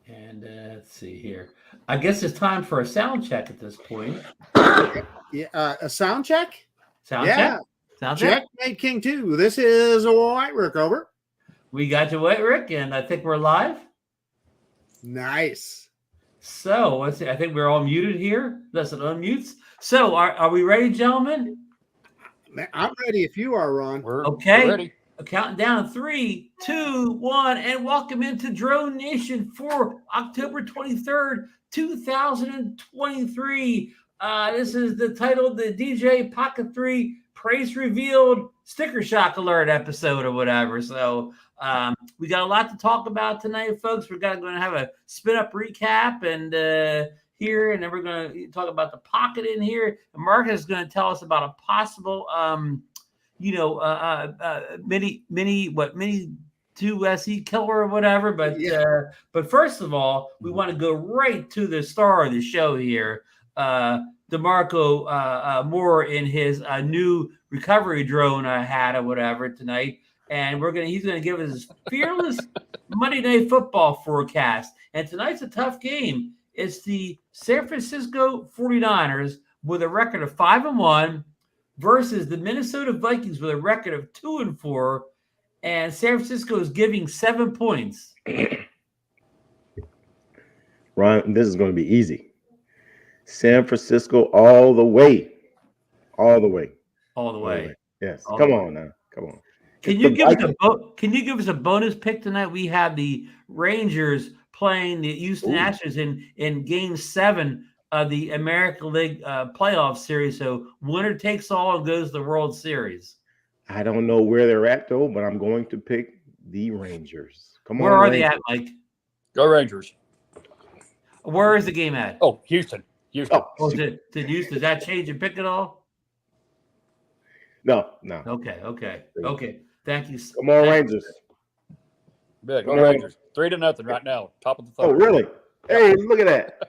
And let's see here. I guess it's time for a sound check at this point. Yeah, a sound check? Sound check? Sound check? Checkmate King 2. This is White Rick over. We got you, White Rick, and I think we're live. Nice. So let's see. I think we're all muted here. That's an unmutes. So are we ready, gentlemen? I'm ready if you are, Ron. We're ready. Counting down 3, 2, 1, and welcome into DroneNation for October 23rd, 2023. This is the title, the DJI Pocket 3 Price Revealed Sticker Shock Alert episode or whatever. So we got a lot to talk about tonight, folks. We're going to have a SpinUp recap and here, and then we're going to talk about the Pocket in here. And Marcus is going to tell us about a possible mini 2 SE killer or whatever. But but first of all, we want to go right to the star of the show here, DeMarco Moore in his new recovery drone hat or whatever tonight, and he's gonna give us his fearless Monday Night Football forecast. And tonight's a tough game. It's the San Francisco 49ers with a record of 5-1. versus the Minnesota Vikings with a record of 2-4, and San Francisco is giving 7 points. Ron, this is going to be easy. San Francisco all the way. All the way. All the way. Yes. Come on now. Come on. Can you give us a bonus pick tonight? We have the Rangers playing the Houston Astros in Game 7 of the American League playoff series. So winner takes all and goes to the World Series. I don't know where they're at, though, but I'm going to pick the Rangers. Come on. Where are they at, Mike? Go Rangers. Where is the game at? Oh, Houston. Oh, did Houston, does that change your pick at all? No. Okay. Thank you. Come on, Rangers. Big. Go Rangers. 3-0 right now. Top of the third. Oh, really? Hey, look at that.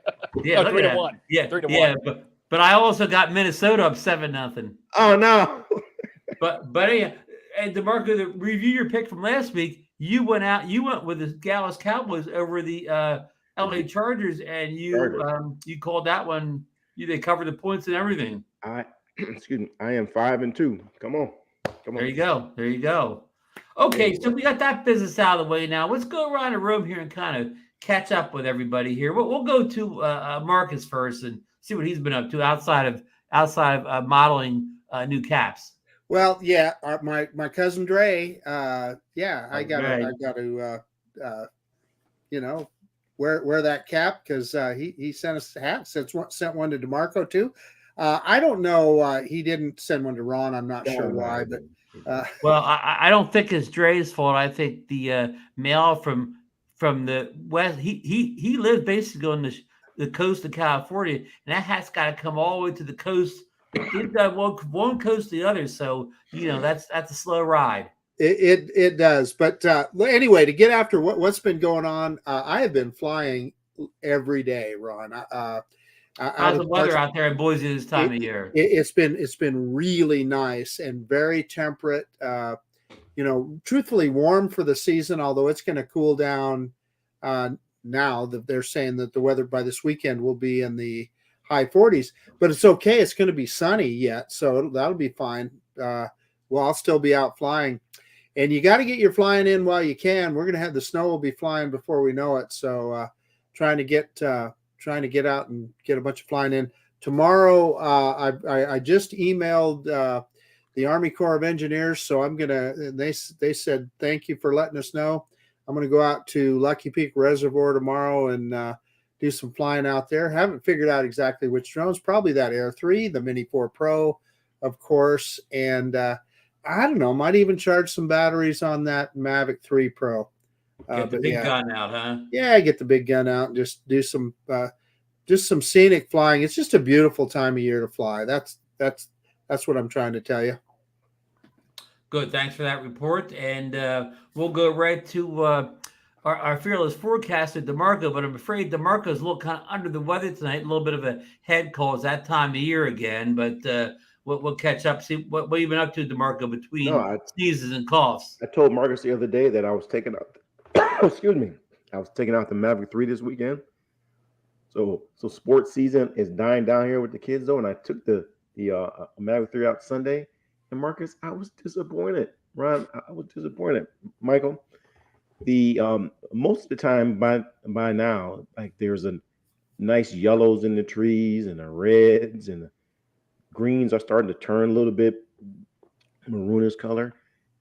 Yeah, no, 3-1. Yeah, 3-1. But I also got Minnesota up 7-0. Oh no. but and DeMarco, to review your pick from last week, you went with the Dallas Cowboys over the LA Chargers, and you called that one. They covered the points and everything. Excuse me. I am 5-2. Come on. There you go. Okay, so we got that business out of the way now. Let's go around the room here and kind of catch up with everybody here. We'll go to Marcus first and see what he's been up to outside of modeling new caps. Well, yeah, my cousin Dre. I got to wear that cap because he sent us a hat. Sent one to DeMarco too. I don't know. He didn't send one to Ron. I'm not sure why, but well, I don't think it's Dre's fault. I think the mail from the west. He lives basically on the coast of California, and that hat's got to come all the way to the coast. It's got one coast to the other, so that's a slow ride. It does, but anyway, to get after what's been going on, I have been flying every day, Ron. How's the weather out there in Boise this time of year? It's been really nice and very temperate. Truthfully warm for the season, although it's going to cool down now. That they're saying that the weather by this weekend will be in the high 40s, but it's okay. It's going to be sunny yet, so that'll be fine. I'll still be out flying, and you got to get your flying in while you can. We're going to have the snow will be flying before we know it, so trying to get out and get a bunch of flying in tomorrow. I just emailed the Army Corps of Engineers, so I'm gonna. They said thank you for letting us know. I'm gonna go out to Lucky Peak Reservoir tomorrow and do some flying out there. Haven't figured out exactly which drones. Probably that Air 3, the Mini 4 Pro, of course, and I don't know. Might even charge some batteries on that Mavic 3 Pro. Get the big gun out, huh? Yeah, get the big gun out and just do some scenic flying. It's just a beautiful time of year to fly. That's what I'm trying to tell you. Good. Thanks for that report. And we'll go right to our fearless forecaster, DeMarco. But I'm afraid DeMarco is a little kind of under the weather tonight. A little bit of a head cold. It's that time of year again. But we'll catch up. See what you've been up to, DeMarco, between sneezes and coughs. I told Marcus the other day that I was taking up. Excuse me. I was taking out the Maverick 3 this weekend. So sports season is dying down here with the kids though, and I took the Maverick 3 out Sunday. And Marcus, I was disappointed. Ron, I was disappointed. Michael, the most of the time by now, like there's a nice yellows in the trees and the reds and the greens are starting to turn a little bit maroonish color.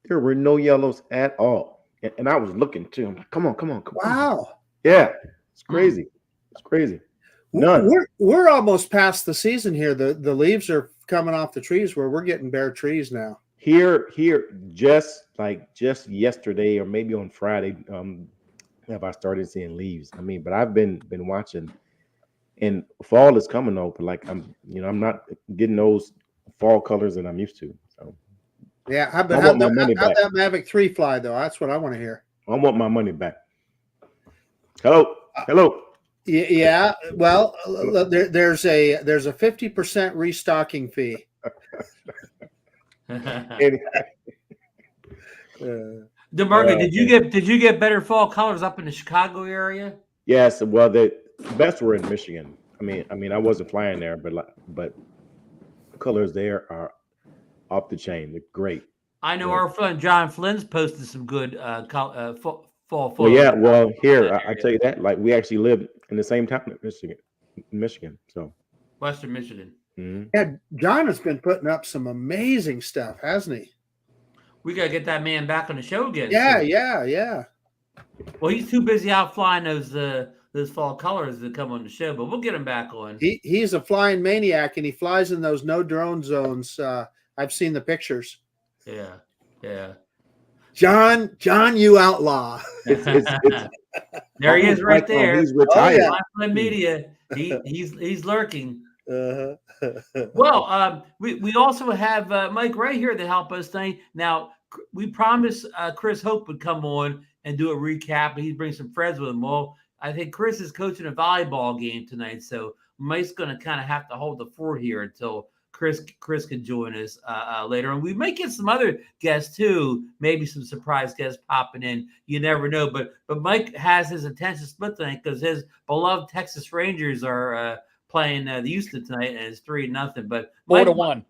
There were no yellows at all. And I was looking too. I'm like, come on. Wow. Yeah, it's crazy. It's crazy. None. We're almost past the season here. The leaves are coming off the trees where we're getting bare trees now. Here, just yesterday or maybe on Friday, have I started seeing leaves. I mean, but I've been watching, and fall is coming though. But like I'm not getting those fall colors that I'm used to. So yeah, how'd that Mavic 3 fly though? That's what I want to hear. I want my money back. Hello. Yeah. Well, there's a 50% restocking fee. DeMarco, did you get better fall colors up in the Chicago area? Yes. Well, the best were in Michigan. I mean, I wasn't flying there, but the colors there are off the chain. They're great. I know our friend John Flynn's posted some good fall. Well, yeah. Well, here I tell you that. Like we actually live in the same town in Michigan. So Western Michigan. Mm-hmm. Yeah, John has been putting up some amazing stuff, hasn't he? We gotta get that man back on the show again. Yeah. Well, he's too busy out flying those fall colors that come on the show, but we'll get him back on. He's a flying maniac, and he flies in those no drone zones. I've seen the pictures. Yeah. John, you outlaw. It's there he is, right there. He's retired. Oh, yeah. Media. He's lurking. Uh-huh. Well, we also have Mike right here to help us tonight. Now, we promised Chris Hope would come on and do a recap, and he'd bring some friends with him. Well, I think Chris is coaching a volleyball game tonight, so Mike's going to kind of have to hold the fort here until Chris can join us later. And we might get some other guests too, maybe some surprise guests popping in. You never know. But Mike has his attention split tonight because his beloved Texas Rangers are playing the Houston tonight, and it's 3-0. But 4-1.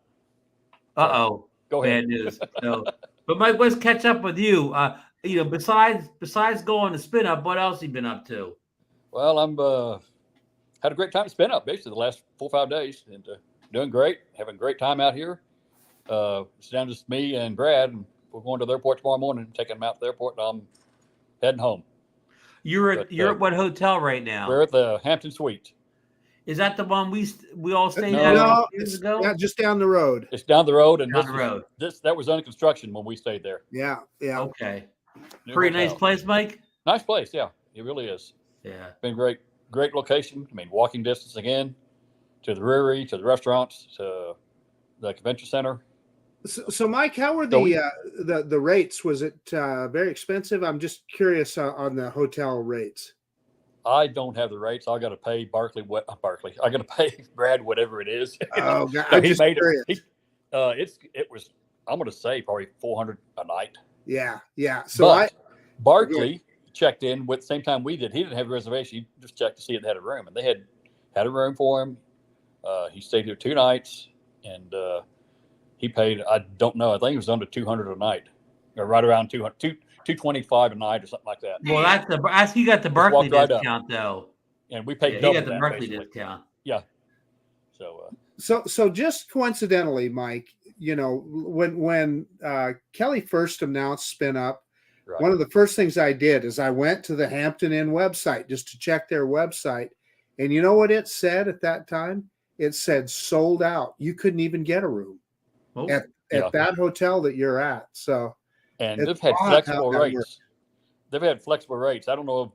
Uh-oh. Go ahead. Bad news. So, but Mike, let's catch up with you. Besides going to SpinUp, what else have you been up to? Well, I'm had a great time at SpinUp basically the last 4 or 5 days, and doing great, having a great time out here. It's down just me and Brad, and we're going to the airport tomorrow morning, taking them out to the airport, and I'm heading home. You're at what hotel right now? We're at the Hampton Suite. Is that the one we all stayed No, at years ago? Yeah, just down the road. It's down the road, and Down the road. that was under construction when we stayed there. Yeah. Okay. New Pretty hotel. nice place, Mike? Nice place, yeah. It really is. Yeah. Been great location. I mean, walking distance again to the brewery, to the restaurants, to the convention center. So Mike, how were the rates? Was it very expensive? I'm just curious on the hotel rates. I don't have the rates. I got to pay Barkley. I got to pay Brad whatever it is. Oh, God, So I'm he just made curious. it. It was. I'm going to say probably $400 a night. Yeah. So but Barkley checked in with the same time we did. He didn't have a reservation. He just checked to see if they had a room, and they had a room for him. He stayed here 2 nights, and he paid. I don't know. I think it was under $200 a night, or right around $225 a night, or something like that. Well, he got the Barkley discount though, and we paid he double got the that, Barkley basically. discount. Yeah. So just coincidentally, Mike, when Kelly first announced SpinUp, right. One of the first things I did is I went to the Hampton Inn website just to check their website. And you know what it said at that time? It said sold out. You couldn't even get a room at that hotel that you're at. So, and they've had flexible rates. They've had flexible rates. I don't know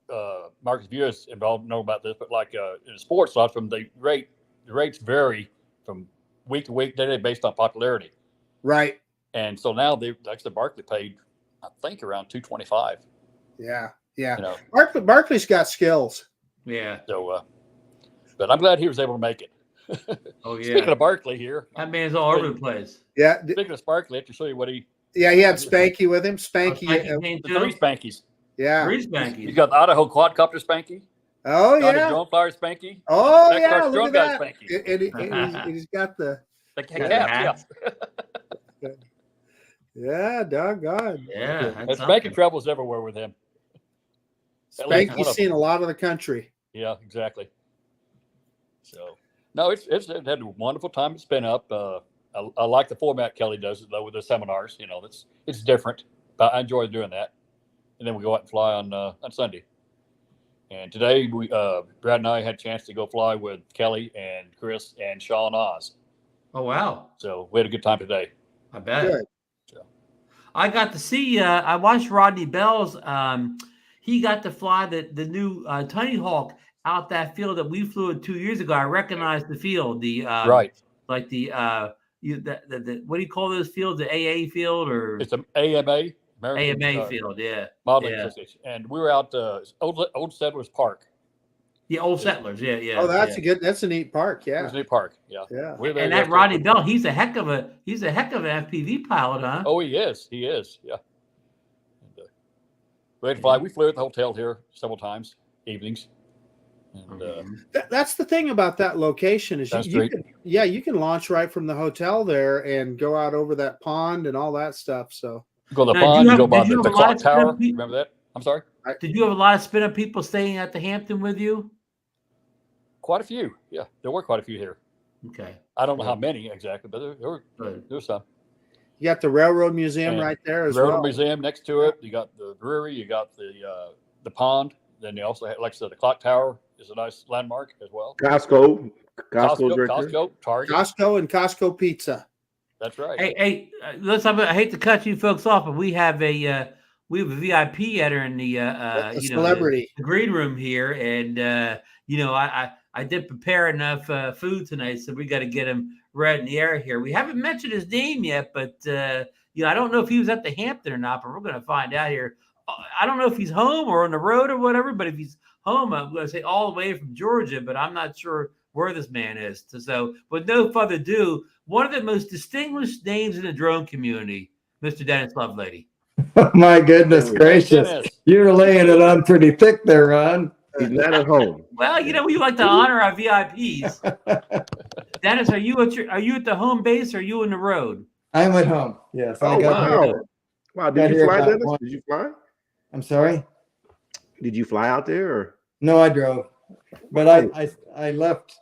if Marcus Viewers involved know about this, but like in the sports lots, the rates vary from week to week, day based on popularity. Right. And so now the Barkley paid, I think, around $225. Yeah. Barkley's got skills. Yeah. So, but I'm glad he was able to make it. Oh yeah. Speaking of Barkley here, that man's all over the place. Yeah. Speaking of Barkley, I have to show you what he. Yeah, he had Spanky with him. Spanky. Spanky came The too? 3 Spankies. Yeah. Three He's Spankies. got the Idaho quadcopter Spanky. Oh Got his yeah. drone flyer Spanky. Oh Back yeah. starts Look drone at guy that. Spanky. And he's got the The Yeah. caps, yeah. yeah, doggone. Yeah, And that's Spanky something. travels everywhere with him. At least one Spanky's of seen them. a lot of the country. Yeah, exactly. So, no, it had a wonderful time at SpinUp. I like the format Kelly does it though with the seminars. You know, it's different, but I enjoy doing that. And then we go out and fly on Sunday. And today Brad and I had a chance to go fly with Kelly and Chris and Sean Oz. Oh wow. So we had a good time today. I bet. Good. So, I got to see. I watched Rodney Bell's. He got to fly the new Tiny Hawk out that field that we flew it 2 years ago. I recognized the field. The right. like the what do you call those fields? The AA field or It's an AMA, American AMA field? Yeah, Modeling yeah. Association. And we were out Old Settlers Park. The Old Settlers. Yeah, yeah. Oh, that's yeah. That's a neat park. It Yeah. was a new park. Yeah. Yeah. We were there And that yesterday. Rodney Bell, he's a heck of an FPV pilot, huh? Oh, he is. He is. Yeah. And, we had to fly. We flew at the hotel here several times, evenings. And That's the thing about that location is you can launch right from the hotel there and go out over that pond and all that stuff. So go to the Now, pond, did you go have- by did you the have a lot clock of tower. SpinUp people? Remember that? I'm sorry? Did you have a lot of SpinUp people staying at the Hampton with you? Quite a few. Yeah. There were quite a few here. Okay. I don't know how many exactly, but there were some. you got the Railroad Museum And right there as Railroad well. Museum next to it. You got the brewery. You got the pond. Then you also have, like I said, the clock tower is a nice landmark as well. Costco right there. Costco, Target. Costco and Costco Pizza. That's right. Hey, I hate to cut you folks off, but we have a VIP enter in the celebrity. the green room here, and I did prepare enough food tonight, so we got to get him right in the air here. We haven't mentioned his name yet, but I don't know if he was at the Hampton or not, but we're going to find out here. I don't know if he's home or on the road or whatever, but if he's home, I'm going to say all the way from Georgia, but I'm not sure where this man is. So with no further ado, one of the most distinguished names in the drone community, Mr. Dennis Lovelady. My goodness gracious. Dennis. You're laying it on pretty thick there, Ron. He's not at home. Well, we like to honor our VIPs. Dennis, are you at the home base or are you on the road? I'm at home. Yes. Oh, wow. Wow. Did you fly, Dennis? Did you fly? I'm sorry? Did you fly out there? Or? No, I drove. But I left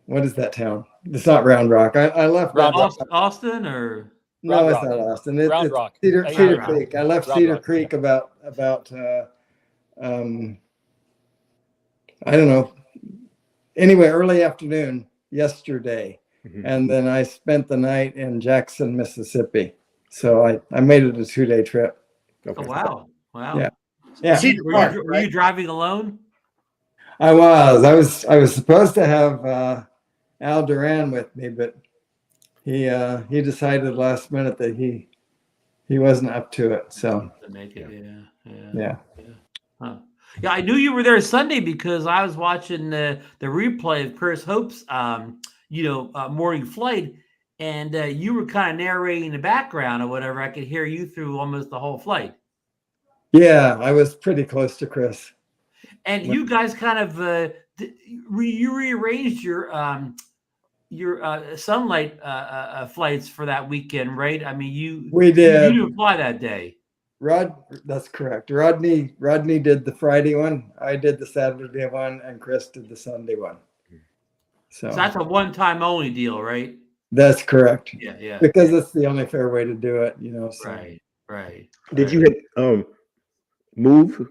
what is that town? It's not Round Rock. I left Austin or no, Round it's Rock. not Austin. Round It's Rock. Cedar Round Creek. I left Round Cedar Rock. Creek about I don't know. Anyway, early afternoon yesterday. Mhm. And then I spent the night in Jackson, Mississippi. So I made it a 2-day trip. Okay. Oh, wow. Yeah. Yeah. Were you driving alone? I was supposed to have Al Duran with me, but he decided last minute that he wasn't up to it. So To make it, yeah. Huh. Yeah, I knew you were there Sunday because I was watching the replay of Chris Hope's morning flight, and you were kind of narrating the background or whatever. I could hear you through almost the whole flight. Yeah, I was pretty close to Chris. And you guys kind of you rearranged your sunlight flights for that weekend, right? I mean, We did. You didn't fly that day. That's correct. Rodney did the Friday one. I did the Saturday one, and Chris did the Sunday one. So that's a one-time only deal, right? that's correct. Yeah. Because it's the only fair way to do it, So. Right. Did you move?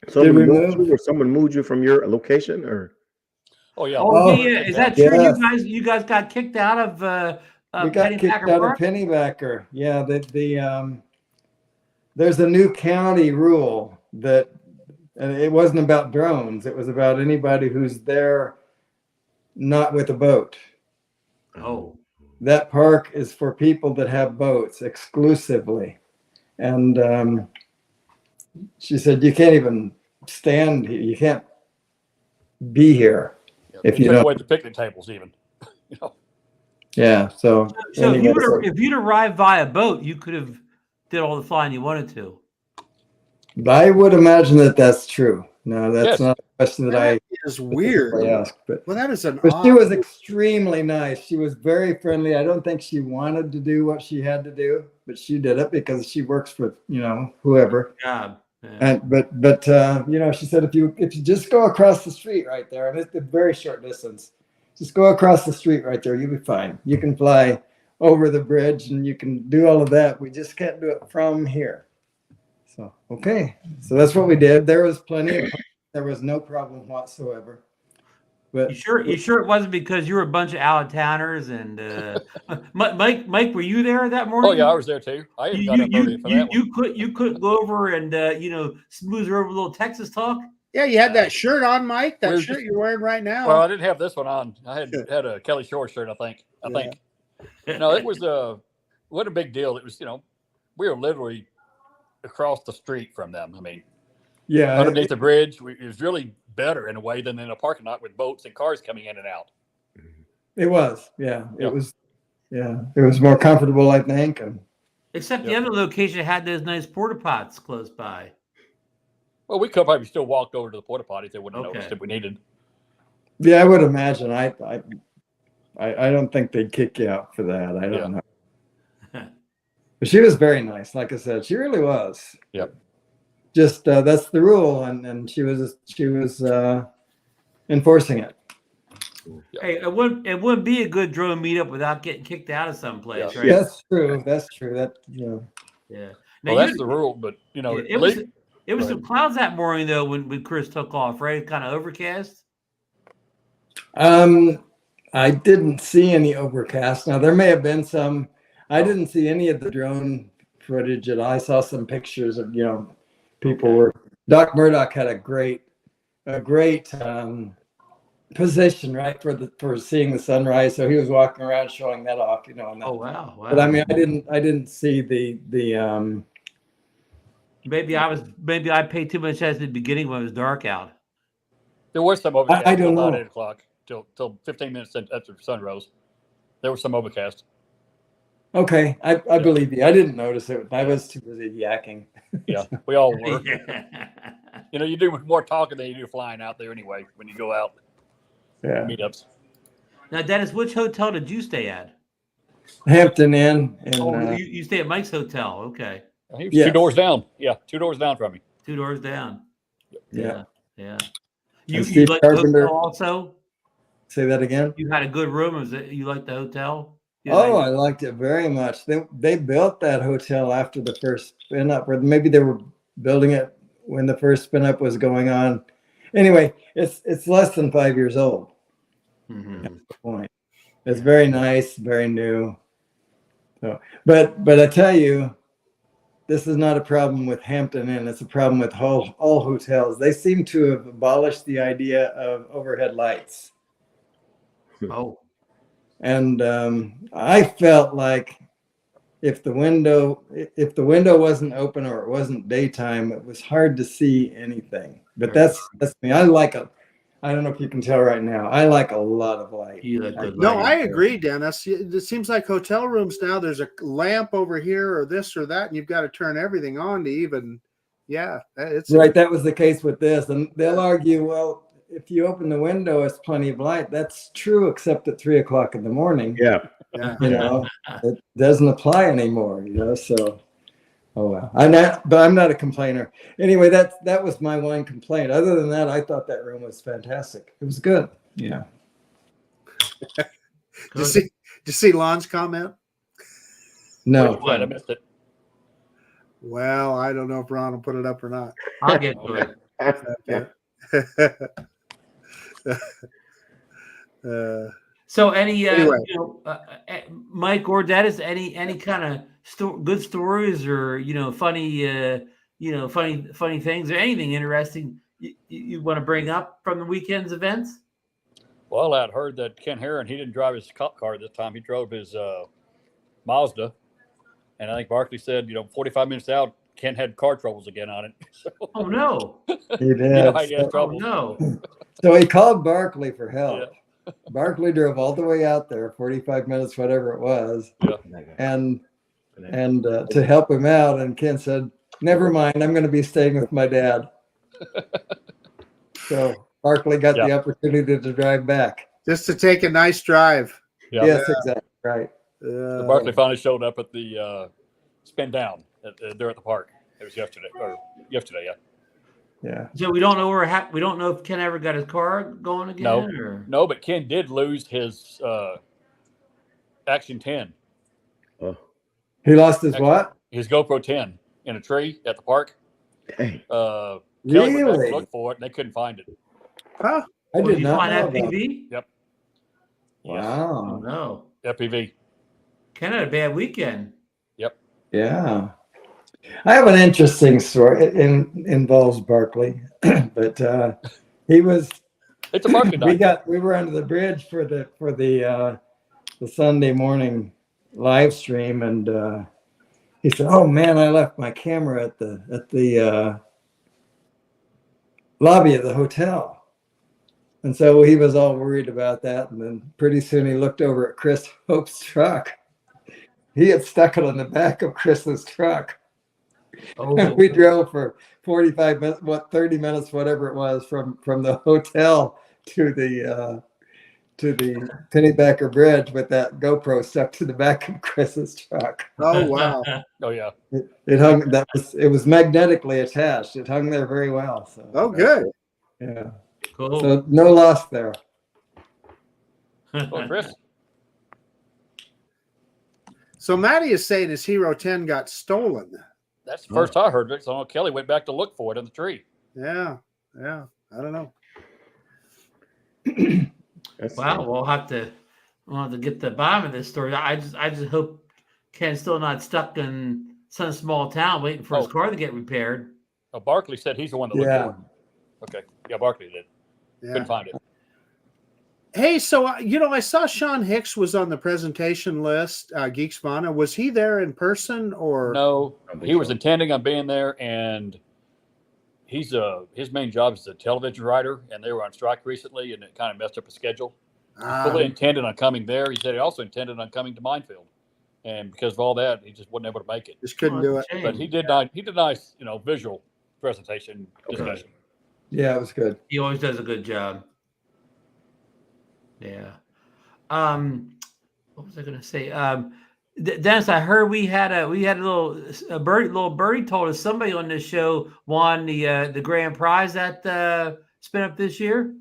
Someone we moved move? you, or someone moved you from your location, or? Oh, yeah. Oh, yeah. Is that true? Yes. You guys got kicked out of We got kicked out of Pennybacker. Yeah, there's a new county rule that, and it wasn't about drones. It was about anybody who's there not with a boat. Oh. That park is for people that have boats exclusively. And she said, you can't even stand here. You can't be here if you took don't. away the picnic tables even. Yeah. So So anyway, if you'd arrived via boat, you could have did all the flying you wanted to. I would imagine that that's true. No, that's Yes. not a question that I is weird. asked, but Well, that is an she odd. was extremely nice. She was very friendly. I don't think she wanted to do what she had to do, but she did it because she works for, whoever. Job. Yeah. And but she said if you just go across the street right there, and it's a very short distance, just go across the street right there, you'll be fine. You can fly over the bridge and you can do all of that. We just can't do it from here. So okay, so that's what we did. There was there was no problem whatsoever. But You sure it wasn't because you were a bunch of out of towners and Mike, were you there that morning? Oh yeah, I was there too. I even got up early for that one. You couldn't go over and smooth over a little Texas talk. Yeah, you had that shirt on, Mike. That We're shirt you're wearing right now. Well, I didn't have this one on. I had a Kelly Shore shirt, I think. No, it was what a big deal. It was, we were literally across the street from them. I mean, yeah, underneath the bridge, it was really better in a way than in a parking lot with boats and cars coming in and out. it was. Yeah, it was. Yeah, it was more comfortable, I think. And Except the other location had those nice porta pots close by. Well, we could probably still walked over to the porta potty if they wouldn't have noticed if we needed. yeah, I would imagine. I don't think they'd kick you out for that. I don't know. But she was very nice. Like I said, she really was. Yep. Just that's the rule, and she was enforcing it. Hey, it wouldn't be a good drone meetup without getting kicked out of someplace, right? That's true. That's true. That Yeah. Now, Well, that's the rule, but it was some clouds that morning though when Chris took off, right? Kind of overcast. I didn't see any overcast. Now there may have been some. I didn't see any of the drone footage, and I saw some pictures of people were. Doc Murdoch had a great position right for seeing the sunrise, so he was walking around showing that off. Oh wow! But I mean, I didn't see the. Maybe I paid too much attention at the beginning when it was dark out. there was some overcast. I don't know. About 8 o'clock till 15 minutes after the sun rose. There was some overcast. Okay, I believe you. I didn't notice it. I was too busy yakking. Yeah, we all were. You do more talking than you do flying out there anyway when you go out Yeah. meetups. Now, Dennis, which hotel did you stay at? Hampton Inn. And, you stay at Mike's hotel. Okay. He was 2 doors down. Yeah, 2 doors down from me. 2 doors down. Yeah. You Steve like the Carpenter. hotel also? Say that again. You had a good room. You liked the hotel? I liked it very much. They built that hotel after the first spin up, or maybe they were building it when the first spin up was going on. Anyway, it's less than 5 years old. Mm-hmm. That's the point. It's very nice, very new. So, but I tell you, this is not a problem with Hampton Inn. It's a problem with all hotels. They seem to have abolished the idea of overhead lights. Oh. And I felt like if the window wasn't open or it wasn't daytime, it was hard to see anything. But that's me. I don't know if you can tell right now. I like a lot of light. No, I agree, Dennis. It seems like hotel rooms now, there's a lamp over here or this or that, and you've got to turn everything on to even, it's right. That was the case with this. And they'll argue, well, if you open the window, it's plenty of light. That's true, except at 3 o'clock in the morning. Yeah. It doesn't apply anymore, so. Oh well, I'm not a complainer. Anyway, that was my one complaint. Other than that, I thought that room was fantastic. It was good. Yeah. Did you see Lon's comment? No. I missed it. Well, I don't know if Ron will put it up or not. I'll get to it. Okay. So any Anyway. Mike or Dennis, any kind of good stories or funny funny things or anything interesting you want to bring up from the weekend's events? Well, I'd heard that Ken Herron, he didn't drive his cop car this time. He drove his Mazda. And I think Barkley said, 45 minutes out, Ken had car troubles again on it. So, Oh no! He did. he had trouble. Oh no! So he called Barkley for help. Barkley drove all the way out there, 45 minutes, whatever it was, and to help him out. And Ken said, "Never mind, I'm going to be staying with my dad." So Barkley got the opportunity to drive back. Just to take a nice drive. Yeah. Yes, exactly right. So Barkley finally showed up at the spin down there at the park. It was yesterday, yeah. Yeah. So we don't know we don't know if Ken ever got his car going again. No, but Ken did lose his Action 10. Oh, He lost his what? His GoPro 10 in a tree at the park. dang. Kelly went back Really? to look for it, and they couldn't find it. Huh? I did you not find know about it. FPV? Yep. Oh Wow. no. FPV. Ken had a bad weekend. Yep. Yeah. I have an interesting story. It involves Barkley, but he was. It's a market night. We were under the bridge for the Sunday morning live stream, and he said, "Oh man, I left my camera at the lobby of the hotel," and so he was all worried about that. And then pretty soon he looked over at Chris Hope's truck. He had stuck it on the back of Chris's truck. Oh. We drove for 45 minutes, 30 minutes, whatever it was, from the hotel to the Pennybacker Bridge with that GoPro stuck to the back of Chris's truck. Oh wow. Oh yeah. It hung. It was magnetically attached. It hung there very well. So. Oh, good. Yeah. Cool. So no loss there. Well, Chris. So Matty is saying his Hero 10 got stolen. That's the first I heard of it. So Kelly went back to look for it in the tree. Yeah. I don't know. Wow, we'll have to get the bottom of this story. I just hope Ken's still not stuck in some small town waiting for his car to get repaired. Oh, Barkley said he's the one that looked for it. Okay. Yeah, Barkley did. Yeah. Couldn't find it. Hey, so I saw Sean Hicks was on the presentation list, Geeksvana. Was he there in person or No? He was intending on being there, and he's his main job is a television writer, and they were on strike recently, and it kind of messed up his schedule. He fully intended on coming there. He said he also intended on coming to Minefield, and because of all that, he just wasn't able to make it. Just couldn't do it. But he did nice, visual presentation discussion. Yeah, it was good. He always does a good job. Yeah. What was I going to say? Dennis, I heard we had a little birdie told us somebody on this show won the grand prize at SpinUp this year.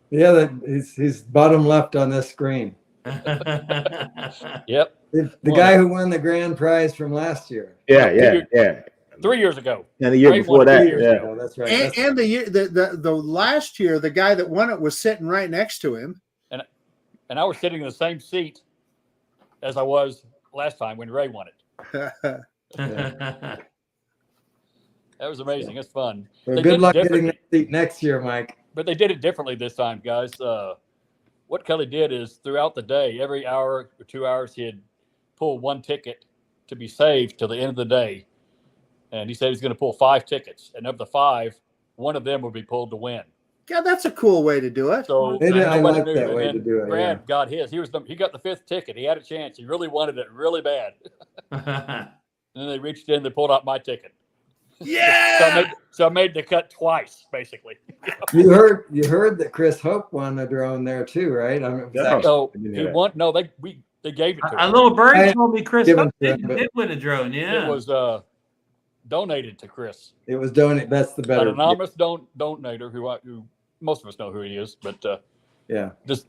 Yeah, he's bottom left on this screen. Yep. The guy who won the grand prize from last year. Yeah. 3 years ago. And the year before that, ago. That's right. And the year the last year, the guy that won it was sitting right next to him. And I was sitting in the same seat as I was last time when Ray won it. That was amazing. It's fun. Well, good luck getting that seat next year, Mike. But they did it differently this time, guys. What Kelly did is throughout the day, every hour or 2 hours, he'd pull one ticket to be saved till the end of the day. And he said he's going to pull 5 tickets. And of the 5, one of them would be pulled to win. Yeah, that's a cool way to do it. So I like that way to do it. Brad got his. He got the 5th ticket. He had a chance. He really wanted it really bad. And then they reached in, they pulled out my ticket. Yeah. So I made the cut twice, basically. You heard that Chris Hope won a drone there too, right? He won. No, they gave it to him. A little birdie told me Chris Hope did win a drone. Yeah, it was donated to Chris. It was donated. That's the better. An anonymous donator who most of us know who he is, but just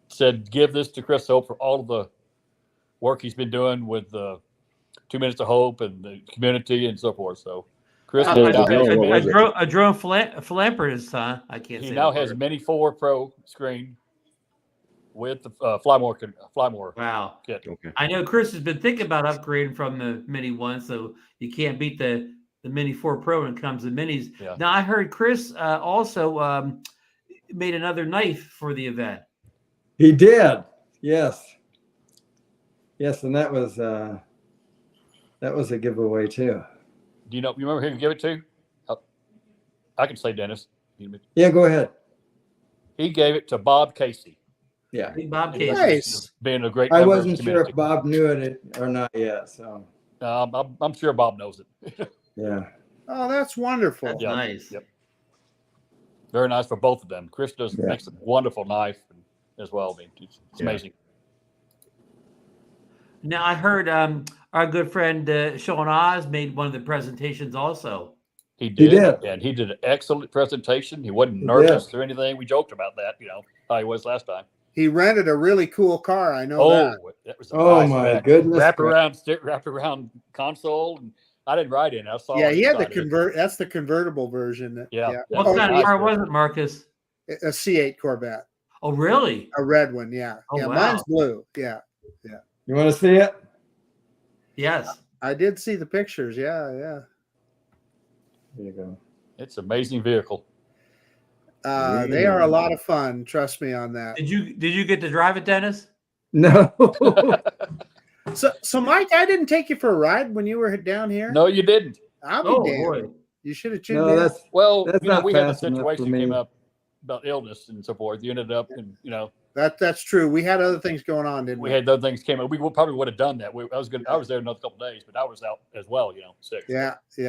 said give this to Chris Hope for all of the work he's been doing with 2 Minutes of Hope and the community and so forth. So Chris a drone philanthropist, huh? I can't say. He now has a Mini 4 Pro screen with the Flymore. Wow. Kit. Okay. I know Chris has been thinking about upgrading from the Mini 1, so you can't beat the Mini 4 Pro when it comes to minis. Yeah. Now, I heard Chris also made another knife for the event. He did. Yes, and that was a giveaway too. Do you remember who to give it to? I can say Dennis. Yeah, go ahead. He gave it to Bob Casey. Yeah. Big Bob Casey. Nice. Being a great I member of the wasn't sure community. if Bob knew it or not yet. So I'm sure Bob knows it. yeah. Oh, that's wonderful. That's Yeah. nice. Yep. Very nice for both of them. Chris does makes a wonderful knife as well. I mean, it's amazing. Now I heard our good friend Sean Oz made one of the presentations also. He did. did. And he did an excellent presentation. He wasn't nervous or anything. We joked about that, how he was last time. He rented a really cool car. I know That was my goodness. Wrap around console, and I didn't ride in. I saw. Yeah, it he had the inside it. That's the convertible version. Yeah. What Oh, kind of nice. car was it, Marcus? A C8 Corvette, Oh, really? a red one. Yeah, Oh, yeah. wow. Mine's blue. Yeah, You want to see it? Yes. I did see the pictures. Yeah. There you go. It's an amazing vehicle. They are a lot of fun. Trust me on that. Did you get to drive it, Dennis? No. So Mike, I didn't take you for a ride when you were down here. No, you didn't. I'll be Oh damned. boy. You should have tuned No, in. that's Well, That's not we had a fast enough situation for that came me. up about illness and so forth. You ended up, and That's true. We had other things going on, didn't we? we had other things came up. We probably would have done that. I was there another couple of days, but I was out as well. Sick. Yeah. He's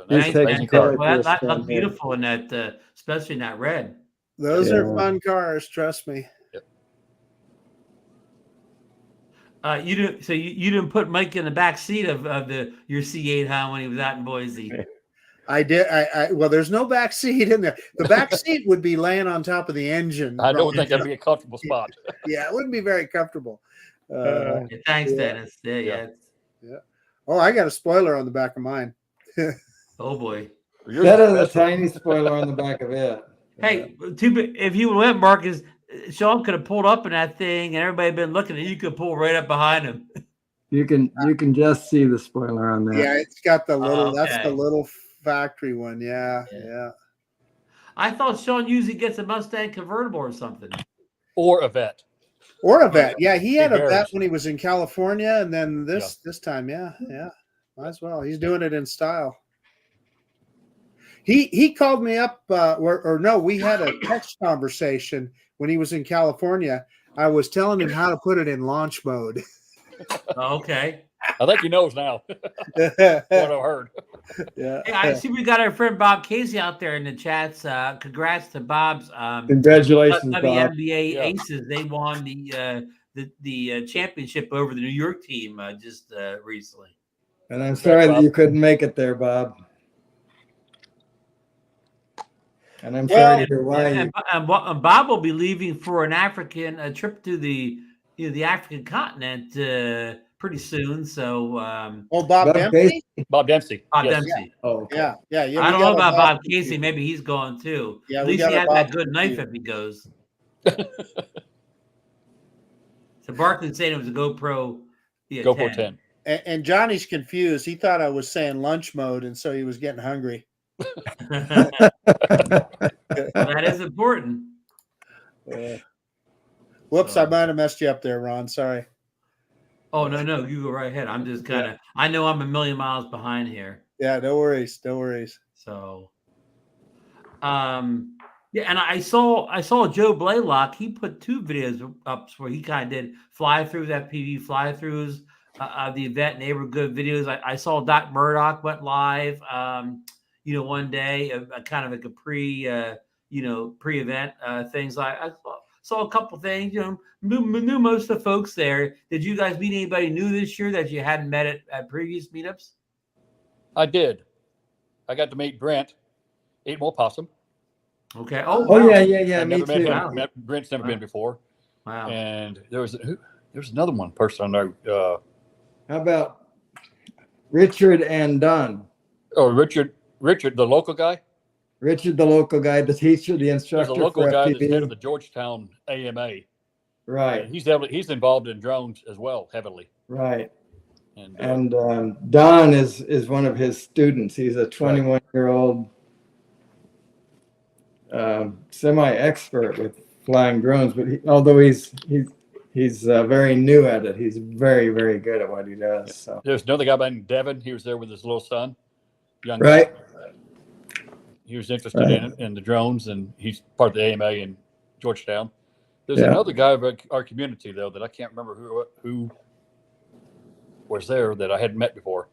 That's taking amazing care car. of Well, this that down looked here. beautiful in that, especially in that red. Those Yeah. are fun cars. Trust me. You didn't. So you didn't put Mike in the back seat of your C8, huh? When he was out in Boise. I did. Well, there's no back seat in there. The back seat would be laying on top of the engine. I don't probably. think that'd be a comfortable spot. Yeah, it wouldn't be very comfortable. Yeah, thanks, Yeah. Dennis. Yeah. Oh, I got a spoiler on the back of mine. Oh boy. Yours That is is a special. tiny spoiler on the back of it. Hey, if you went, Marcus, Sean could have pulled up in that thing, and everybody had been looking, and you could pull right up behind him. You can just see the spoiler on that. Yeah, it's got the little. That's Okay. the little factory one. Yeah. I thought Sean usually gets a Mustang convertible or something. Or a vet. Or a vet. Yeah, he had a varies. vet when he was in California, and then this time, yeah, might as well. He's doing it in style. He called me up, we had a text conversation when he was in California. I was telling him how to put it in launch mode. Oh, okay. I think he knows now. What I've heard. Yeah. Hey, I see we got our friend Bob Casey out there in the chats. Congrats to Bob's Congratulations, Bob. WNBA Yeah. Aces. They won the championship over the New York team just recently. And I'm sorry that Bob. you couldn't make it there, Bob. And I'm sorry to hear why. And Bob will be leaving for an African a trip to the African continent pretty soon. So Bob Bob Dempsey? Bob Dempsey. Bob Yes. Dempsey. Oh, okay. Yeah. I we don't know got a about Bob Dempsey. Casey. Maybe he's going too. Yeah, At we least got he a has Bob that good Dempsey. knife if he goes. So Barkley saying it was a GoPro. Yeah, GoPro 10. And Johnny's confused. He thought I was saying lunch mode, and so he was getting hungry. That is important. Whoops, I might have messed you up there, Ron. Sorry. Oh no, you go right ahead. I'm just kind of. I know I'm a million miles behind here. Yeah, no worries. No worries. So, yeah, and I saw Joe Blaylock. He put 2 videos up where he kind of did fly-throughs, FPV fly-throughs of the event, and they were good videos. I saw Doc Murdoch went live, one day, a kind of like a pre-event things. I saw a couple things. Knew most of the folks there. Did you guys meet anybody new this year that you hadn't met at previous meetups? I did. I got to meet Brent. Ate more possum. Okay. Oh, wow. yeah. I've Me never met too. him. Brent's never been before. Wow. And there was another one person I know. How about Richard and Dunn? Richard, the local guy. Richard, the local guy, the teacher, the There's instructor a local for guy FPV. that's head of the Georgetown AMA. Right, He's involved in drones as well, heavily. right. And And Don is one of his students. He's a 21-year-old semi-expert with flying drones, but although he's very new at it, he's very, very good at what he does. So there's another guy named Devin. He was there with his little son. Young right, he was interested in the drones, and he's part of the AMA in Georgetown. There's another guy of our community, though, that I can't remember who was there that I hadn't met before.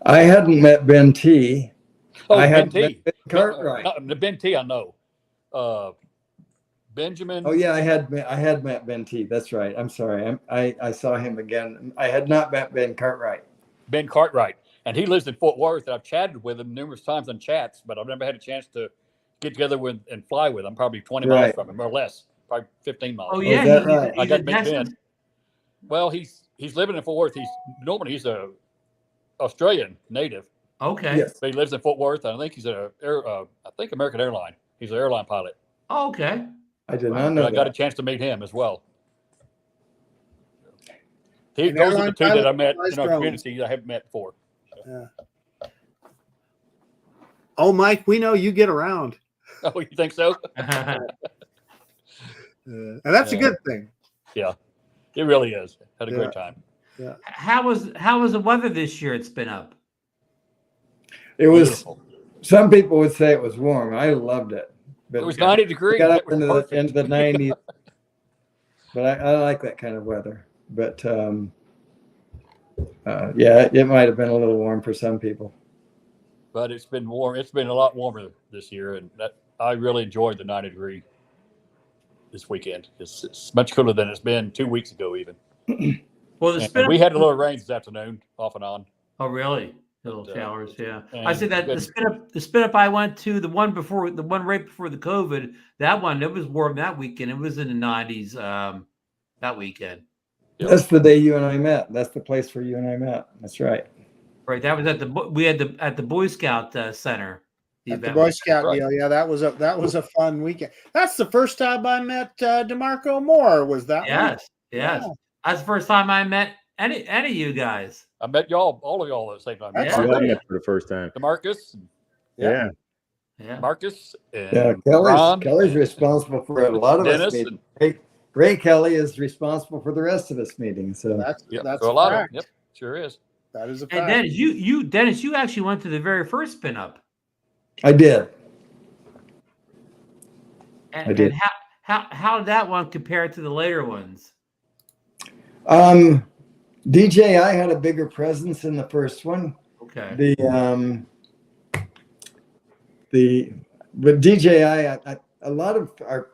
I hadn't met Ben T. Oh, I Ben had met T. Ben Cartwright. The Ben T. I know. Benjamin. Oh yeah, I had met Ben T. That's right. I'm sorry. I saw him again. I had not met Ben Cartwright. Ben Cartwright, and he lives in Fort Worth. And I've chatted with him numerous times on chats, but I've never had a chance to get together with and fly with him. Probably 20 miles from him or less, probably 15 miles. Oh yeah, right? I got to meet Ben. Well, he's living in Fort Worth. He's a Australian native. Okay. Yes. But he lives in Fort Worth. And I think he's I think American Airline. He's an airline pilot. Oh, okay. I did not know I got a that. chance to meet him as well. An Those are airline the two that I pilot met flies in our drones. community I haven't met before. Oh, Mike, we know you get around. Oh, you think so? And that's a good thing. Yeah, it really is. Had a great time. Yeah. How was the weather this year at SpinUp? It was. Beautiful. Some people would say it was warm. I loved it. But It was 90 degrees. got That up was into perfect. the 90s. But I like that kind of weather. But yeah, it might have been a little warm for some people. But it's been warm. It's been a lot warmer this year, and I really enjoyed the 90-degree this weekend. It's much cooler than it's been 2 weeks ago, even. Well, the And SpinUp. we had a little rain this afternoon, off and on. Oh, really? Little showers, yeah. and I said that the SpinUp I went to, the one right before the COVID, that one, it was warm that weekend. It was in the 90s that weekend. Yep. That's the day you and I met. That's the place where you and I met. That's right. Right, that was at the Boy Scout Center. At the event. Boy Scout Right. deal, yeah, that was a fun weekend. That's the first time I met DeMarco Moore. Was that one? Yes. Yeah. That's the first time I met any of you guys. I met y'all, all of y'all at the same time. Yeah. We all met for the first time. Marcus, Yeah. Yeah. Marcus, and Yeah, Ron, Kelly's responsible for a lot of Dennis, us meetings. Ray Kelly is responsible for the rest of us meetings. So That's so a lot fact. of yep, sure is. That is a And fact. Dennis, you actually went to the very first SpinUp. I did. And, I did. and how did that one compare to the later ones? DJI had a bigger presence in the first one. Okay. With DJI, a lot of our.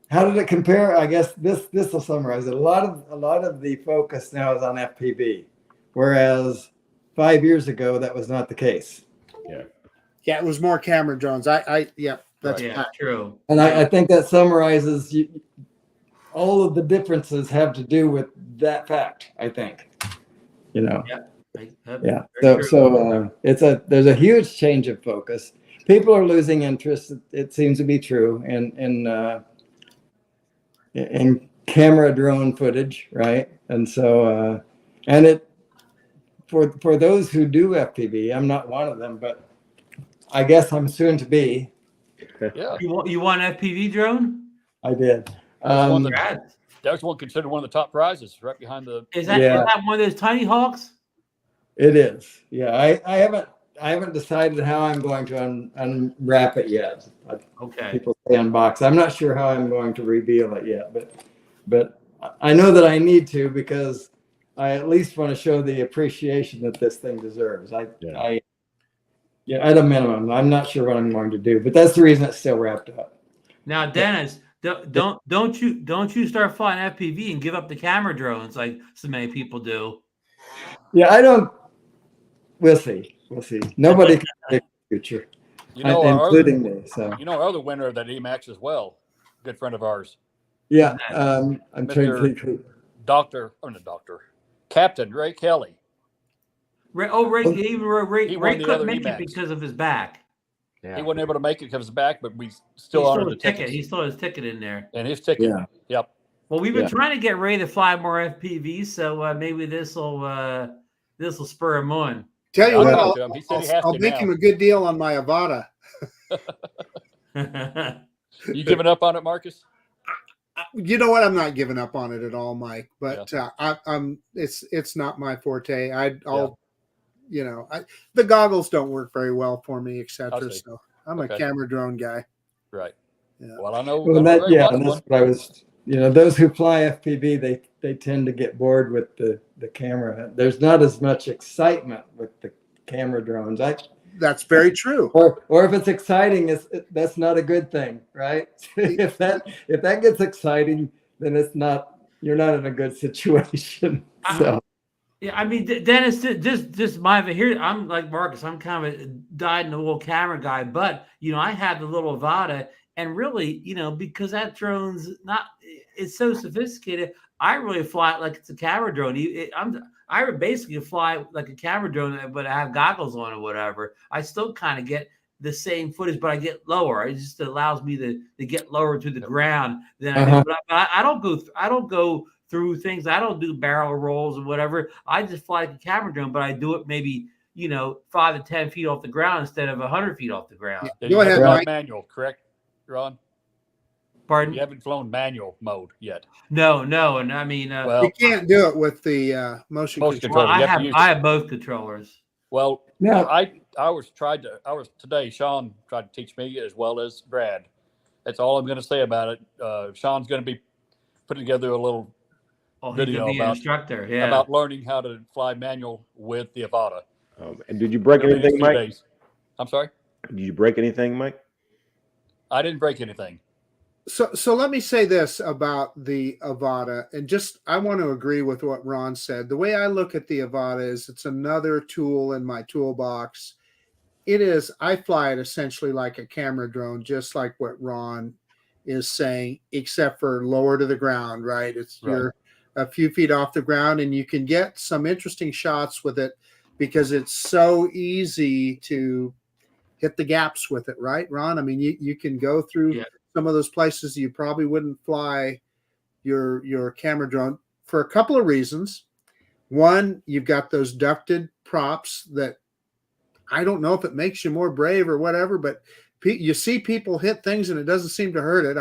How did it compare? I guess this will summarize it. A lot of the focus now is on FPV, whereas 5 years ago that was not the case. Yeah, it was more camera drones. That's Yeah, true. And I think that summarizes all of the differences have to do with that fact. I think, Yeah. So there's a huge change of focus. People are losing interest. It seems to be true in camera drone footage, right? And so for those who do FPV, I'm not one of them, but I guess I'm soon to be. Yeah, You won FPV drone? I did. Congrats. that was one considered one of the top prizes, right behind the. Is that one of those tiny hawks? It is. Yeah, I haven't decided how I'm going to unwrap it yet. Okay. People say unbox. I'm not sure how I'm going to reveal it yet, but I know that I need to because I at least want to show the appreciation that this thing deserves. At a minimum. I'm not sure what I'm going to do, but that's the reason it's still wrapped up. Now, Dennis, don't you start flying FPV and give up the camera drones like so many people do. Yeah, I don't. We'll see. Nobody can predict the future, including me. So our other winner of that EMAX as well, good friend of ours. yeah, I'm trying to think. Captain Ray Kelly. Ray He won the couldn't other make it EMAX. because of his back. He wasn't able to make it because of his back, but we He still still honored has the ticket. tickets. He still has ticket in there. And his ticket. Yeah. Yep. Well, we've been trying to get Ray to fly more FPV, so maybe this will spur him on. Tell you I what, talked to him. He said he has I'll to make now. him a good deal on my Avata. You giving up on it, Marcus? You know what? I'm not giving up on it at all, Mike. But I'm it's not my forte. you know, the goggles don't work very well for me, etc. I see. So I'm Okay. a camera drone guy. Right. Yeah. Well, I know. Well, I know that, yeah, everybody and that's one. what I was, you know, those who fly FPV, they tend to get bored with the camera. There's not as much excitement with the camera drones. That's very true. Or if it's exciting, that's not a good thing, right? if that gets exciting, then you're not in a good situation. So. Yeah, I mean, Dennis, just my here. I'm like Marcus. I'm kind of a dyed-in-the-wool camera guy, but you know, I have the little Avata, and really, you know, because that drone's it's so sophisticated. I really fly it like it's a camera drone. I basically fly like a camera drone, but I have goggles on or whatever. I still kind of get the same footage, but I get lower. It just allows me to get lower to the ground than I do. But I don't go through things. I don't do barrel rolls or whatever. I just fly like a camera drone, but I do it maybe, you know, 5 to 10 feet off the ground instead of 100 feet off the ground. Yeah, Go ahead, Mike. Manual, correct, Ron? Pardon? You haven't flown manual mode yet. No, and I mean, You can't do it with the motion control. Well, I have both controllers. Well, yeah, today. Sean tried to teach me as well as Brad. That's all I'm going to say about it. Sean's going to be putting together a little video about learning how to fly manual with the Avata. And did you break anything, Mike? I'm sorry? Did you break anything, Mike? I didn't break anything. So let me say this about the Avata, and I want to agree with what Ron said. The way I look at the Avata is it's another tool in my toolbox. I fly it essentially like a camera drone, just like what Ron is saying, except for lower to the ground, right? You're a few feet off the ground, and you can get some interesting shots with it because it's so easy to hit the gaps with it, right, Ron? I mean, you can go through some of those places you probably wouldn't fly your camera drone for a couple of reasons. One, you've got those ducted props that I don't know if it makes you more brave or whatever, but you see people hit things and it doesn't seem to hurt it.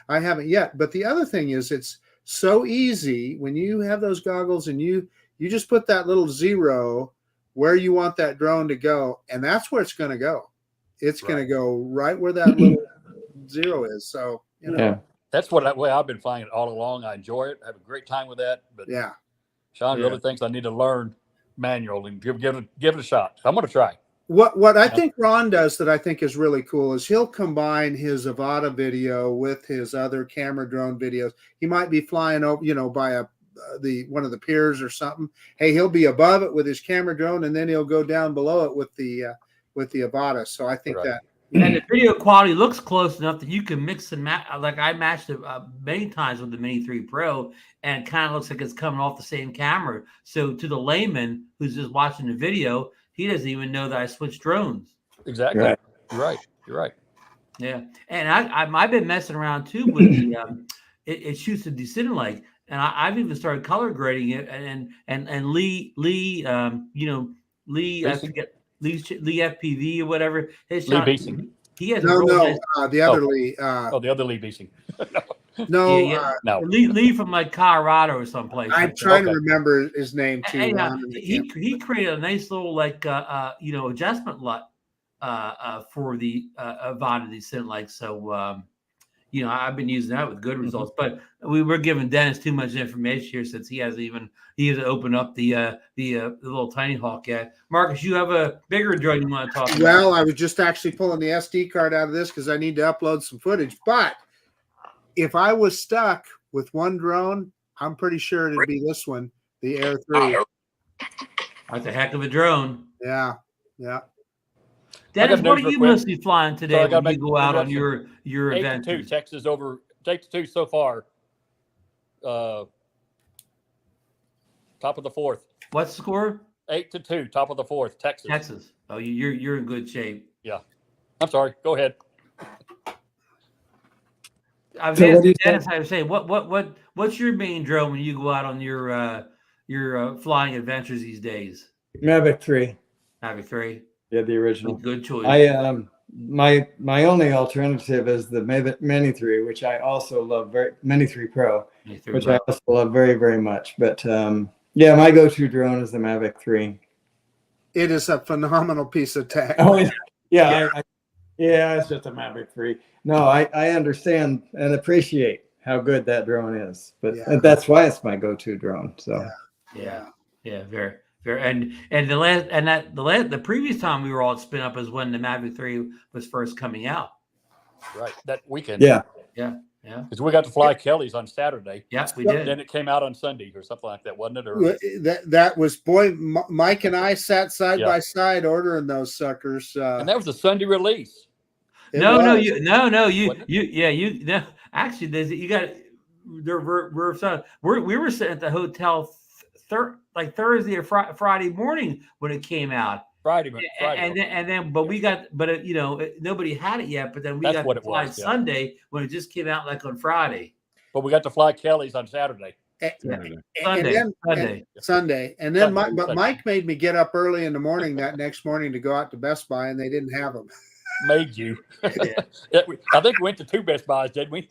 I haven't yet. But the other thing is it's so easy when you have those goggles and you just put that little 0 where you want that drone to go, and that's where it's going to go. It's going to go right where that little 0 is. So, you know. That's way I've been flying it all along. I enjoy it. I have a great time with that. But Sean really thinks I need to learn manual and give it a shot. I'm going to try. What I think Ron does that I think is really cool is he'll combine his Avata video with his other camera drone videos. He might be flying over, you know, by one of the piers or something. Hey, he'll be above it with his camera drone, and then he'll go down below it with the Avata. So I think that. And the video quality looks close enough that you can mix and match. Like I matched it many times with the Mini 3 Pro, and it kind of looks like it's coming off the same camera. So to the layman who's just watching the video, he doesn't even know that I switched drones. Exactly. Right. You're right. Yeah, and I've been messing around too with the it shoots a descending leg, and I've even started color grading it. And Lee I forget. Lee FPV or whatever. Lee Beasing. He has the other Lee. The other Lee Beasing. No. Lee from like Colorado or someplace. I'm trying to remember his name too. He created a nice little like adjustment LUT for the Avata descent like so. I've been using that with good results, but we were giving Dennis too much information here since he hasn't opened up the little tiny hawk yet. Marcus, you have a bigger drone you want to talk about? Well, I was just actually pulling the SD card out of this because I need to upload some footage. But if I was stuck with one drone, I'm pretty sure it'd be this one, the Air 3. That's a heck of a drone. Yeah. Dennis, what are you mostly flying today when you go out on your event? 8-2 Texas over 8-2 so far. Top of the 4th. What's the score? 8-2, top of the 4th, Texas. Oh, you're in good shape. Yeah. I'm sorry. Go ahead. I was asking Dennis. I was saying, what's your main drone when you go out on your flying adventures these days? Mavic 3. Mavic 3. Yeah, the original. Good choice. My only alternative is the Mini 3, which I also love Mini 3 Pro, I also love very, very much. But my go-to drone is the Mavic 3. It is a phenomenal piece of tech. Oh, yeah. Yeah, it's just a Mavic 3. No, I understand and appreciate how good that drone is, but that's why it's my go-to drone. So yeah, very, very. And the previous time we were all at SpinUp is when the Mavic 3 was first coming out. Right, that weekend. Yeah. Because we got to fly Kelly's on Saturday. Yeah, we did. Then it came out on Sunday or something like that, wasn't it? Or that was Mike and I sat side by side ordering those suckers. And that was a Sunday release. No. Actually, we were sitting at the hotel Thursday or Friday morning when it came out. Friday. Nobody had it yet. But then we That's got what to it fly was, Sunday when it just came out like on Friday. But we got to fly Kelly's on Saturday. Sunday. And then Mike made me get up early in the morning that next morning to go out to Best Buy, and they didn't have them. Made you. I think we went to 2 Best Buys, didn't we?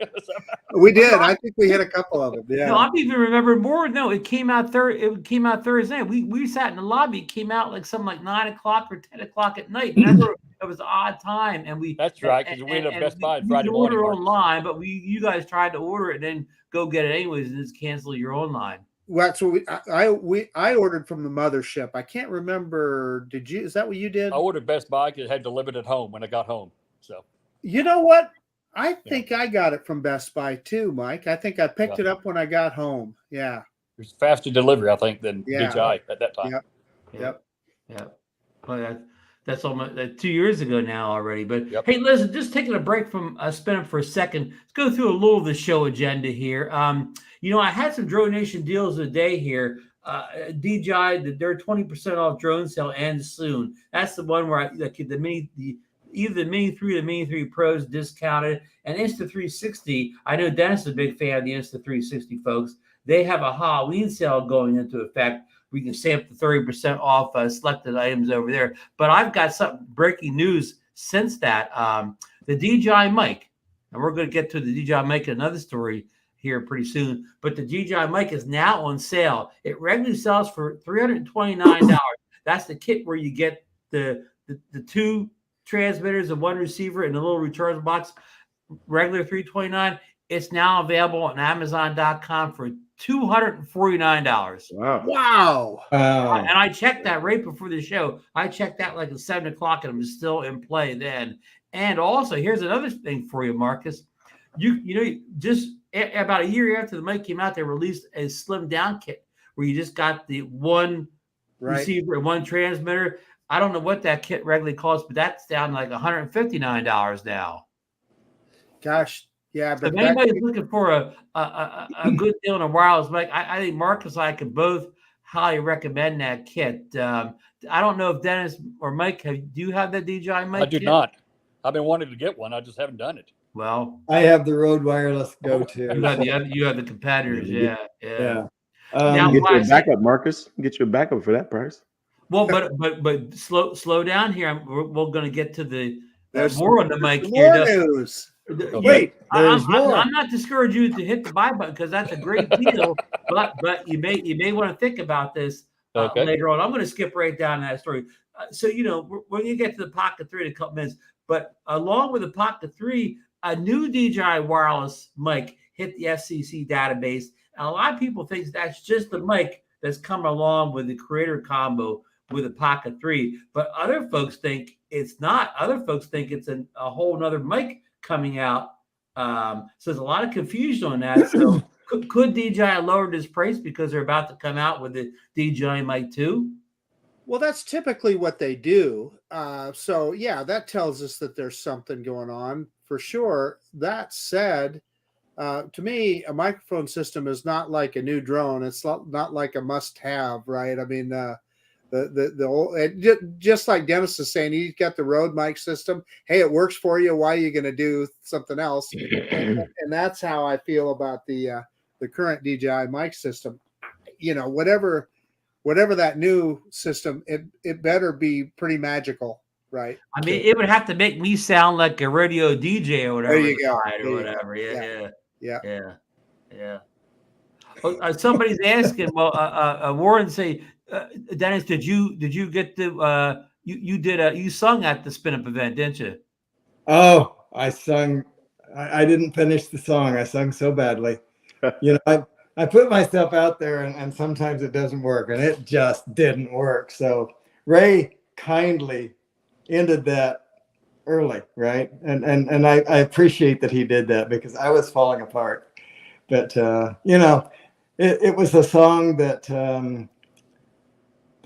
We did. I think we hit a couple of them. Yeah. No, I even remember more. No, it came out Thursday. We sat in the lobby. It came out like something like 9 o'clock or 10 o'clock at night. Remember, it was an odd time, and That's right, because we ended up Best Buy Friday morning. Order online, but you guys tried to order it and then go get it anyways and just cancel your online. Well, that's what I ordered from the mothership. I can't remember. Did you? Is that what you did? I ordered Best Buy because it had delivered at home when I got home. So you know what? I think I got it from Best Buy too, Mike. I think I picked it up when I got home. Yeah. It was faster delivery, I think, than DJI at that time. Yep. Well, that's almost 2 years ago now already. But hey, listen, just taking a break from SpinUp for a second. Let's go through a little of the show agenda here. I had some DroneNation deals of the day here. DJI, their 20% off drone sale ends soon. That's the one where either the Mini 3 or the Mini 3 Pros discounted, and Insta360. I know Dennis is a big fan of the Insta360 folks. They have a Halloween sale going into effect. We can save up to 30% off selected items over there. But I've got some breaking news since that. The DJI mic, and we're going to get to the DJI mic in another story here pretty soon. But the DJI mic is now on sale. It regularly sells for $329. That's the kit where you get the 2 transmitters and 1 receiver and a little recharge box. Regular $329. It's now available on Amazon.com for $249. Wow. And I checked that right before the show. I checked that like at 7 o'clock and it was still in play then. And also, here's another thing for you, Marcus. Just about a year after the mic came out, they released a slim down kit where you just got the 1 receiver and 1 transmitter. I don't know what that kit regularly costs, but that's down to like $159 now. Gosh. Yeah, but if anybody's looking for a good deal on a wireless mic, I think Marcus and I could both highly recommend that kit. I don't know if Dennis or Mike, do you have that DJI mic? I do not. I've been wanting to get one. I just haven't done it. Well, I have the Rode Wireless Go-To. You have the competitors. Yeah. Now, get you a backup, Marcus. Get you a backup for that price. Well, but slow down here. We're going to get to the more on the mic here. News. Wait, I'm not discouraging you to hit the buy button because that's a great deal. but you may want to think about this later on. I'm going to skip right down that story. So we're going to get to the Pocket 3 in a couple minutes. But along with the Pocket 3, a new DJI wireless mic hit the FCC database, and a lot of people think that's just the mic that's come along with the Creator Combo with the Pocket 3. But other folks think it's not. Other folks think it's a whole nother mic coming out. So there's a lot of confusion on that. So could DJI lower this price because they're about to come out with the DJI Mic 2? Well, that's typically what they do. So yeah, that tells us that there's something going on for sure. That said, to me, a microphone system is not like a new drone. It's not like a must-have, right? I mean, the old, just like Dennis is saying, he's got the Rode mic system. Hey, it works for you. Why are you going to do something else? And that's how I feel about the current DJI mic system. Whatever that new system, it better be pretty magical, right? I mean, it would have to make me sound like a radio DJ or whatever. There you go. Or whatever. Yeah. Somebody's asking. Well, Warren say, Dennis, did you get the you sung at the SpinUp event, didn't you? Oh, I sung. I didn't finish the song. I sung so badly. I put myself out there, and sometimes it doesn't work, and it just didn't work. So Ray kindly ended that early, right? And I appreciate that he did that, because I was falling apart. But it was a song that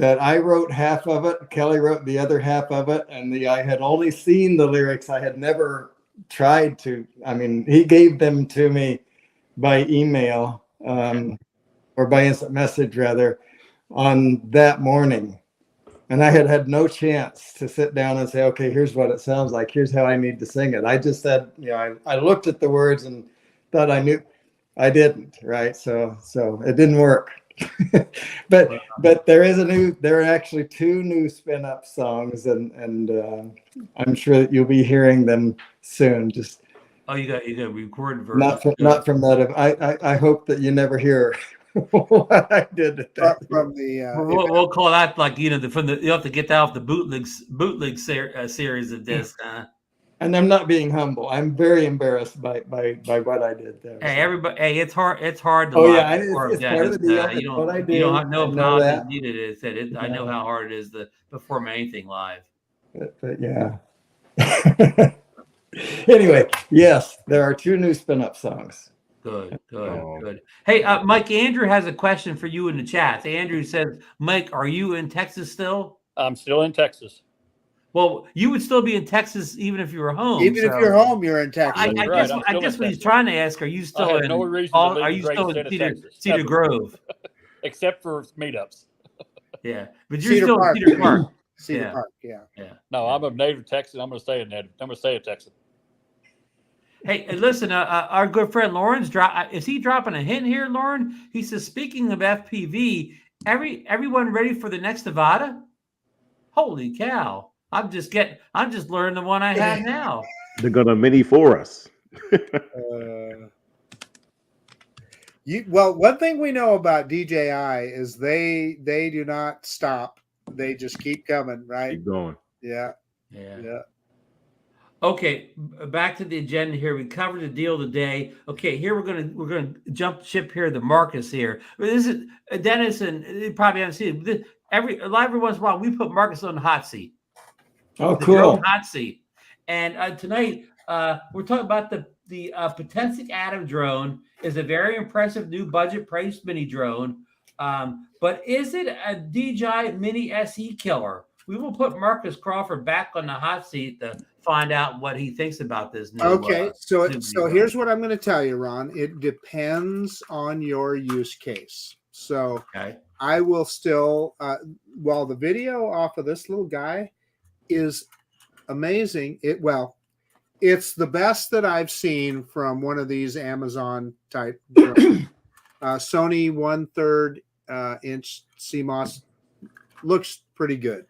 I wrote half of it. Kelly wrote the other half of it, and I had only seen the lyrics. I had never tried to. I mean, he gave them to me by email, or by instant message rather, on that morning. And I had no chance to sit down and say, okay, here's what it sounds like. Here's how I need to sing it. I just said, I looked at the words and thought I knew. I didn't, right? So it didn't work. but there are actually 2 new SpinUp songs, and I'm sure that you'll be hearing them soon. Just you got a recorded version. Not from that. I hope that you never hear what I did at that. From the we'll call that like you have to get that off the bootleg series of discs. And I'm not being humble. I'm very embarrassed by what I did there. Hey, everybody! Hey, it's hard to. Oh yeah, it's part of the deal. You don't know how hard needed it. I know how hard it is to perform anything live. But yeah. Anyway, yes, there are 2 new SpinUp songs. Good. Hey, Mike, Andrew has a question for you in the chat. Andrew says, Mike, are you in Texas still? I'm still in Texas. Well, you would still be in Texas even if you were home. Even if you're home, you're in Texas. I guess what he's trying to ask, are you still in? No reason are you still in Cedar Grove? Except for meetups. Yeah, but you're still in Cedar Park. Cedar Park, yeah. No, I'm a native Texan. I'm going to stay a Texan. Hey, listen, our good friend Lauren's is he dropping a hint here, Lauren? He says, speaking of FPV, everyone ready for the next Nevada? Holy cow. I'm just learning the one I have now. They're gonna mini for us. Well, one thing we know about DJI is they do not stop. They just keep coming, right? Keep going. Yeah. Okay, back to the agenda here. We covered the deal today. Okay, here we're gonna jump ship here to Marcus here. This is Dennis, and you probably haven't seen it. Every once in a while we put Marcus on the hot seat. Oh, cool. Hot seat. And tonight we're talking about the Potensic Atom drone. Is a very impressive new budget price mini drone. But is it a DJI Mini SE killer? We will put Marcus Crawford back on the hot seat to find out what he thinks about this new. Okay, so here's what I'm going to tell you, Ron. It depends on your use case. So I will still, while the video off of this little guy is amazing, it's the best that I've seen from one of these Amazon type drones. Sony 1/3 inch CMOS looks pretty good.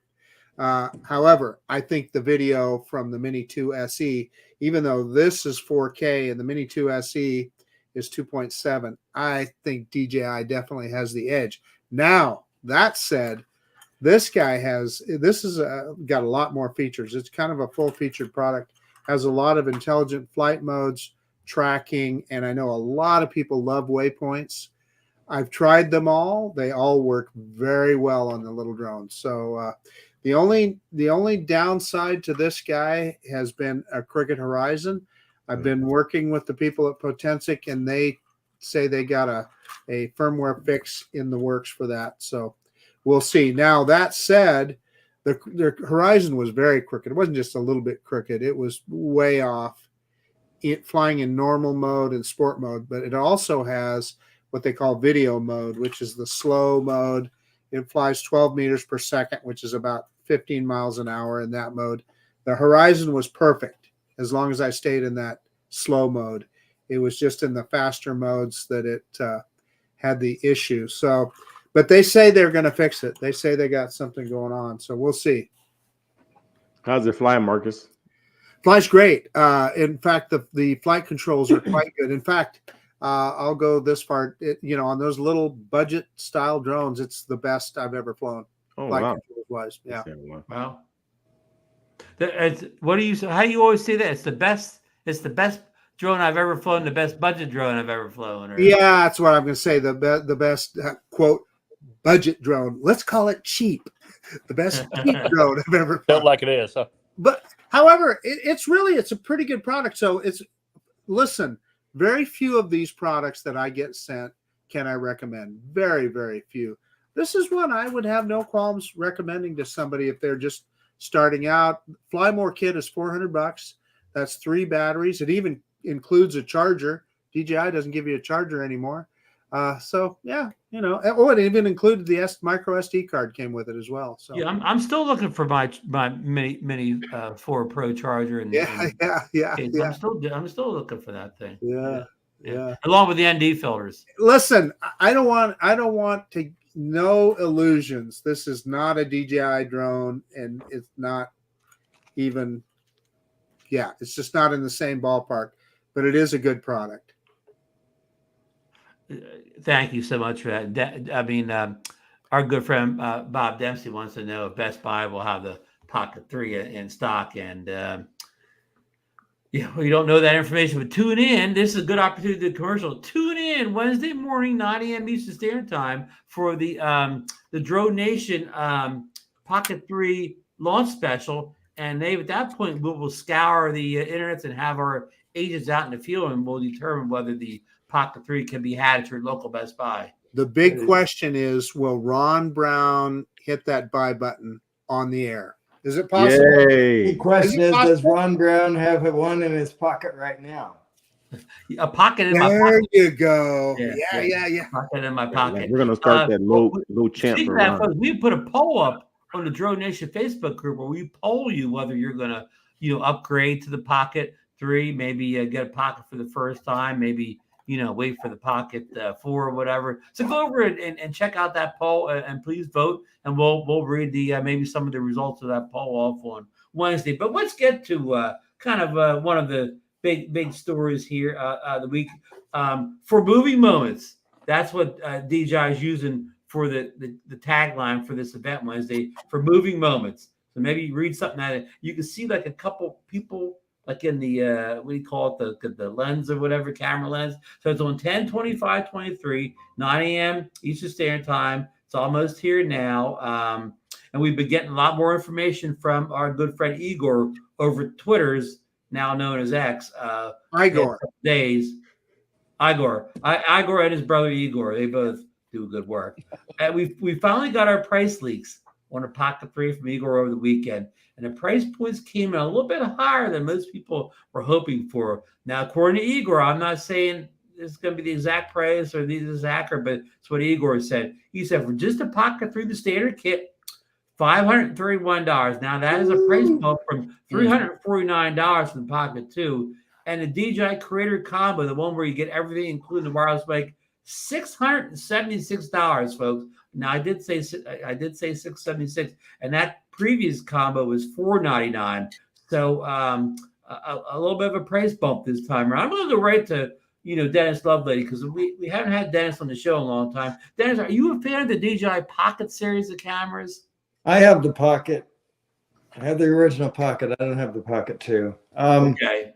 However, I think the video from the Mini 2 SE, even though this is 4K and the Mini 2 SE is 2.7, I think DJI definitely has the edge. Now, that said, this guy got a lot more features. It's kind of a full-featured product, has a lot of intelligent flight modes, tracking, and I know a lot of people love waypoints. I've tried them all. They all work very well on the little drone. So the only downside to this guy has been a crooked horizon. I've been working with the people at Potensic, and they say they got a firmware fix in the works for that. So we'll see. Now, that said, the horizon was very crooked. It wasn't just a little bit crooked. It was way off, flying in normal mode and sport mode, but it also has what they call video mode, which is the slow mode. It flies 12 meters per second, which is about 15 miles an hour in that mode. The horizon was perfect as long as I stayed in that slow mode. It was just in the faster modes that it had the issue. So, but they say they're going to fix it. They say they got something going on. So we'll see. How's it fly, Marcus? Flies great. In fact, the flight controls are quite good. In fact, I'll go this far. On those little budget style drones, it's the best I've ever flown. Oh, Flight wow. controls wise, yeah. Wow. What do you say? How do you always say that? It's the best. It's the best drone I've ever flown. The best budget drone I've ever flown. Yeah, that's what I'm going to say. The best quote budget drone. Let's call it cheap. The best cheap drone I've ever flown. Felt like it is. Huh? But however, it's a pretty good product. So listen, very few of these products that I get sent can I recommend. Very, very few. This is one I would have no qualms recommending to somebody if they're just starting out. Fly More kit is $400. That's 3 batteries. It even includes a charger. DJI doesn't give you a charger anymore. So yeah, it even included the micro SD card came with it as well. So yeah, I'm still looking for my mini 4 Pro charger. Yeah. I'm still looking for that thing. Yeah. Along with the ND filters. Listen, I don't want to. No illusions. This is not a DJI drone, and it's not even. Yeah, it's just not in the same ballpark, but it is a good product. Thank you so much for that. Our good friend Bob Dempsey wants to know if Best Buy will have the Pocket 3 in stock. And we don't know that information, but tune in. This is a good opportunity to commercial. Tune in Wednesday morning, 9 a.m. Eastern Standard Time for the DroneNation Pocket 3 launch special. And at that point, we'll scour the internets and have our agents out in the field, and we'll determine whether the Pocket 3 can be had at your local Best Buy. The big question is, will Ron Brown hit that buy button on the air? Is it possible? The question is, does Ron Brown have one in his pocket right now? A pocket in my pocket. There you go. Yeah. Pocket in my pocket. We're gonna start that low chant for Ron. Folks, we put a poll up on the DroneNation Facebook group where we poll you whether you're gonna, upgrade to the Pocket 3, maybe get a Pocket for the first time, maybe wait for the Pocket 4 or whatever. So go over and check out that poll and please vote, and we'll read the maybe some of the results of that poll off on Wednesday. But let's get to kind of one of the big stories here the week for moving moments. That's what DJI is using for the tagline for this event Wednesday, for moving moments. So maybe you read something at it. You can see like a couple people like in the what do you call it, the lens or whatever, camera lens. So it's on 10/25/23, 9 a.m. Eastern Standard Time. It's almost here now. And we've been getting a lot more information from our good friend Igor over Twitter's, now known as X. Igor. Days. Igor and his brother Igor, they both do good work. And we finally got our price leaks on a Pocket 3 from Igor over the weekend. And the price points came in a little bit higher than most people were hoping for. Now, according to Igor, I'm not saying this is going to be the exact price or this is accurate, but it's what Igor said. He said for just a Pocket 3, the standard kit, $531. Now, that is a price bump from $349 for the Pocket 2. And the DJI Creator Combo, the one where you get everything, including the wireless mic, $676, folks. Now, I did say $676, and that previous combo was $499. So a little bit of a price bump this time around. I'm going to go right to Dennis Lovelady, because we haven't had Dennis on the show in a long time. Dennis, are you a fan of the DJI Pocket series of cameras? I have the Pocket. I have the original Pocket. I don't have the Pocket 2. Okay.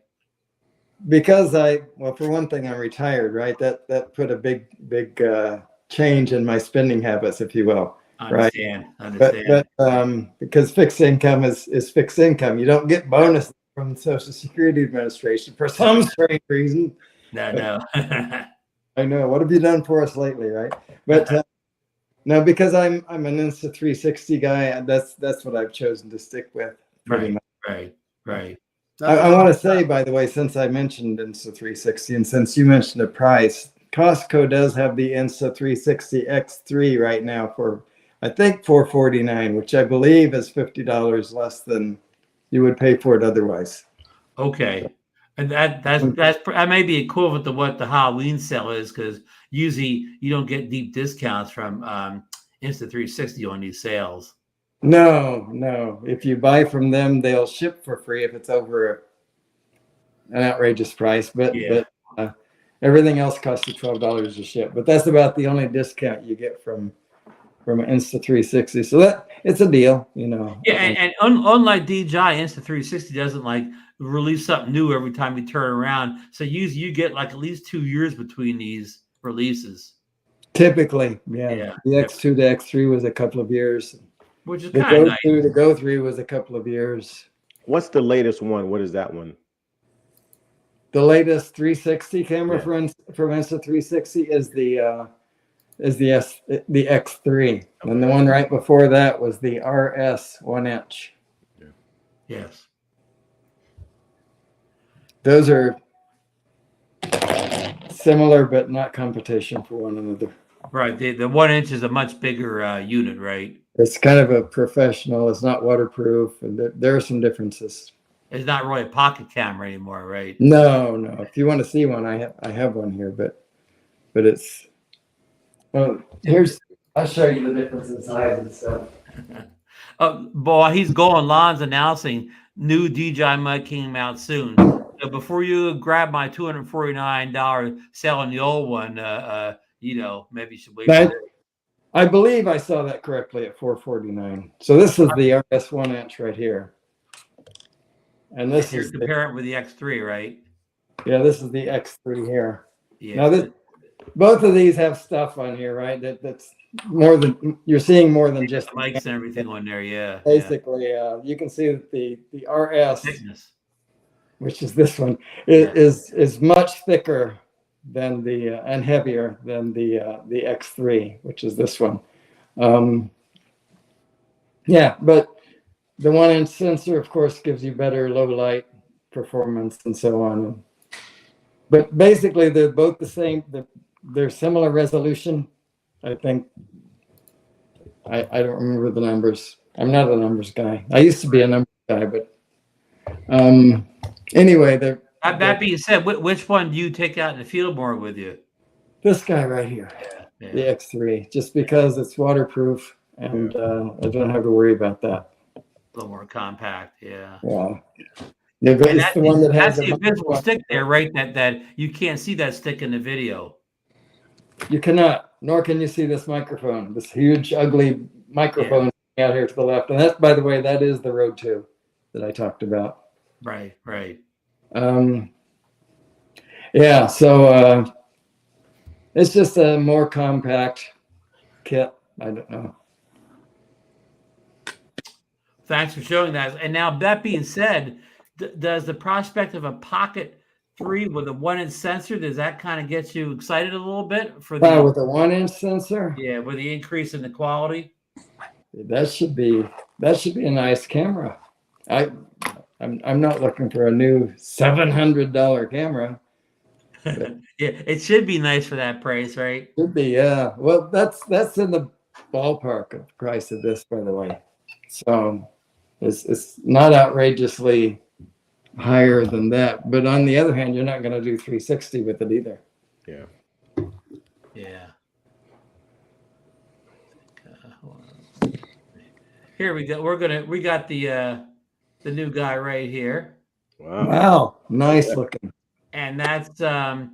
Because for one thing, I'm retired, right? That put a big change in my spending habits, if you will. Understand. But because fixed income is fixed income. You don't get bonus from the Social Security Administration for some strange reason. No. I know. What have you done for us lately, right? But no, because I'm an Insta360 guy. That's what I've chosen to stick with. Pretty much. Right. I want to say, by the way, since I mentioned Insta360 and since you mentioned the price, Costco does have the Insta360 X3 right now for, I think, $449, which I believe is $50 less than you would pay for it otherwise. Okay, and that may be equivalent to what the Halloween sale is, because usually you don't get deep discounts from Insta360 on these sales. No. If you buy from them, they'll ship for free if it's over an outrageous price. And Everything else costs you $12 to ship, but that's about the only discount you get from an Insta360. So that it's a deal, you know. Yeah, and unlike DJI, Insta360 doesn't like release something new every time you turn around. So you get like at least 2 years between these releases. Typically, yeah. The X2 to X3 was a couple of years. Which is The kind of nice. Go2 to Go3 was a couple of years. What's the latest one? What is that one? The latest 360 camera from Insta360 is the X3, and the one right before that was the RS 1-inch. Yes. Those are similar, but not competition for one another. Right. The 1-inch is a much bigger unit, right? It's kind of a professional. It's not waterproof, and there are some differences. It's not really a pocket camera anymore, right? No. If you want to see one, I have one here, but it's. Well, I'll show you the difference in size and stuff. Boy, he's going. Lon's announcing new DJI mic came out soon. So before you grab my $249 selling the old one, maybe you should wait. I believe I saw that correctly at $449. So this is the RS 1-inch right here, and this is compare it with the X3, right? Yeah, this is the X3 here. Yeah. Now both of these have stuff on here, right? That's more than you're seeing more than just mics and everything on there. Yeah. Basically, you can see that the RS thickness, which is this one, is much thicker than the and heavier than the X3, which is this one. But the 1-inch sensor, of course, gives you better low light performance and so on. But basically, they're both the same. They're similar resolution. I think. I don't remember the numbers. I'm not a numbers guy. I used to be a numbers guy, but anyway, that being said, which one do you take out in the field more with you? This guy right here, the X3, just because it's waterproof and I don't have to worry about that. A little more compact, yeah. It's the one that has the invisible stick there, right? That you can't see that stick in the video. You cannot, nor can you see this microphone, this huge, ugly microphone out here to the left. And that's, by the way, that is the Rode 2 that I talked about. Right. So it's just a more compact kit. I don't know. Thanks for showing that. And now, that being said, does the prospect of a Pocket 3 with a 1-inch sensor, does that kind of get you excited a little bit for the with a 1-inch sensor? Yeah, with the increase in the quality. That should be a nice camera. I'm not looking for a new $700 camera. Yeah, it should be nice for that price, right? Should be, yeah. Well, that's in the ballpark of the price of this, by the way. So it's not outrageously higher than that. But on the other hand, you're not going to do 360 with it either. Yeah. Here we go. We got the new guy right here. Wow. Nice looking. And that's of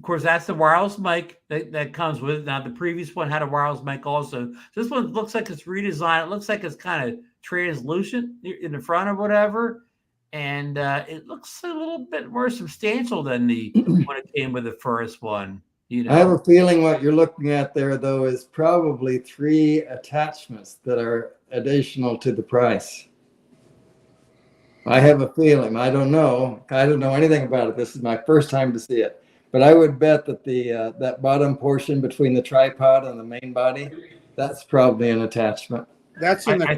course, that's the wireless mic that comes with it. Now, the previous one had a wireless mic also. This one looks like it's redesigned. It looks like it's kind of translucent in the front or whatever. And it looks a little bit more substantial than the one that came with the first one. I have a feeling what you're looking at there, though, is probably 3 attachments that are additional to the price. I have a feeling. I don't know anything about it. This is my first time to see it. But I would bet that that bottom portion between the tripod and the main body, that's probably an attachment. That's in the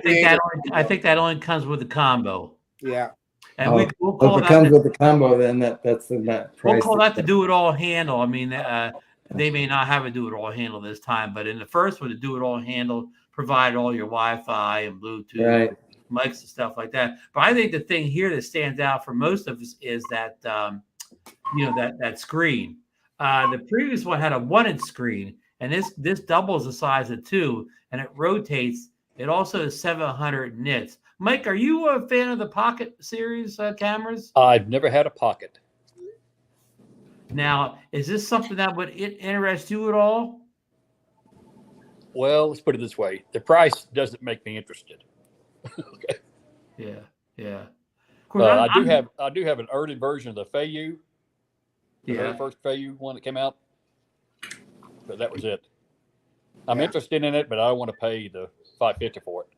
I think that only comes with the combo. Yeah. And we'll call if it comes with the combo, then that's in that price. We'll call that the do-it-all handle. I mean, they may not have a do-it-all handle this time, but in the first one, the do-it-all handle provided all your Wi-Fi and Bluetooth, mics and stuff like that. But I think the thing here that stands out for most of us is that that screen. The previous one had a 1-inch screen, and this doubles the size of 2, and it rotates. It also has 700 nits. Mike, are you a fan of the Pocket series cameras? I've never had a Pocket. Now, is this something that would interest you at all? Well, let's put it this way: the price doesn't make me interested. Okay. Yeah, yeah. Of course, I do have an early version of the Feiyu. The Yeah. very first Feiyu one that came out, but that was it. I'm interested in it, but I don't want to pay the $550 for it.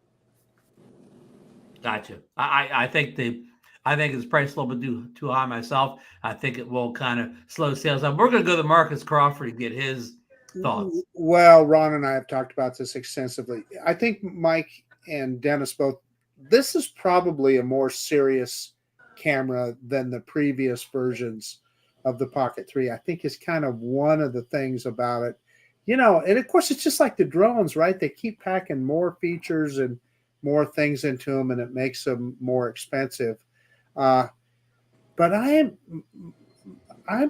Gotcha. I think it's priced a little bit too high myself. I think it will kind of slow sales up. We're going to go to Marcus Crawford and get his thoughts. Well, Ron and I have talked about this extensively. I think Mike and Dennis both. This is probably a more serious camera than the previous versions of the Pocket 3. I think is kind of one of the things about it. And of course, it's just like the drones, right? They keep packing more features and more things into them, and it makes them more expensive. But I'm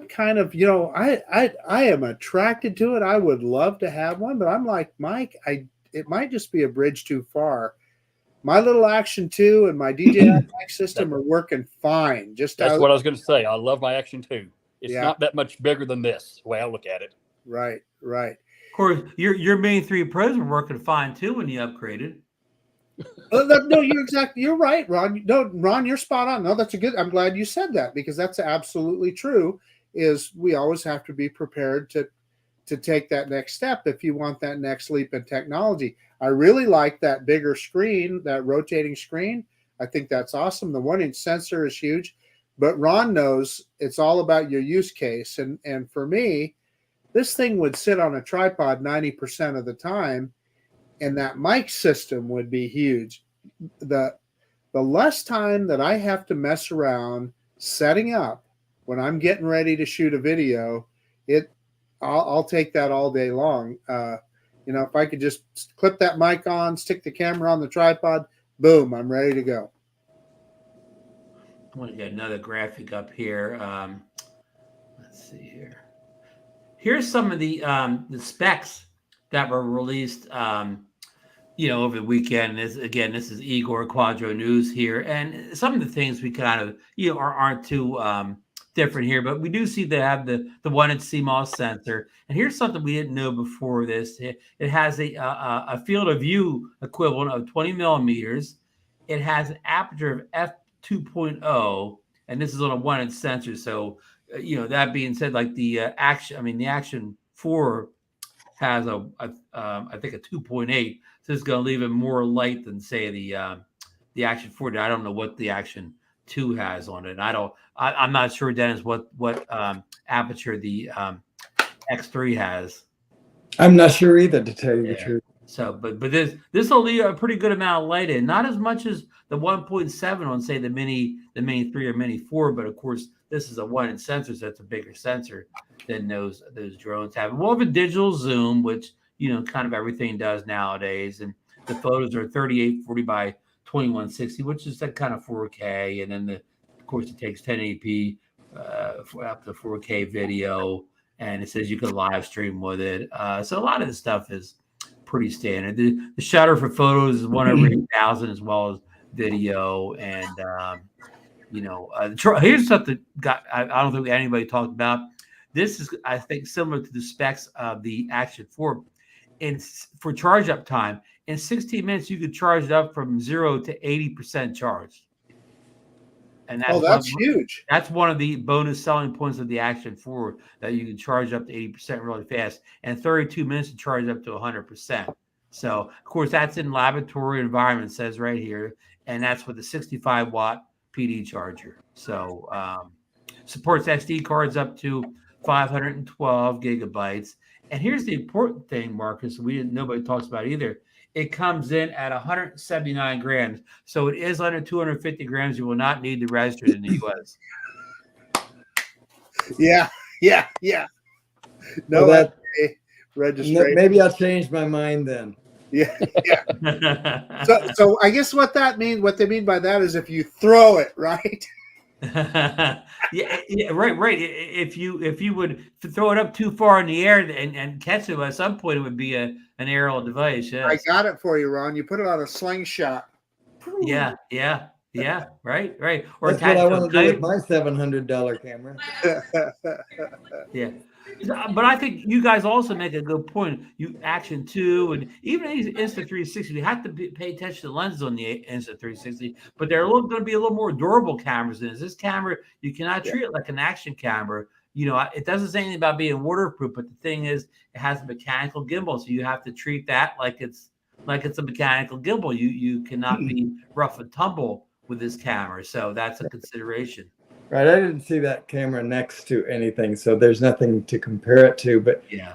kind of, I am attracted to it. I would love to have one, but I'm like Mike. It might just be a bridge too far. My little Action 2 and my DJI Mic system are working fine. That's what I was going to say. I love my Action 2. It's not that much bigger than this, the way I look at it. Right. Of course, your Mini 3 Pros were working fine too when you upgraded. No, you're right, Ron. No, Ron, you're spot on. No, I'm glad you said that, because that's absolutely true. Is we always have to be prepared to take that next step if you want that next leap in technology. I really like that bigger screen, that rotating screen. I think that's awesome. The 1-inch sensor is huge, but Ron knows it's all about your use case. And for me, this thing would sit on a tripod 90% of the time, and that mic system would be huge. The less time that I have to mess around setting up when I'm getting ready to shoot a video, I'll take that all day long. If I could just clip that mic on, stick the camera on the tripod, boom, I'm ready to go. I'm going to get another graphic up here. Let's see here. Here's some of the specs that were released, over the weekend. This is Igor Quadro News here, and some of the things we kind of aren't too different here, but we do see they have the 1-inch CMOS sensor. And here's something we didn't know before this. It has a field of view equivalent of 20 millimeters. It has an aperture of F2.0, and this is on a 1-inch sensor. So, that being said, like the Action 4 has I think a 2.8, so it's going to leave it more light than say the Action 4. I don't know what the Action 2 has on it. I'm not sure, Dennis, what aperture the X3 has. I'm not sure either, to tell you the truth. So, but this will leave a pretty good amount of light in, not as much as the 1.7 on say the Mini 3 or Mini 4, but of course this is a 1-inch sensor, so it's a bigger sensor than those drones have. We'll have a digital zoom, which kind of everything does nowadays, and the photos are 3840 by 2160, which is that kind of 4K, and then of course it takes 1080p up to 4K video, and it says you can live stream with it. So a lot of this stuff is pretty standard. The shutter for photos is 1/8,000 as well as video, and here's something I don't think anybody talked about. This is, I think, similar to the specs of the Action 4. And for charge up time, in 16 minutes, you could charge it up from 0 to 80% charge. And that's huge. That's one of the bonus selling points of the Action 4, that you can charge up to 80% really fast, and 32 minutes to charge up to 100%. So, of course, that's in laboratory environment, says right here, and that's with a 65-watt PD charger. So, supports SD cards up to 512 gigabytes. And here's the important thing, Marcus, nobody talks about either. It comes in at 179 grams. So it is under 250 grams. You will not need to register it in the U.S. Yeah. No, well, registration. Maybe I'll change my mind then. Yeah. So I guess what they mean by that is if you throw it, right? yeah, right. If you would throw it up too far in the air and catch it, at some point it would be an aerial device. Yes. I got it for you, Ron. You put it on a slingshot. Yeah. Yeah, right. Or That's what attach I to a want to do with kite. my $700 camera. Yeah. But I think you guys also make a good point. You Action 2 and even these Insta360, you have to pay attention to the lenses on the Insta360, but they're going to be a little more durable cameras than this camera. You cannot treat it like an action camera. You know, it doesn't say anything about being waterproof, but the thing is, it has a mechanical gimbal, so you have to treat that like it's a mechanical gimbal. You cannot be rough and tumble with this camera, so that's a consideration. Right, I didn't see that camera next to anything, so there's nothing to compare it to. But Yeah,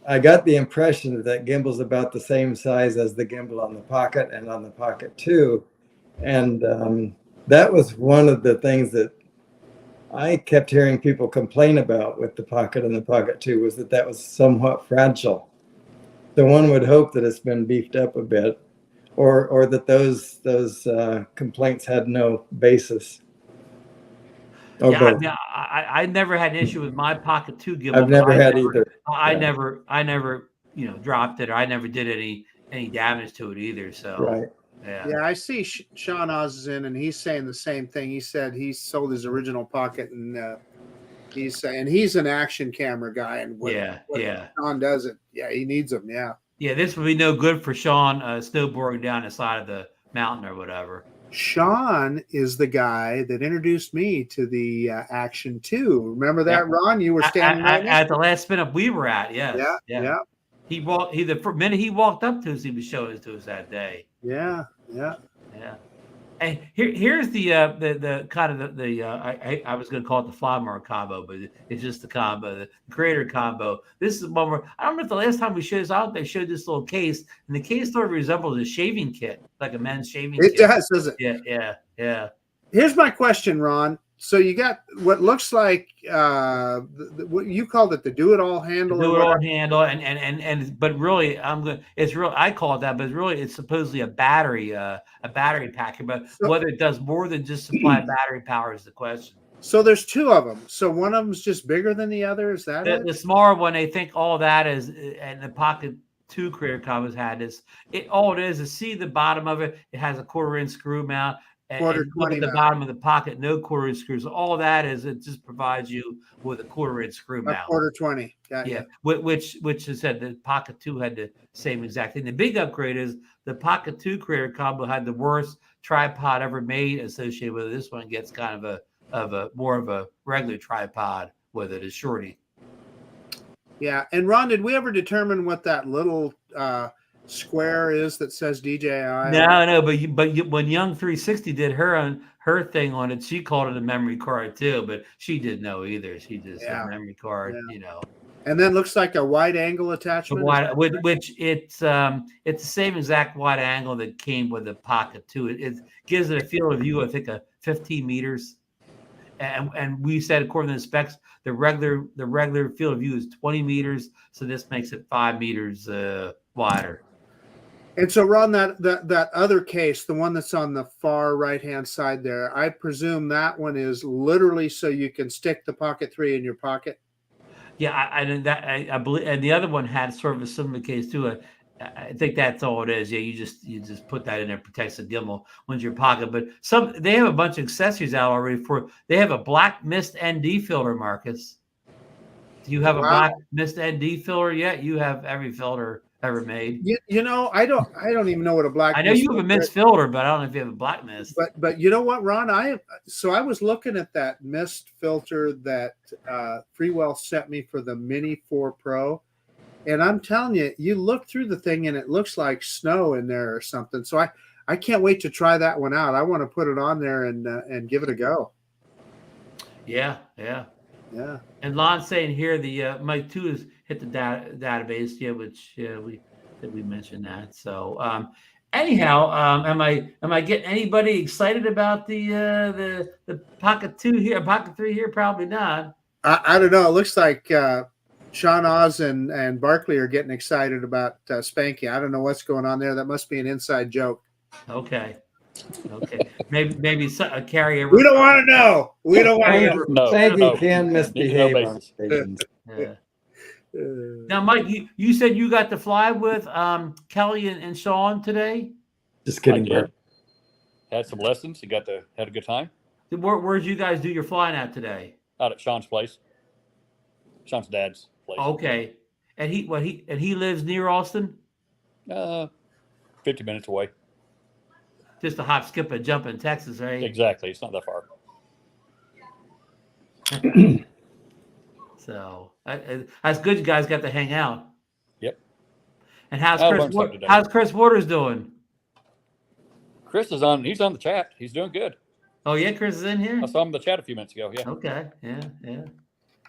I got the impression that gimbal's about the same size as the gimbal on the Pocket and on the Pocket 2, and that was one of the things that I kept hearing people complain about with the Pocket and the Pocket 2 was that was somewhat fragile. So one would hope that it's been beefed up a bit, or that those complaints had no basis. Yeah, I never had an issue with my Pocket 2 gimbal. I've never had either. I never dropped it, or I never did any damage to it either. So right. Yeah, I see Sean Oz is in, and he's saying the same thing. He said he sold his original Pocket, and he's saying he's an action camera guy, and when Sean does it, he needs them. Yeah, this would be no good for Sean snowboarding down the side of the mountain or whatever. Sean is the guy that introduced me to the Action 2. Remember that, Ron? You were standing at the last SpinUp we were at. Yes. Yeah. The minute he walked up to us, he was showing it to us that day. Yeah. And here's the kind of I was going to call it the Flymar combo, but it's just the combo, the Creator Combo. This is one where I don't know if the last time we showed this out, they showed this little case, and the case sort of resembles a shaving kit, like a men's shaving kit. It does, doesn't it? Yeah. Here's my question, Ron. So you got what looks like what you called it, the do-it-all handle. Do-it-all handle, and but really, I call it that, but it's supposedly a battery packer. But whether it does more than just supply battery power is the question. So there's two of them. So one of them's just bigger than the other. Is that it? The smaller one, they think all that is, and the Pocket 2 Creator Combos had this. All it is see the bottom of it. It has a 1/4-inch screw mount. And look at the bottom of the Pocket, no 1/4-inch screws. All that is, it just provides you with a 1/4-inch screw mount. 1/4-20. Yeah, which is said the Pocket 2 had the same exact thing. The big upgrade is the Pocket 2 Creator Combo had the worst tripod ever made associated with it. This one gets kind of more of a regular tripod with it, is shorty. Yeah, and Ron, did we ever determine what that little square is that says DJI? No, but when Young 360 did her thing on it, she called it a memory card too, but she didn't know either. She just said memory card, And then looks like a wide angle attachment. Which it's the same exact wide angle that came with the Pocket 2. It gives it a field of view, I think, of 15 meters. And we said according to the specs, the regular field of view is 20 meters, so this makes it 5 meters wider. And so, Ron, that other case, the one that's on the far right-hand side there, I presume that one is literally so you can stick the Pocket 3 in your pocket? Yeah, I believe, and the other one had sort of a similar case too. I think that's all it is. Yeah, you just put that in there, protects the gimbal when it's your pocket. But they have a bunch of accessories out already they have a black mist ND filter, Marcus. Do you have a black mist ND filter yet? You have every filter ever made. I don't even know what a black. I know you have a mist filter, but I don't know if you have a black mist. But you know what, Ron? I was looking at that mist filter that Freewell sent me for the Mini 4 Pro, and I'm telling you, you look through the thing and it looks like snow in there or something. So I can't wait to try that one out. I want to put it on there and give it a go. Yeah. And Lon's saying here the Mike 2 has hit the database, which we mentioned that. So anyhow, am I getting anybody excited about the Pocket 2 here, Pocket 3 here? Probably not. I don't know. It looks like Sean Oz and Barkley are getting excited about Spanky. I don't know what's going on there. That must be an inside joke. Okay. Maybe a carrier. We don't want to know. We don't want to know. Spanky can misbehave on stations. Yeah. Now, Mike, you said you got to fly with Kelly and Sean today? Just kidding, Bert. had some lessons. He had a good time. Where'd you guys do your flying at today? Out at Sean's place. Sean's dad's place. Okay. And he lives near Austin? 50 minutes away. Just a hop, skip, and jump in Texas, right? Exactly. It's not that far. So that's good. You guys got to hang out. Yep. And how's Chris Waters doing? Chris is on. He's on the chat. He's doing good. Oh yeah, Chris is in here. I saw him in the chat a few minutes ago. Yeah. Okay. Yeah.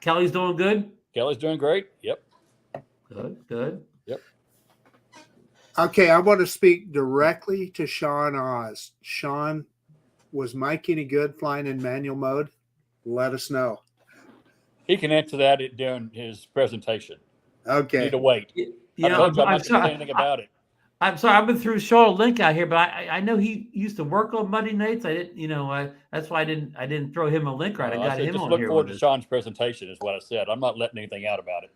Kelly's doing good. Kelly's doing great. Yep. Good. Yep. Okay, I want to speak directly to Sean Oz. Sean, was Mike any good flying in manual mode? Let us know. He can answer that during his presentation. Okay. You need to wait. I'm not saying anything about it. I'm sorry. I've been through Sean a link out here, but I know he used to work on Monday nights. I didn't, that's why I didn't throw him a link right. I got him just on look here. forward to Sean's presentation is what I said. I'm not letting anything out about it.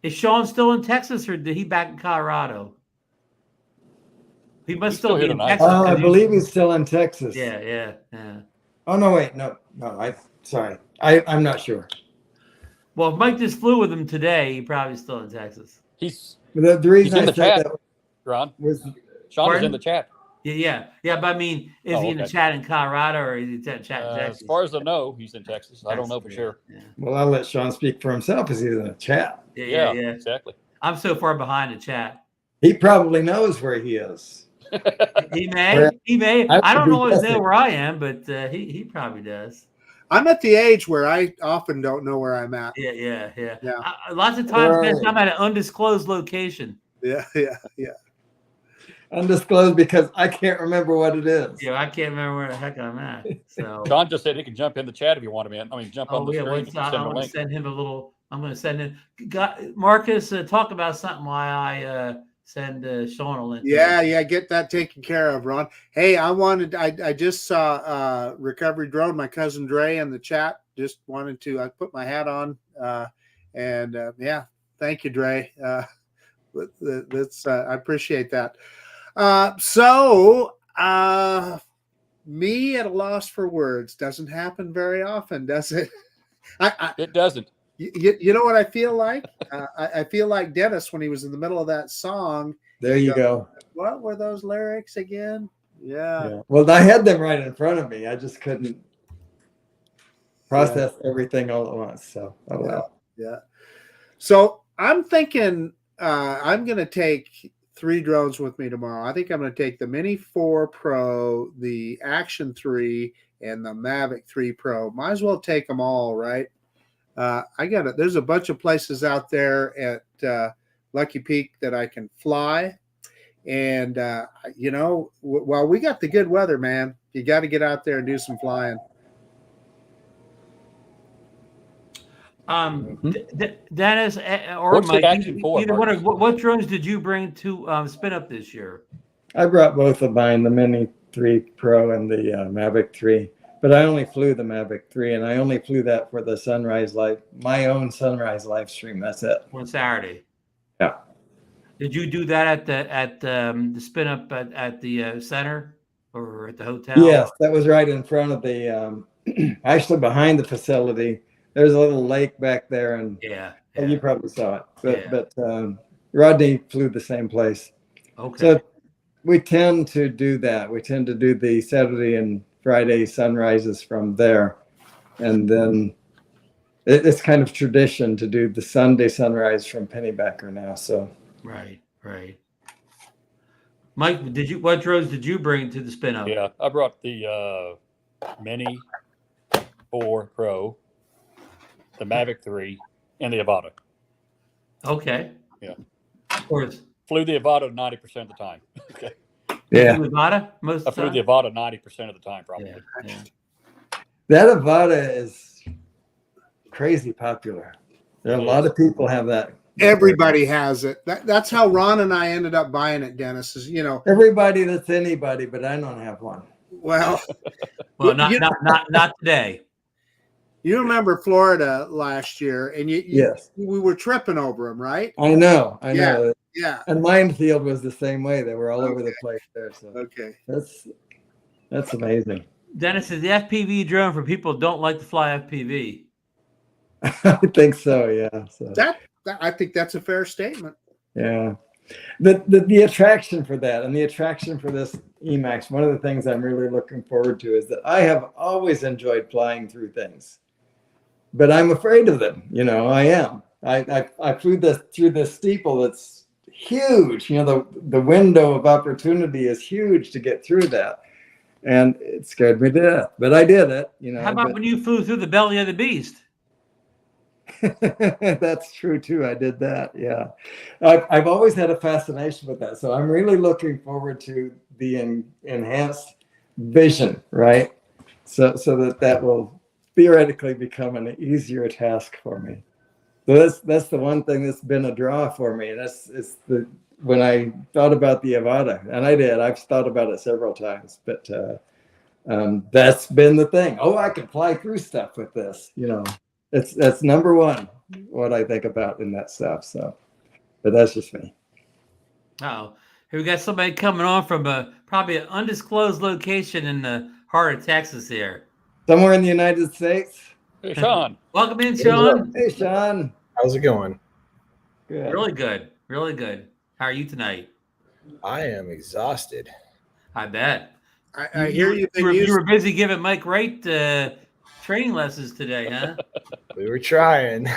Is Sean still in Texas or did he back in Colorado? He must still be in Texas. I believe he's still in Texas. Yeah. Oh no, wait, no. Sorry. I'm not sure. Well, if Mike just flew with him today, he probably still in Texas. The reason in the chat, that Ron. was Sean is in the chat. Yeah. But I mean, is he in the chat in Colorado or is he in the chat in Texas? As far as I know, he's in Texas. I don't know for sure. Yeah. Well, I'll let Sean speak for himself as he's in the chat. Yeah. Exactly. I'm so far behind the chat. He probably knows where he is. He may. I don't always know guessing. where I am, but he probably does. I'm at the age where I often don't know where I'm at. Yeah. Lots of times, Right. I'm at an undisclosed location. Yeah. Undisclosed because I can't remember what it is. Yeah, I can't remember where the heck I'm at. So. Sean just said he can jump in the chat if you want him in. I mean, jump on the screen. I'm going to send him a little. I'm going to send him. Marcus, talk about something while I send Sean a link. Yeah. Get that taken care of, Ron. Hey, I just saw Recovery Drone, my cousin Dre in the chat. Just wanted to, I put my hat on. Thank you, Dre. I appreciate that. Me at a loss for words doesn't happen very often, does it? It doesn't. You know what I feel like? I feel like Dennis when he was in the middle of that song. There you go. What were those lyrics again? Yeah. Well, I had them right in front of me. I just couldn't process everything all at once. So, Yeah. So I'm thinking I'm going to take 3 drones with me tomorrow. I think I'm going to take the Mini 4 Pro, the Action 3, and the Mavic 3 Pro. Might as well take them all, right? There's a bunch of places out there at Lucky Peak that I can fly. And, while we got the good weather, man, you got to get out there and do some flying. Dennis or What's Mike, the Action 4, either one Marcus? what drones did you bring to SpinUp this year? I brought both of mine, the Mini 3 Pro and the Mavic 3. But I only flew the Mavic 3, and I only flew that for the my own sunrise live stream. That's it. On Saturday. Yeah. Did you do that at the SpinUp at the center or at the hotel? Yes, that was right in front of the, actually behind the facility. There's a little lake back there, and you probably saw it. But Rodney flew the same place. Okay. So we tend to do that. We tend to do the Saturday and Friday sunrises from there, and then it's kind of tradition to do the Sunday sunrise from Pennybacker now. So right. Mike, what drones did you bring to the SpinUp? Yeah, I brought the Mini 4 Pro, the Mavic 3, and the Avata. Okay. Yeah. Of course. Flew the Avata 90% of the time. Okay. yeah, Avata most I of the flew time? the Avata 90% of the time, probably. Yeah. that Avata is crazy popular. There are a lot of people have that. Everybody has it. That's how Ron and I ended up buying it, Dennis. Everybody that's anybody, but I don't have one. Well, not today. you remember Florida last year, and Yes. we were tripping over them, right? I know. Yeah. And Minefield was the same way. They were all over the place there. So Okay. that's That's amazing. Dennis, is the FPV drone for people who don't like to fly FPV? I think so. Yeah. So I think that's a fair statement. yeah. The attraction for that and the attraction for this Emax, one of the things I'm really looking forward to is that I have always enjoyed flying through things, but I'm afraid of them. You know, I am. I flew through this steeple that's huge. You know, the window of opportunity is huge to get through that. And it scared me to death, but I did it, you know. How about when you flew through the belly of the beast? That's true too. I did that. Yeah. I've always had a fascination with that. So I'm really looking forward to the enhanced vision, right? So that will theoretically become an easier task for me. So that's the one thing that's been a draw for me. And when I thought about the Avata, and I've thought about it several times, but that's been the thing. Oh, I can fly through stuff with this, you know. That's number one, what I think about in that stuff. So, but that's just me. Oh, here we got somebody coming on from probably an undisclosed location in the heart of Texas here. Somewhere in the United States. Hey, Sean. Welcome in, Sean. Hey, Sean. How's it going? Good. Really good. Really good. How are you tonight? I am exhausted. I bet. I hear you. You were busy giving Mike Wright training lessons today, huh? We were trying.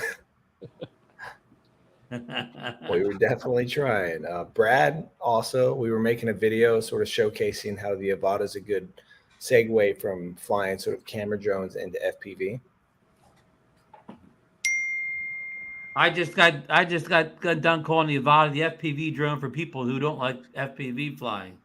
We were definitely trying. Brad, also, we were making a video sort of showcasing how the Avata is a good segue from flying sort of camera drones into FPV. I just got done calling the Avata the FPV drone for people who don't like FPV flying.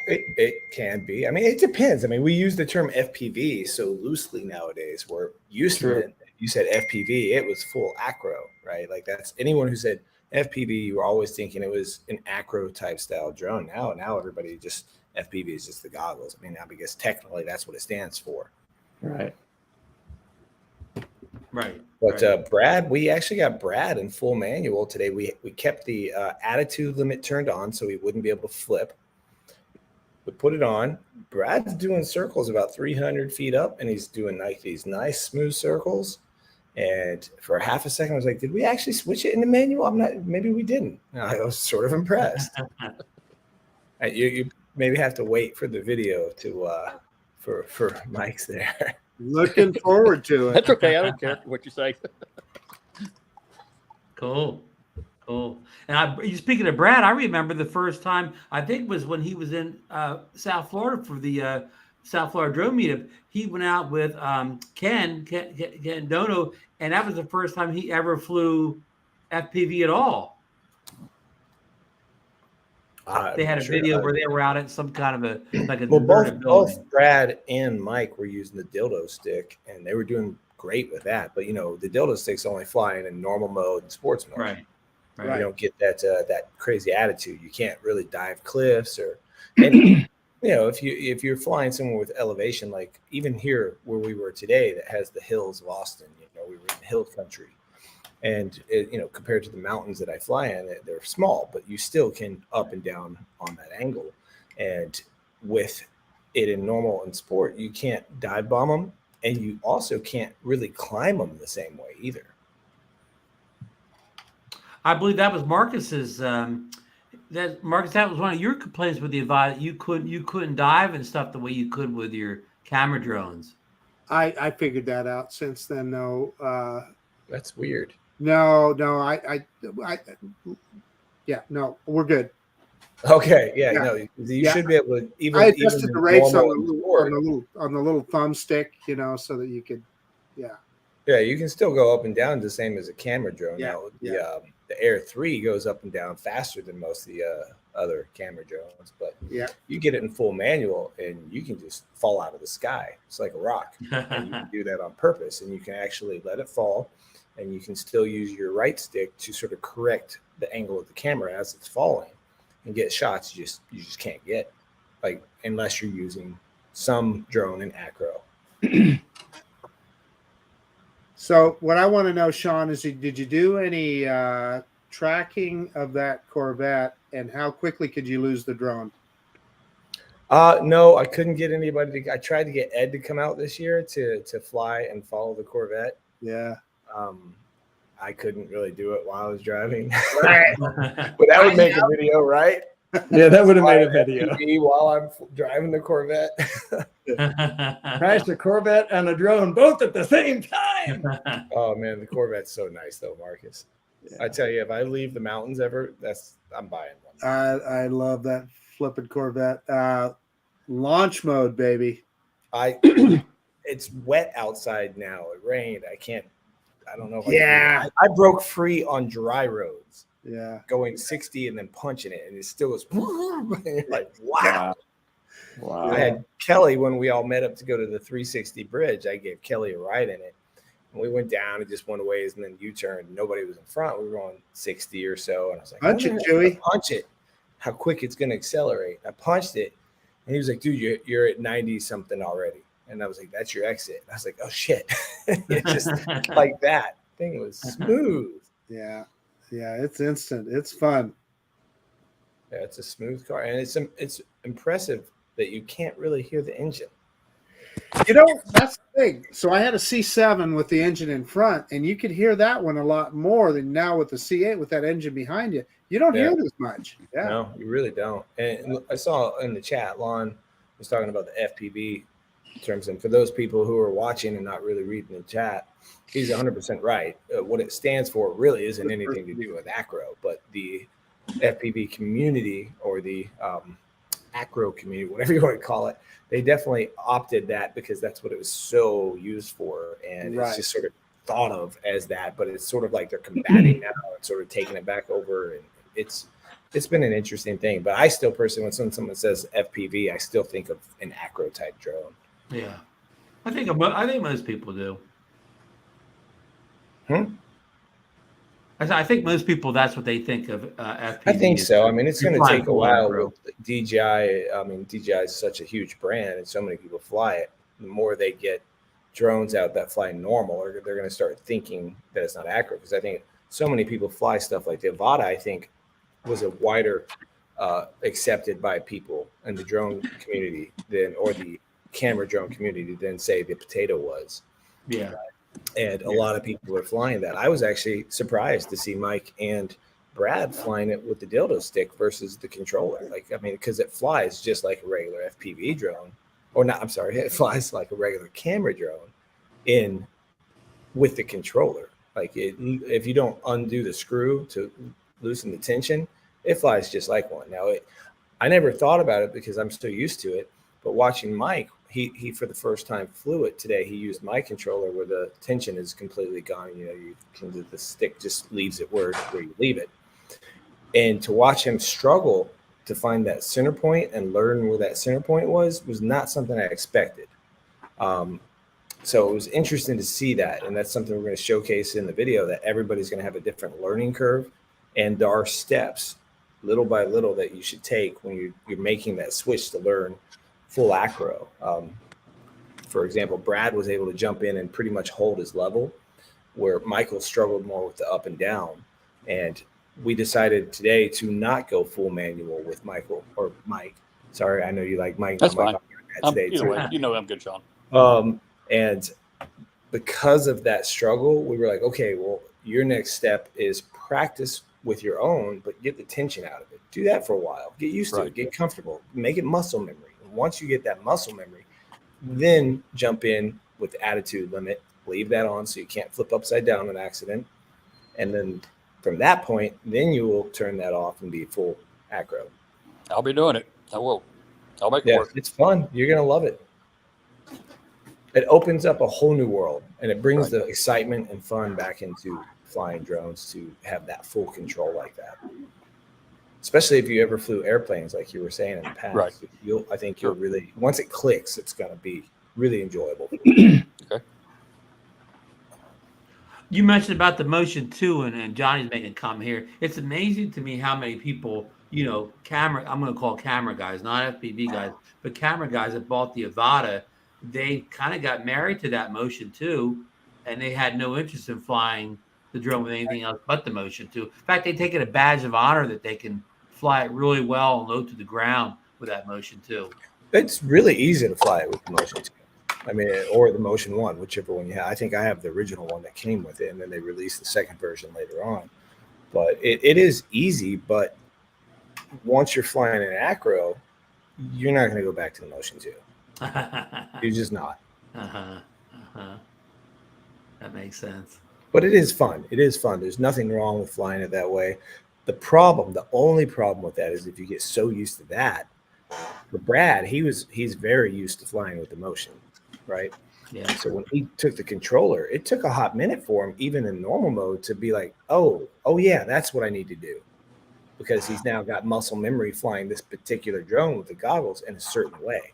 It can be. I mean, it depends. I mean, we use the term FPV so loosely nowadays. We're used to it. You said FPV, it was full acro, right? Like that's anyone who said FPV, you were always thinking it was an acro type style drone. Now everybody just FPV is just the goggles. I mean, now because technically that's what it stands for. Right. Right. But Brad, we actually got Brad in full manual today. We kept the attitude limit turned on so he wouldn't be able to flip. We put it on. Brad's doing circles about 300 feet up, and he's doing like these nice smooth circles. And for a half a second, I was like, "Did we actually switch it into manual? I'm not. Maybe we didn't." I was sort of impressed. You maybe have to wait for the video to for Mike's there. Looking forward to it. That's okay. I don't care what you say. Cool. And you speaking of Brad, I remember the first time, I think was when he was in South Florida for the South Florida drone meetup. He went out with Ken Dono, and that was the first time he ever flew FPV at all. They had a video where they were out at some kind of both Brad and Mike were using the dildo stick, and they were doing great with that. But the dildo stick's only flying in normal mode and sports mode. Right. You don't get that crazy attitude. You can't really dive cliffs if you're flying somewhere with elevation, like even here where we were today, that has the hills of Austin. We were in hill country. And compared to the mountains that I fly in, they're small, but you still can up and down on that angle. And with it in normal and sport, you can't dive bomb them, and you also can't really climb them the same way either. I believe that was Marcus's. Marcus, that was one of your complaints with the Avata. You couldn't dive and stuff the way you could with your camera drones. I figured that out since then. No, that's weird. No, we're good. Okay, you should be able to even. I adjusted the rates on the little thumbstick, so that you could, Yeah, you can still go up and down the same as a camera drone. The Air 3 goes up and down faster than most of the other camera drones, but you get it in full manual and you can just fall out of the sky. It's like a rock. And you can do that on purpose, and you can actually let it fall, and you can still use your right stick to sort of correct the angle of the camera as it's falling and get shots you just can't get, like unless you're using some drone in acro. So what I want to know, Sean, is did you do any tracking of that Corvette, and how quickly could you lose the drone? No, I couldn't get anybody to. I tried to get Ed to come out this year to fly and follow the Corvette. Yeah. I couldn't really do it while I was driving. Right. But that would make a video, right? Yeah, that would have made a video. While I'm driving the Corvette. Crash the Corvette and a drone both at the same time. Oh man, the Corvette's so nice though, Marcus. Yeah. I tell you, if I leave the mountains ever, I'm buying one. I love that flipping Corvette. Launch mode, baby. It's wet outside now. It rained. I don't know. I broke free on dry roads. Yeah. Going 60 and then punching it, and it still was like, wow. Wow. I had Kelly when we all met up to go to the 360 bridge. I gave Kelly a ride in it. And we went down and just went away, and then U-turned. Nobody was in front. We were on 60 or so. And I was like, punch it, Joey. Punch it. How quick it's going to accelerate. I punched it. And he was like, dude, you're at 90 something already. And I was like, that's your exit. And I was like, oh shit. It's just like that. Thing was smooth. Yeah. Yeah. It's instant. It's fun. Yeah, it's a smooth car. And it's impressive that you can't really hear the engine. You know, that's the thing. So I had a C7 with the engine in front, and you could hear that one a lot more than now with the C8 with that engine behind you. You don't hear it as much. Yeah. No, you really don't. And I saw in the chat, Lon was talking about the FPV terms. And for those people who are watching and not really reading the chat, he's 100% right. What it stands for really isn't anything to do with acro, but the FPV community or the acro community, whatever you want to call it, they definitely opted that because that's what it was so used for. And it's just sort of thought of as that, but it's sort of like they're combating now and sort of taking it back over. And it's been an interesting thing, but I still personally, when someone says FPV, I still think of an acro type drone. Yeah. I think most people do. I think most people, that's what they think of FPV. I think so. I mean, it's going to take a while with DJI. I mean, DJI is such a huge brand and so many people fly it. The more they get drones out that fly normal, or they're going to start thinking that it's not accurate. Because I think so many people fly stuff like the Avata, I think, was a wider accepted by people in the drone community or the camera drone community than, say, the Potato was. Yeah. And a lot of people were flying that. I was actually surprised to see Mike and Brad flying it with the dildo stick versus the controller. Like, I mean, because it flies just like a regular FPV drone, or not. I'm sorry, it flies like a regular camera drone with the controller. Like, if you don't undo the screw to loosen the tension, it flies just like one. Now, I never thought about it because I'm so used to it. But watching Mike, he for the first time flew it today. He used my controller where the tension is completely gone. You know, the stick just leaves it where you leave it. And to watch him struggle to find that center point and learn where that center point was not something I expected. So it was interesting to see that. And that's something we're going to showcase in the video, that everybody's going to have a different learning curve. And there are steps, little by little, that you should take when you're making that switch to learn full acro. For example, Brad was able to jump in and pretty much hold his level, where Michael struggled more with the up and down. And we decided today to not go full manual with Michael or Mike. Sorry, I know you like Mike. That's fine. Today either too. way, you know I'm good, Sean. And because of that struggle, we were like, okay, well, your next step is practice with your own, but get the tension out of it. Do that for a while. Get used to it. Get comfortable. Make it muscle memory. And once you get that muscle memory, then jump in with the attitude limit. Leave that on so you can't flip upside down in an accident. And then from that point, then you will turn that off and be full acro. I'll be doing it. I will. I'll make it work. It's fun. You're going to love it. It opens up a whole new world, and it brings the excitement and fun back into flying drones to have that full control like that. Especially if you ever flew airplanes, like you were saying in the past. Right. I think you'll really, once it clicks, it's going to be really enjoyable. Okay. You mentioned about the motion too, and Johnny's making a comment here. It's amazing to me how many people, I'm going to call camera guys, not FPV guys, but camera guys that bought the Avata, they kind of got married to that motion too, and they had no interest in flying the drone with anything else but the motion too. In fact, they take it a badge of honor that they can fly it really well and low to the ground with that motion too. It's really easy to fly it with the Motion 2. I mean, or the Motion 1, whichever one you have. I think I have the original one that came with it, and then they released the second version later on. But it is easy, but once you're flying in acro, you're not going to go back to the Motion 2. You're just not. That makes sense. But it is fun. It is fun. There's nothing wrong with flying it that way. The only problem with that is if you get so used to that. For Brad, he's very used to flying with the Motion, right? Yeah. So when he took the controller, it took a hot minute for him, even in normal mode, to be like, oh yeah, that's what I need to do. Because he's now got muscle memory flying this particular drone with the goggles in a certain way.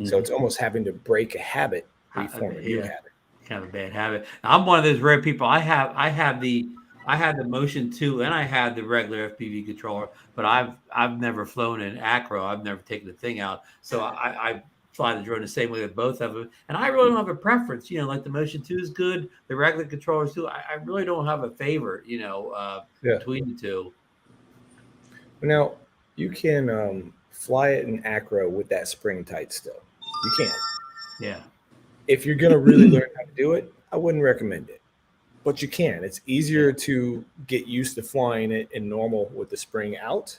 So it's almost having to break a habit, reform a new habit. Kind of a bad habit. I'm one of those rare people. I have the Motion 2 and I have the regular FPV controller, but I've never flown in acro. I've never taken the thing out. So I fly the drone the same way with both of them. And I really don't have a preference. Like the Motion 2 is good. The regular controllers too. I really don't have a favorite, between the two. Now, you can fly it in acro with that spring tight still. You can. Yeah. If you're going to really learn how to do it, I wouldn't recommend it. But you can. It's easier to get used to flying it in normal with the spring out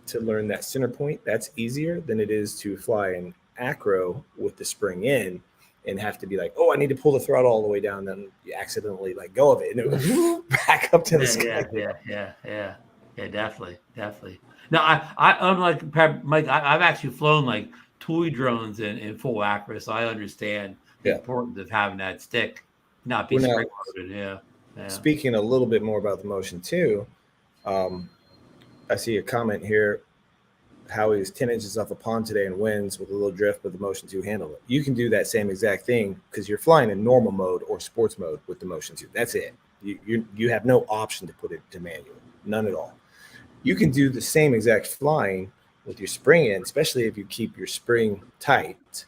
to learn that center point. That's easier than it is to fly in acro with the spring in and have to be like, oh, I need to pull the throttle all the way down. Then you accidentally let go of it and it goes back up to the sky. Yeah, definitely. No, I unlike Mike, I've actually flown like toy drones in full acro, so I understand the importance of having that stick. Not be spring loaded, yeah. Speaking a little bit more about the Motion 2, I see a comment here. Howie is 10 inches off a pond today and winds with a little drift, but the Motion 2 handled it. You can do that same exact thing because you're flying in normal mode or sports mode with the Motion 2. That's it. You have no option to put it to manual, none at all. You can do the same exact flying with your spring in, especially if you keep your spring tight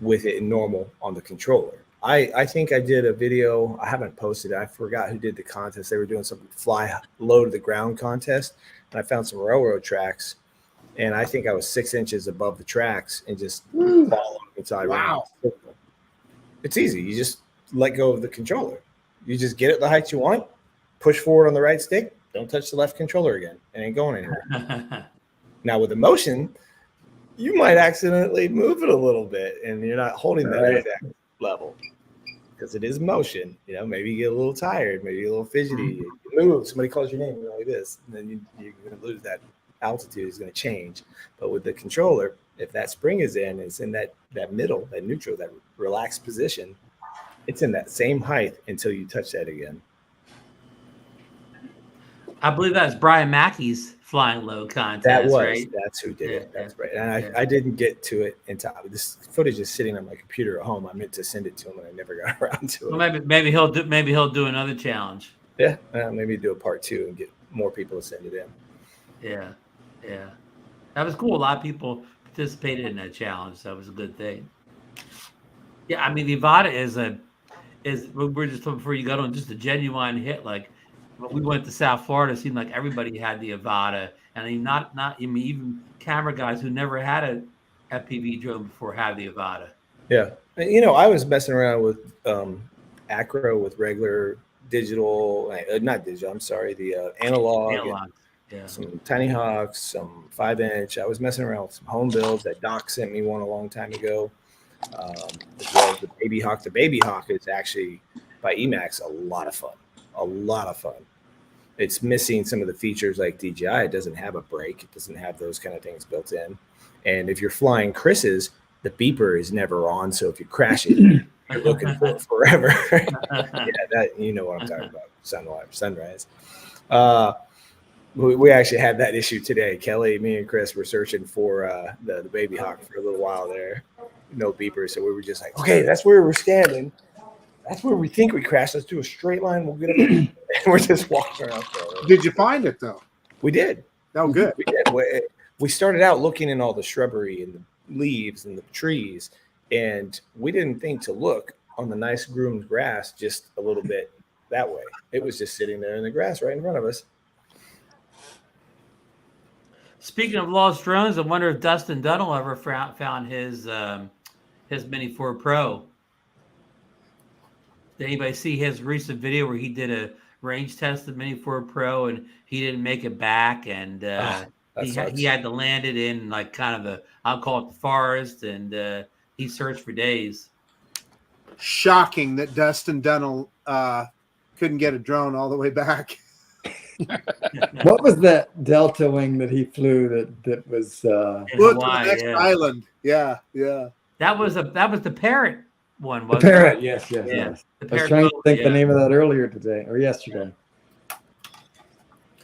with it in normal on the controller. I think I did a video. I haven't posted it. I forgot who did the contest. They were doing some fly low to the ground contest. And I found some railroad tracks. And I think I was 6 inches above the tracks and just followed until I ran. It's easy. You just let go of the controller. You just get it the height you want, push forward on the right stick. Don't touch the left controller again. It ain't going anywhere. Now with the Motion, you might accidentally move it a little bit and you're not holding that exact level because it is motion. Maybe you get a little tired, maybe a little fidgety. You move, somebody calls your name like this, and then you're going to lose that altitude. Is going to change. But with the controller, if that spring is in, it's in that middle, that neutral, that relaxed position, it's in that same height until you touch that again. I believe that's Brian Mackey's flying low contest, right? That's who did it. That's right. And I didn't get to it until this footage is sitting on my computer at home. I meant to send it to him and I never got around to it. Well, maybe he'll do another challenge. Yeah, maybe do a part 2 and get more people to send it in. Yeah. That was cool. A lot of people participated in that challenge. So that was a good thing. Yeah, I mean the Avata is we're just talking before you got on, just a genuine hit. Like when we went to South Florida, it seemed like everybody had the Avata, and not even camera guys who never had a FPV drone before had the Avata. Yeah, I was messing around with acro with regular digital, not digital. I'm sorry, the analog. Yeah. Some Tiny Hawks, some 5-inch. I was messing around with some home builds. That Doc sent me one a long time ago. As well as the Baby Hawk. The Baby Hawk is actually by Emax a lot of fun. It's missing some of the features like DJI. It doesn't have a brake. It doesn't have those kind of things built in. And if you're flying Chris's, the beeper is never on. So if you crash it, you're looking for it forever. That what I'm talking about. Sunrise. We actually had that issue today. Kelly, me, and Chris were searching for the Baby Hawk for a little while there. No beeper. So we were just like, okay, that's where we're standing. That's where we think we crashed. Let's do a straight line. We'll get up. And we're just walking around. Did you find it though? We did. Oh, good. We did. We started out looking in all the shrubbery and the leaves and the trees, and we didn't think to look on the nice groomed grass just a little bit that way. It was just sitting there in the grass right in front of us. Speaking of lost drones, I wonder if Dustin Dunn will ever found his Mini 4 Pro. Did anybody see his recent video where he did a range test of Mini 4 Pro and he didn't make it back, and he had to land it in like kind of the, I'll call it the forest, and he searched for days. Shocking that Dustin Dunn couldn't get a drone all the way back. What was that Delta wing that he flew that was Hawaii, the next island? Yeah. That was the Parrot one. The Parrot, yes. Yeah. I was trying to think the name of that earlier today or yesterday.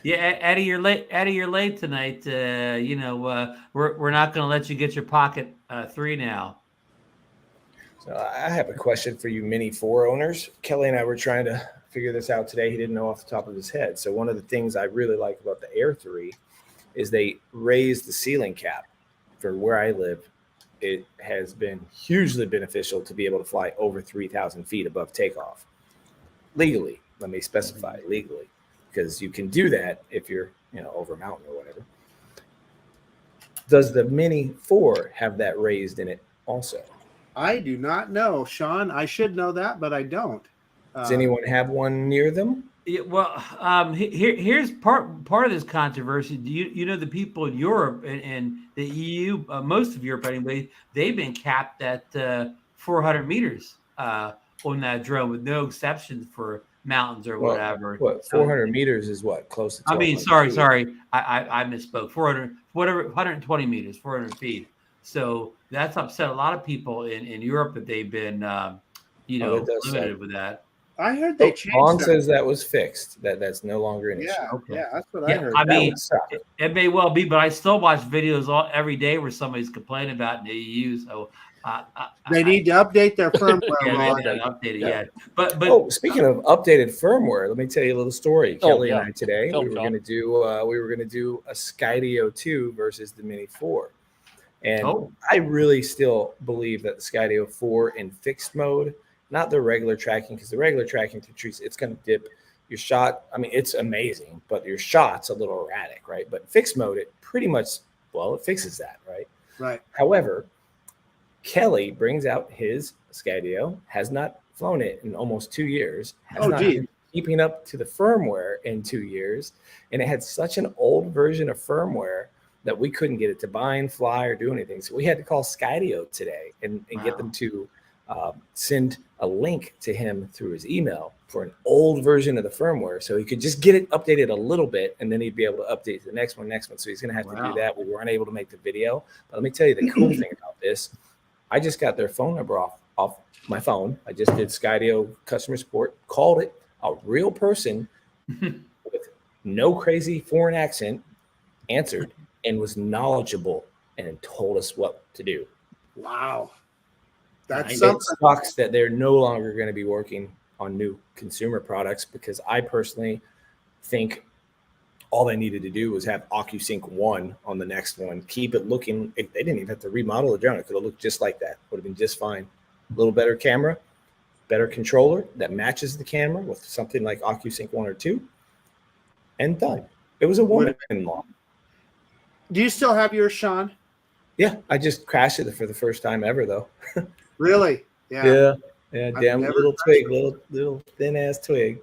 Yeah, Eddie, you're late tonight. We're not going to let you get your Pocket 3 now. So I have a question for you Mini 4 owners. Kelly and I were trying to figure this out today. He didn't know off the top of his head. So one of the things I really like about the Air 3 is they raised the ceiling cap. For where I live, it has been hugely beneficial to be able to fly over 3,000 feet above takeoff. Legally, let me specify legally, because you can do that if you're over a mountain or whatever. Does the Mini 4 have that raised in it also? I do not know, Sean. I should know that, but I don't. Does anyone have one near them? Yeah, well, here's part of this controversy. Do you know the people in Europe and the EU, most of Europe anyway, they've been capped at 400 meters on that drone with no exceptions for mountains or whatever. What 400 meters is what? Close to 12, I mean, sorry, I misspoke. 400, whatever, 120 meters, 400 feet. So that's upset a lot of people in Europe that they've been, limited with that. I heard they changed. Vaughn says that was fixed. That's no longer an issue. Yeah, that's what I heard. I mean, it may well be, but I still watch videos every day where somebody's complaining about in the EU. So they need to update their firmware. They update it yet. But speaking of updated firmware, let me tell you a little story. Kelly and I today we were going to do a Skydio 2 versus the Mini 4. And I really still believe that the Skydio 4 in fixed mode, not the regular tracking, because the regular tracking through trees, it's going to dip your shot. I mean, it's amazing, but your shot's a little erratic, right? But fixed mode, it pretty much, it fixes that, right? Right. However, Kelly brings out his Skydio, has not flown it in almost 2 years, has not been keeping up to the firmware in 2 years, and it had such an old version of firmware that we couldn't get it to bind, fly, or do anything. So we had to call Skydio today and get them to send a link to him through his email for an old version of the firmware, so he could just get it updated a little bit, and then he'd be able to update the next one. So he's going to have to do that. We weren't able to make the video, but let me tell you the cool thing about this. I just got their phone number off my phone. I just did Skydio customer support, called it, a real person with no crazy foreign accent answered and was knowledgeable and told us what to do. Wow. That's something. It sucks that they're no longer going to be working on new consumer products, because I personally think all they needed to do was have OcuSync 1 on the next one. Keep it looking. They didn't even have to remodel the drone. It could have looked just like that. Would have been just fine. A little better camera, better controller that matches the camera with something like OcuSync 1 or 2, and done. It was a woman-in-law. Do you still have yours, Sean? Yeah, I just crashed it for the first time ever, though. Really? Yeah. Damn little twig, little thin ass twig.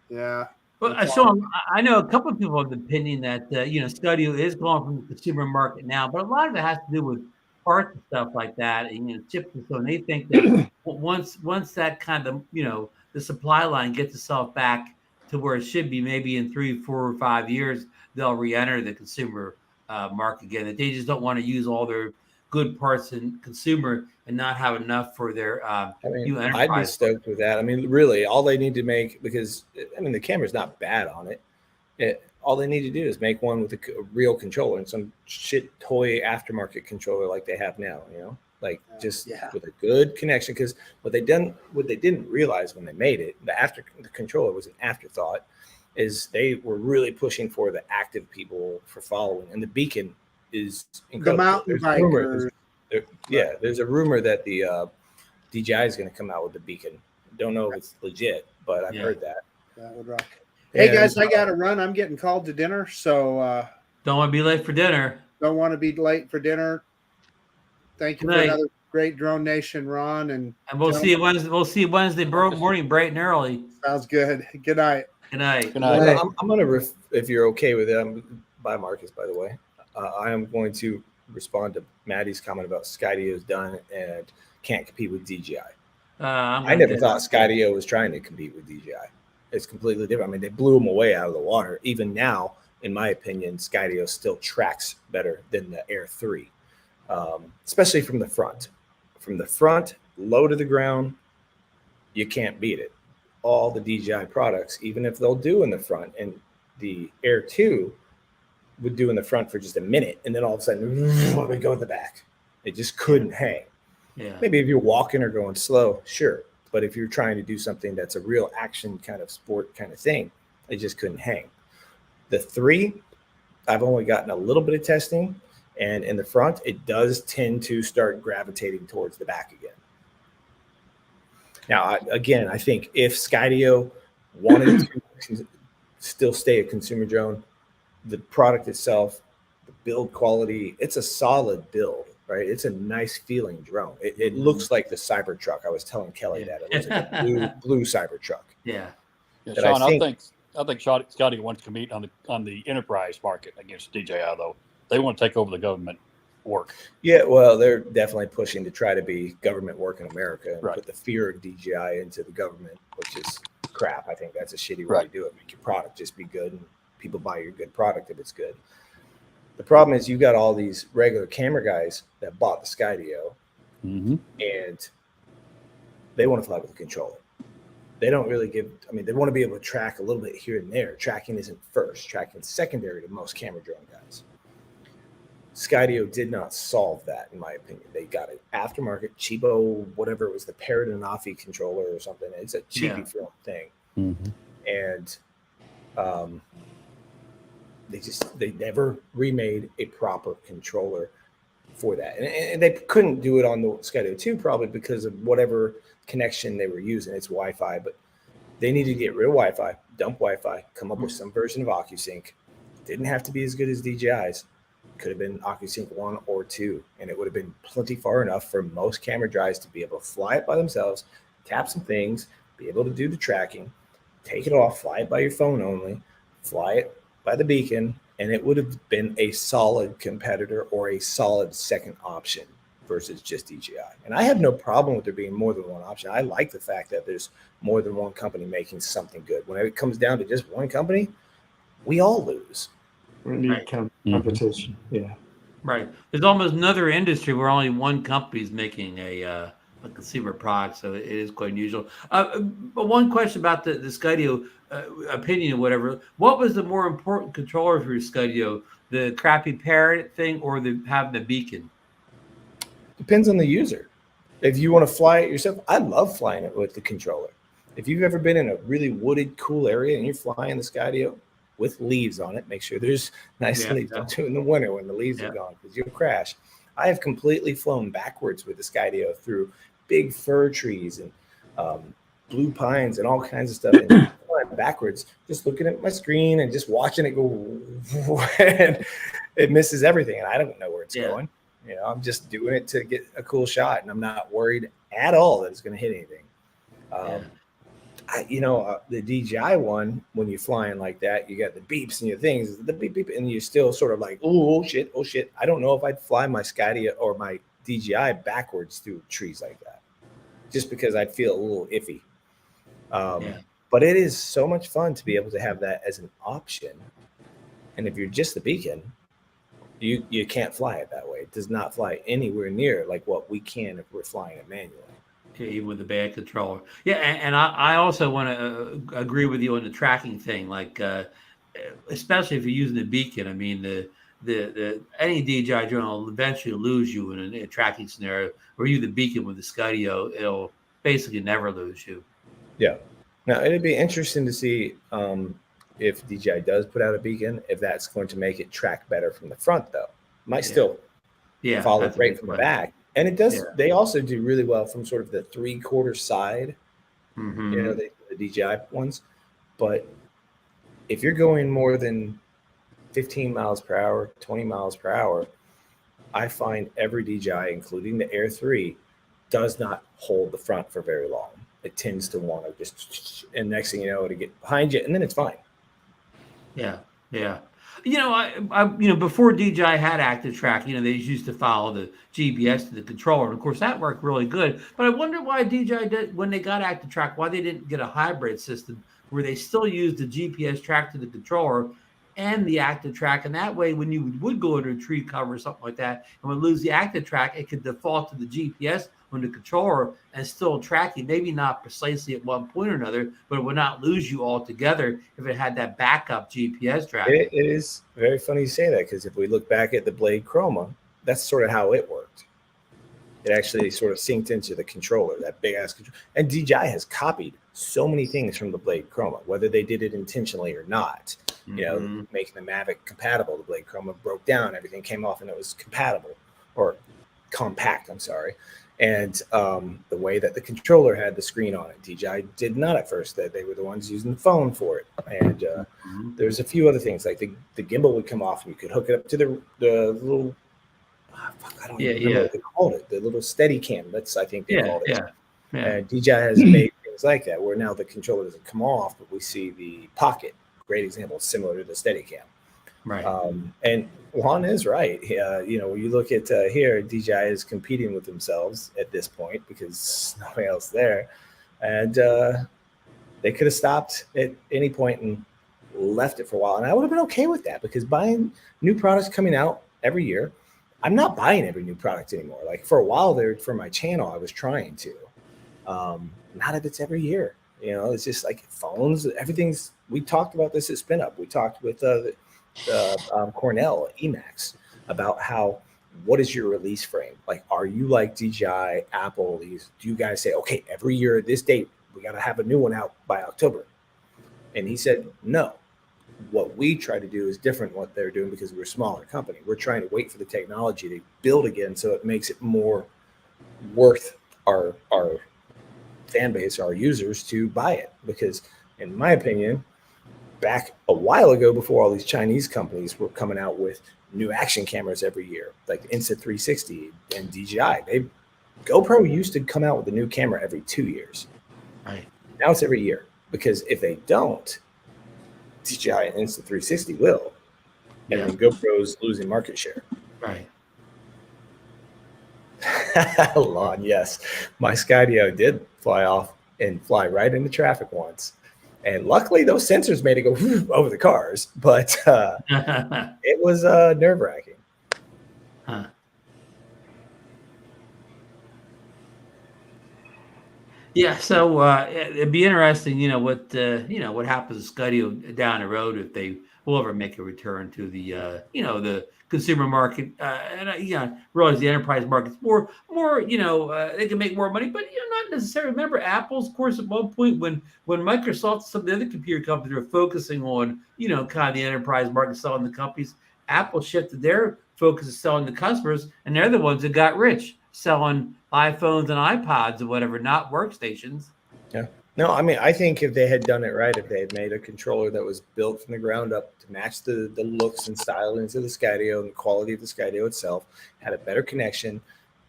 Yeah. Well, Sean, I know a couple of people have the opinion that Skydio is going from the consumer market now, but a lot of it has to do with parts and stuff like that, and chips and so. And they think that once that kind of the supply line gets itself back to where it should be, maybe in 3, 4, or 5 years, they'll re-enter the consumer market again. That they just don't want to use all their good parts in consumer and not have enough for their new enterprise. I'd be stoked with that. I mean, really, all they need to make, because the camera's not bad on it. All they need to do is make one with a real controller and some shit toy aftermarket controller like they have now. With a good connection. Because what they didn't realize when they made it, the controller was an afterthought, is they were really pushing for the active people for following, and the beacon is incredible. The mountain bikers. There's a rumor that the DJI is going to come out with the beacon. Don't know if it's legit, but I've heard that. That would rock. Hey guys, I got to run. I'm getting called to dinner, so Don't want to be late for dinner. Don't want to be late for dinner. Thank you for another great DroneNation, Ron. And we'll see you Wednesday. We'll see you Wednesday morning, bright and early. Sounds good. Good night. Good night. Good night. I'm going to, if you're okay with it, bye, Marcus, by the way. I am going to respond to Maddie's comment about Skydio's done and can't compete with DJI. I never thought Skydio was trying to compete with DJI. It's completely different. I mean, they blew them away out of the water. Even now, in my opinion, Skydio still tracks better than the Air 3, especially from the front. From the front, low to the ground, you can't beat it. All the DJI products, even if they'll do in the front, and the Air 2 would do in the front for just a minute, and then all of a sudden, we go in the back. It just couldn't hang. Yeah. Maybe if you're walking or going slow, sure. But if you're trying to do something that's a real action kind of sport kind of thing, it just couldn't hang. The 3, I've only gotten a little bit of testing, and in the front, it does tend to start gravitating towards the back again. Now, I think if Skydio wanted to still stay a consumer drone, the product itself, the build quality, it's a solid build, right? It's a nice feeling drone. It looks like the Cybertruck. I was telling Kelly that. It looks like a blue Cybertruck. Yeah. Sean, I think Skydio wants to compete on the enterprise market against DJI, though. They want to take over the government work. Yeah, well, they're definitely pushing to try to be government work in America and put the fear of DJI into the government, which is crap. I think that's a shitty way to do it. Make your product just be good, and people buy your good product if it's good. The problem is you got all these regular camera guys that bought the Skydio, and they want to fly with a controller. They don't really they want to be able to track a little bit here and there. Tracking isn't first. Tracking is secondary to most camera drone guys. Skydio did not solve that, in my opinion. They got an aftermarket, cheapo, whatever it was, the Parrot and Afi controller or something. It's a cheapy film thing. And they never remade a proper controller for that. And they couldn't do it on the Skydio 2 probably because of whatever connection they were using. It's Wi-Fi, but they needed to get rid of Wi-Fi, dump Wi-Fi, come up with some version of OcuSync. Didn't have to be as good as DJI's. Could have been OcuSync 1 or 2, and it would have been plenty far enough for most camera guys to be able to fly it by themselves, tap some things, be able to do the tracking, take it off, fly it by your phone only, fly it by the beacon, and it would have been a solid competitor or a solid second option versus just DJI. And I have no problem with there being more than one option. I like the fact that there's more than one company making something good. When it comes down to just one company, we all lose. We need competition. Yeah. Right. There's almost another industry where only one company is making a consumer product, so it is quite unusual. But one question about the Skydio opinion or whatever. What was the more important controller for your Skydio? The crappy Parrot thing or having the beacon? Depends on the user. If you want to fly it yourself, I love flying it with the controller. If you've ever been in a really wooded, cool area and you're flying the Skydio with leaves on it, make sure there's nice leaves. Don't do it in the winter when the leaves are gone because you'll crash. I have completely flown backwards with the Skydio through big fir trees and blue pines and all kinds of stuff. And flying backwards, just looking at my screen and just watching it go, and it misses everything. And I don't know where it's going. You know, I'm just doing it to get a cool shot, and I'm not worried at all that it's going to hit anything. The DJI one, when you're flying like that, you got the beeps and your things, the beep, beep, and you're still sort of like, oh shit. I don't know if I'd fly my Skydio or my DJI backwards through trees like that, just because I'd feel a little iffy. But it is so much fun to be able to have that as an option. And if you're just the beacon, you can't fly it that way. It does not fly anywhere near like what we can if we're flying it manually. Even with the bad controller. Yeah, and I also want to agree with you on the tracking thing, like especially if you're using the beacon. I mean, the any DJI drone will eventually lose you in a tracking scenario. Where you the beacon with the Skydio, it'll basically never lose you. Yeah. Now it'd be interesting to see if DJI does put out a beacon, if that's going to make it track better from the front, though. Might still follow right from the back. And it does. They also do really well from sort of the 3/4 side, you know, the DJI ones. But if you're going more than 15 miles per hour, 20 miles per hour, I find every DJI, including the Air 3, does not hold the front for very long. It tends to want to just, and next thing you know, to get behind you, and then it's fine. Yeah, yeah. Before DJI had active track, they used to follow the GPS to the controller. And of course, that worked really good. But I wonder why DJI did, when they got active track, why they didn't get a hybrid system where they still use the GPS track to the controller and the active track. And that way, when you would go under a tree cover or something like that, and would lose the active track, it could default to the GPS on the controller and still track you, maybe not precisely at one point or another, but it would not lose you altogether if it had that backup GPS tracking. It is very funny you say that, because if we look back at the Blade Chroma, that's sort of how it worked. It actually sort of synced into the controller, that big ass controller. And DJI has copied so many things from the Blade Chroma, whether they did it intentionally or not. Making the Mavic compatible. The Blade Chroma broke down, everything came off, and it was compatible, or compact, I'm sorry. And the way that the controller had the screen on it, DJI did not at first. That they were the ones using the phone for it. And there's a few other things, like the gimbal would come off, and you could hook it up to the little, I don't remember what they called it, the little steady cam. That's, I think they called it. Yeah. And DJI has made things like that, where now the controller doesn't come off, but we see the Pocket. Great example, similar to the Steadicam. Right. And Juan is right. When you look at here, DJI is competing with themselves at this point because nobody else there. And they could have stopped at any point and left it for a while. And I would have been okay with that, because buying new products coming out every year, I'm not buying every new product anymore. Like for a while there, for my channel, I was trying to. Not if it's every year. It's just like phones, everything's, we talked about this at SpinUp. We talked with Cornell Emacs about what is your release frame? Like, are you like DJI, Apple? Do you guys say, okay, every year at this date, we got to have a new one out by October? And he said, no. What we try to do is different what they're doing, because we're a smaller company. We're trying to wait for the technology to build again, so it makes it more worth our fan base, our users, to buy it. Because in my opinion, back a while ago, before all these Chinese companies were coming out with new action cameras every year, like Insta360 and DJI, GoPro used to come out with a new camera every 2 years. Right. Now it's every year, because if they don't, DJI and Insta360 will, and then GoPro's losing market share. Right. Lon, yes, my Skydio did fly off and fly right into traffic once, and luckily those sensors made it go over the cars, but it was nerve-wracking. Huh. Yeah, so it'd be interesting, what happens to Skydio down the road, if they will ever make a return to the the consumer market, and realize the enterprise market's more they can make more money, but not necessarily. Remember, Apple's, of course, at one point when Microsoft and some of the other computer companies were focusing on kind of the enterprise market, selling the companies, Apple shifted their focus to selling to customers, and they're the ones that got rich selling iPhones and iPods and whatever, not workstations. Yeah. No, I mean, I think if they had done it right, if they had made a controller that was built from the ground up to match the looks and stylings of the Skydio and the quality of the Skydio itself, had a better connection,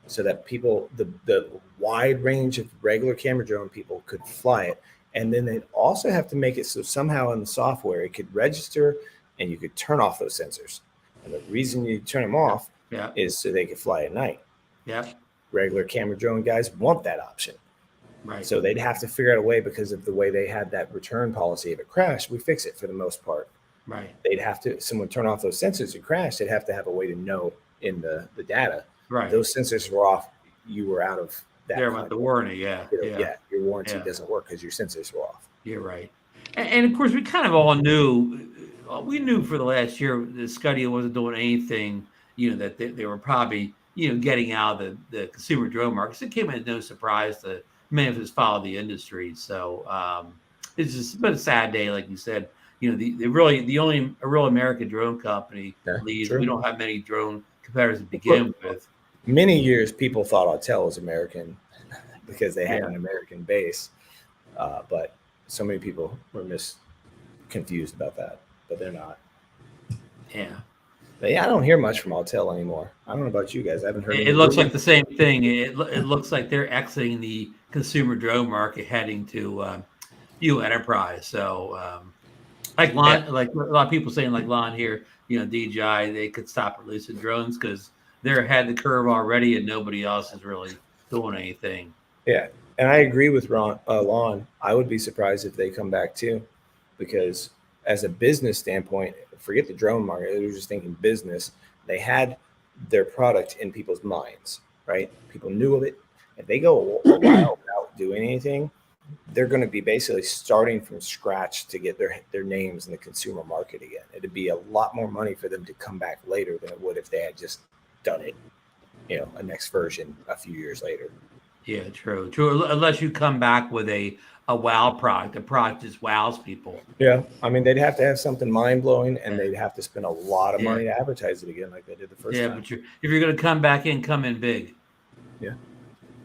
so that people, the wide range of regular camera drone people, could fly it. And then they'd also have to make it so somehow in the software it could register and you could turn off those sensors. And the reason you turn them off is so they could fly at night. Yeah. Regular camera drone guys want that option. Right. So they'd have to figure out a way, because of the way they had that return policy. If it crashed, we fix it for the most part. Right. They'd have to, someone turn off those sensors and crash, they'd have to have a way to know in the data. Right. Those sensors were off, you were out of that. There about the warranty, yeah. Your warranty doesn't work because your sensors were off. You're right. And of course, we kind of all knew, for the last year that Skydio wasn't doing anything, that they were probably, getting out of the consumer drone markets. It came as no surprise to many of us followed the industry. So it's just been a sad day, like you said. The only a real American drone company leads. We don't have many drone competitors to begin with. Many years, people thought Autel was American because they had an American base, but so many people were confused about that, but they're not. Yeah. But yeah, I don't hear much from Autel anymore. I don't know about you guys. I haven't heard. It looks like the same thing. It looks like they're exiting the consumer drone market, heading to enterprise. So, like like a lot of people saying, like Lon here, DJI, they could stop releasing drones because they're ahead of the curve already, and nobody else is really doing anything. Yeah, and I agree with Lon. I would be surprised if they come back too, because as a business standpoint, forget the drone market. They were just thinking business. They had their product in people's minds, right? People knew of it. If they go a while without doing anything, they're going to be basically starting from scratch to get their names in the consumer market again. It'd be a lot more money for them to come back later than it would if they had just done it, a next version a few years later. Yeah, true. Unless you come back with a wow product, the product just wows people. Yeah, I mean, they'd have to have something mind blowing, and they'd have to spend a lot of money to advertise it again, like they did the first time. Yeah, but if you're going to come in big.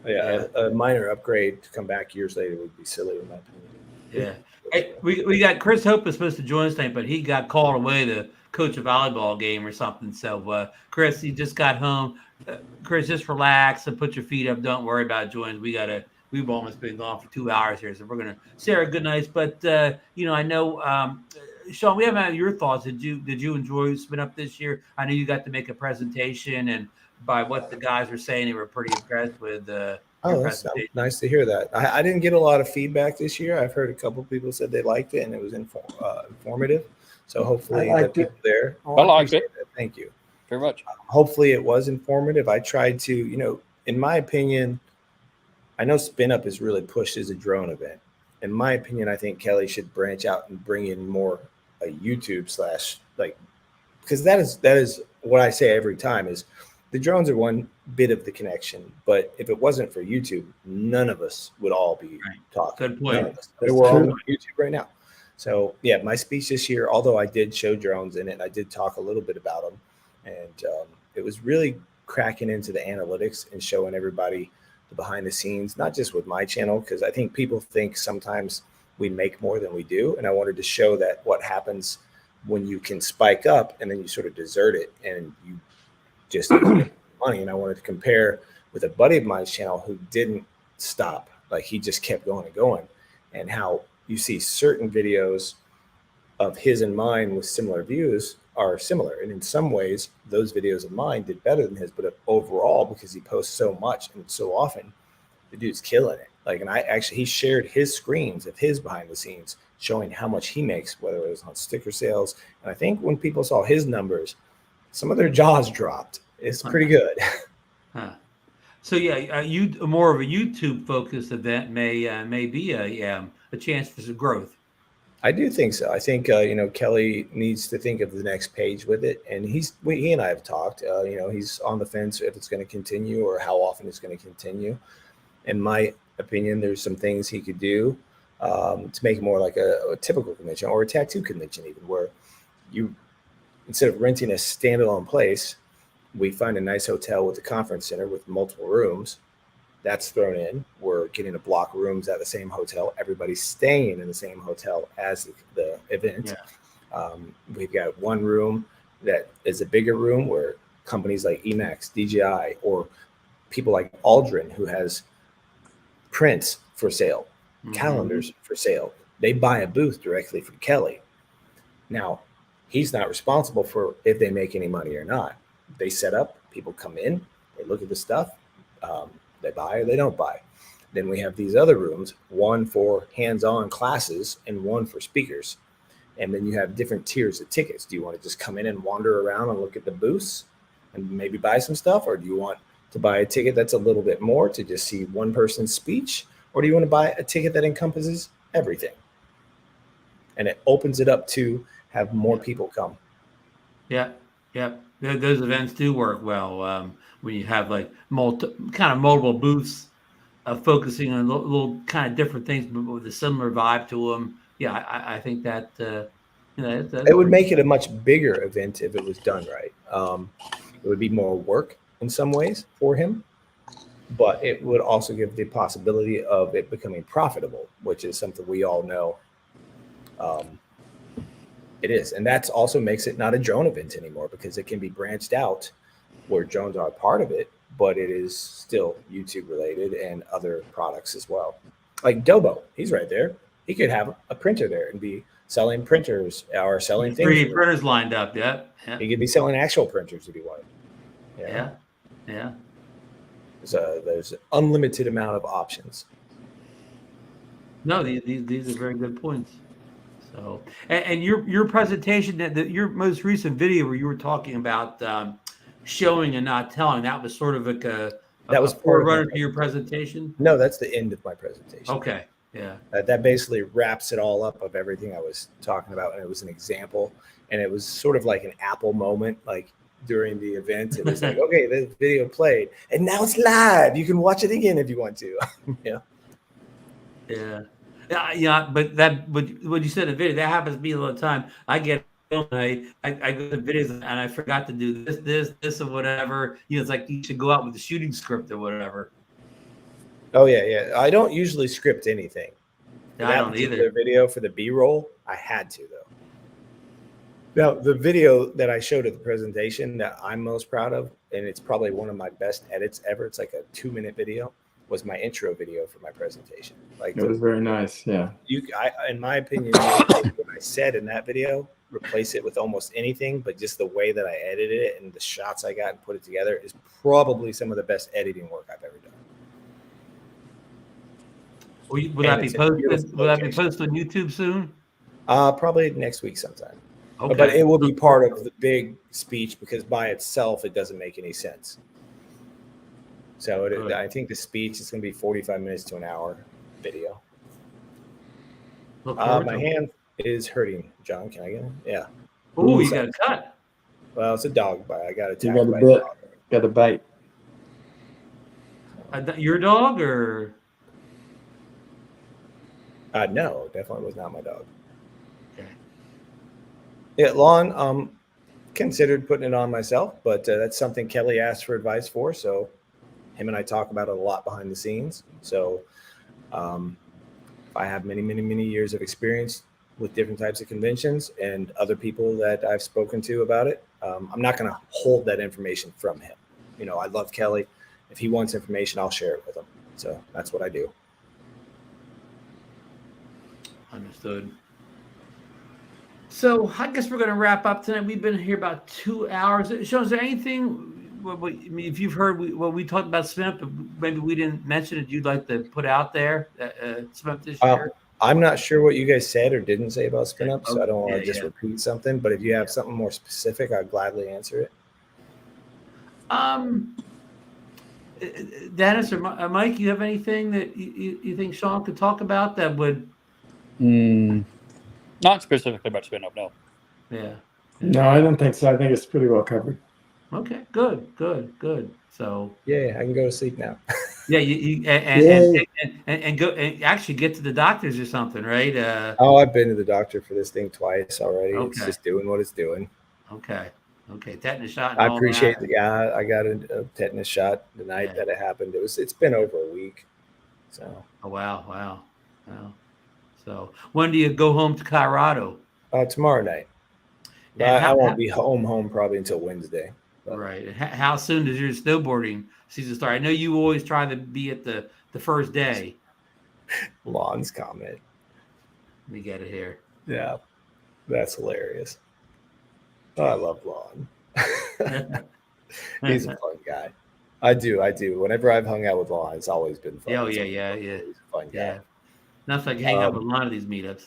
Yeah, a minor upgrade to come back years later would be silly in my opinion. Yeah. Hey, we got Chris Hope was supposed to join us tonight, but he got called away to coach a volleyball game or something. So, Chris, you just got home. Chris, just relax and put your feet up. Don't worry about joining. We've almost been gone for 2 hours here, so we're gonna say our good nights. But I know, Sean, we haven't had your thoughts. Did you enjoy SpinUp this year? I know you got to make a presentation, and by what the guys were saying, they were pretty impressed with that's nice to hear that. I didn't get a lot of feedback this year. I've heard a couple of people said they liked it and it was informative. So hopefully the people there. I liked it. Thank you very much. Hopefully it was informative. I tried to, in my opinion, I know SpinUp is really pushed as a drone event. In my opinion, I think Kelly should branch out and bring in more a YouTube / because that is what I say every time is the drones are one bit of the connection, but if it wasn't for YouTube, none of us would all be talking. Good point. We're all on YouTube right now. So yeah, my speech this year, although I did show drones in it, I did talk a little bit about them, and it was really cracking into the analytics and showing everybody the behind the scenes, not just with my channel, because I think people think sometimes we make more than we do, and I wanted to show that what happens when you can spike up and then you sort of desert it and you just make money. And I wanted to compare with a buddy of mine's channel who didn't stop, like he just kept going and going, and how you see certain videos of his and mine with similar views are similar. And in some ways, those videos of mine did better than his, but overall, because he posts so much and so often, the dude's killing it. He shared his screens of his behind the scenes, showing how much he makes, whether it was on sticker sales. And I think when people saw his numbers, some of their jaws dropped. It's pretty good. So yeah, more of a YouTube focused event may be a chance for some growth. I do think so. I think Kelly needs to think of the next page with it, and he and I have talked. He's on the fence if it's going to continue or how often it's going to continue. In my opinion, there's some things he could do to make it more like a typical convention or a tattoo convention, even where you, instead of renting a standalone place, we find a nice hotel with a conference center with multiple rooms. That's thrown in. We're getting a block of rooms at the same hotel. Everybody's staying in the same hotel as the event. Yeah. We've got one room that is a bigger room where companies like Emax, DJI, or people like Aldrin, who has prints for sale, calendars for sale. They buy a booth directly from Kelly. Now, he's not responsible for if they make any money or not. They set up, people come in, they look at the stuff, they buy or they don't buy. Then we have these other rooms, one for hands-on classes and one for speakers. And then you have different tiers of tickets. Do you want to just come in and wander around and look at the booths and maybe buy some stuff? Or do you want to buy a ticket that's a little bit more to just see one person's speech? Or do you want to buy a ticket that encompasses everything? And it opens it up to have more people come. Yeah. Those events do work well when you have like multiple booths focusing on little kind of different things, but with a similar vibe to them. Yeah, I think that it would make it a much bigger event if it was done right. It would be more work in some ways for him, but it would also give the possibility of it becoming profitable, which is something we all know It is. And that's also makes it not a drone event anymore, because it can be branched out where drones are a part of it, but it is still YouTube related and other products as well. Like Dobo, he's right there. He could have a printer there and be selling printers or selling things. 3 printers lined up. Yeah. He could be selling actual printers if he wanted. Yeah. There's an unlimited amount of options. No, these are very good points. So, and your presentation, your most recent video where you were talking about showing and not telling, that was sort of like that was forerunner to your presentation. No, that's the end of my presentation. Okay, yeah. That basically wraps it all up of everything I was talking about, and it was an example, and it was sort of like an Apple moment, like during the event. It was like, okay, this video played, and now it's live. You can watch it again if you want to. Yeah, but what you said in the video, that happens to me all the time. I get I go to videos and I forgot to do this or whatever. It's like you should go out with the shooting script or whatever. Oh yeah. I don't usually script anything. I don't either. Video for the B-roll, I had to though. Now the video that I showed at the presentation that I'm most proud of, and it's probably one of my best edits ever. It's like a 2-minute video. Was my intro video for my presentation. Like it was very nice. Yeah. In my opinion, what I said in that video, replace it with almost anything, but just the way that I edited it and the shots I got and put it together is probably some of the best editing work I've ever done. Will that be posted? Will that be posted on YouTube soon? Probably next week sometime. Okay. But it will be part of the big speech, because by itself it doesn't make any sense. So I think the speech is going to be 45 minutes to an hour video. My hand is hurting, John. Can I get it? Yeah. Oh, you got a cut. Well, it's a dog bite. I got attacked by a dog. Got a bite. Your dog or? No, definitely was not my dog. Okay. Yeah, lawn. Considered putting it on myself, but that's something Kelly asked for advice for. So him and I talk about it a lot behind the scenes. So I have many years of experience with different types of conventions and other people that I've spoken to about it. I'm not going to hold that information from him. I love Kelly. If he wants information, I'll share it with him. So that's what I do. Understood. So I guess we're going to wrap up tonight. We've been here about 2 hours. Sean, is there anything, if you've heard what we talked about SpinUp, maybe we didn't mention it, you'd like to put out there, SpinUp this year? I'm not sure what you guys said or didn't say about SpinUp, so I don't want to just repeat something. But if you have something more specific, I'd gladly answer it. Dennis or Mike, you have anything that you think Sean could talk about that would? Not specifically about SpinUp, no. Yeah. No, I don't think so. I think it's pretty well covered. Okay, good. So yeah, I can go to sleep now. Yeah, and go and actually get to the doctors or something, right? I've been to the doctor for this thing twice already. Okay. It's just doing what it's doing. Okay, tetanus shot. I appreciate it. Yeah, I got a tetanus shot the night that it happened. It's been over a week. So. Oh, wow. So when do you go home to Colorado? Tomorrow night. I won't be home probably until Wednesday. But. Right. How soon does your snowboarding season start? I know you always try to be at the first day. Lon's comment. Let me get it here. Yeah, that's hilarious. Oh, I love Lon. He's a fun guy. I do. Whenever I've hung out with Lon, it's always been fun. Yeah. He's a fun guy. Nothing like hanging out with a lot of these meetups.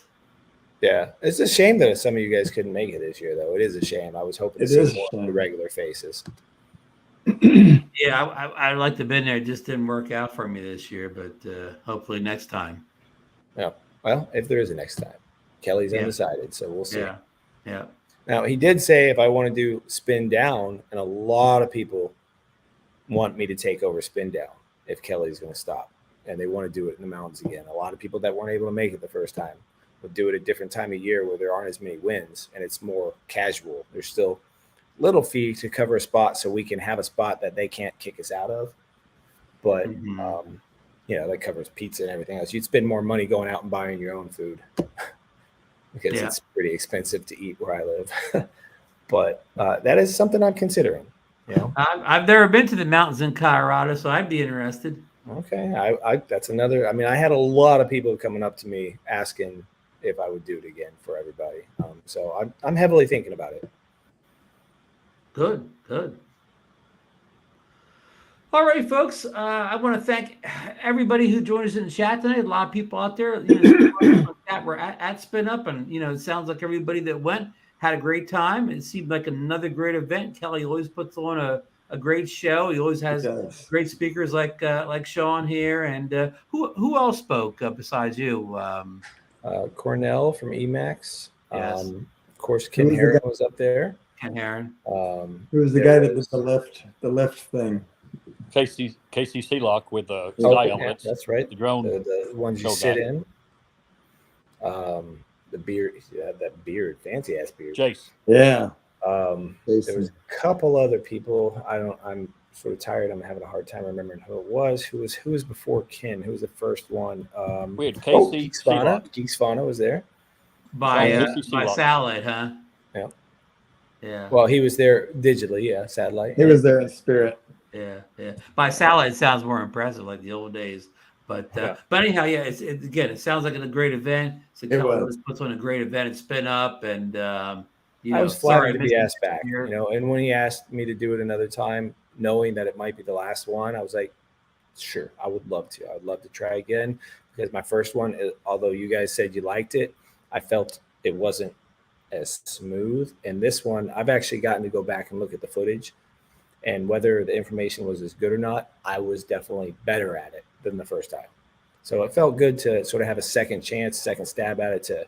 Yeah, it's a shame that some of you guys couldn't make it this year, though. It is a shame. I was hoping to see more of the regular faces. Yeah, I'd like to have been there. It just didn't work out for me this year, but hopefully next time. Yeah. Well, if there is a next time. Kelly's undecided, so we'll see. Yeah. Now, he did say if I want to do spin down, and a lot of people want me to take over spin down if Kelly's going to stop, and they want to do it in the mountains again. A lot of people that weren't able to make it the first time would do it a different time of year where there aren't as many winds and it's more casual. There's still little fee to cover a spot so we can have a spot that they can't kick us out of. But, that covers pizza and everything else. You'd spend more money going out and buying your own food. because it's pretty expensive to eat where I live. But that is something I'm considering. You know, I've never been to the mountains in Colorado, so I'd be interested. Okay, I that's another. I mean, I had a lot of people coming up to me asking if I would do it again for everybody. So I'm heavily thinking about it. Good. All right, folks. I want to thank everybody who joined us in the chat tonight. A lot of people out there, we're at SpinUp, and it sounds like everybody that went had a great time. It seemed like another great event. Kelly always puts on a great show. He always has great speakers like Sean here. And who else spoke besides you? Cornell from Emacs. Yes. Of course, Ken Heron was up there. Ken Heron. Who was the guy that did the lift thing? Casey Sealock with the sky helmets. That's right. The drone. The ones you sit in. The beard, that beard, fancy ass beard. Jace. Yeah. There was a couple other people. I'm sort of tired. I'm having a hard time remembering who it was. Who was before Ken? Who was the first one? We had Casey. Geeks Fauna was there. By Salad, huh? Yeah. Yeah. Well, he was there digitally. Yeah, satellite. He was there in spirit. Yeah. By Salad, it sounds more impressive, like the old days. But anyhow, it sounds like a great event. So Kelly puts on a great event at SpinUp, and I was flattered to be asked back. And when he asked me to do it another time, knowing that it might be the last one, I was like, sure, I would love to. I would love to try again, because my first one, although you guys said you liked it, I felt it wasn't as smooth. And this one, I've actually gotten to go back and look at the footage, and whether the information was as good or not, I was definitely better at it than the first time. So it felt good to sort of have a second chance, second stab at it to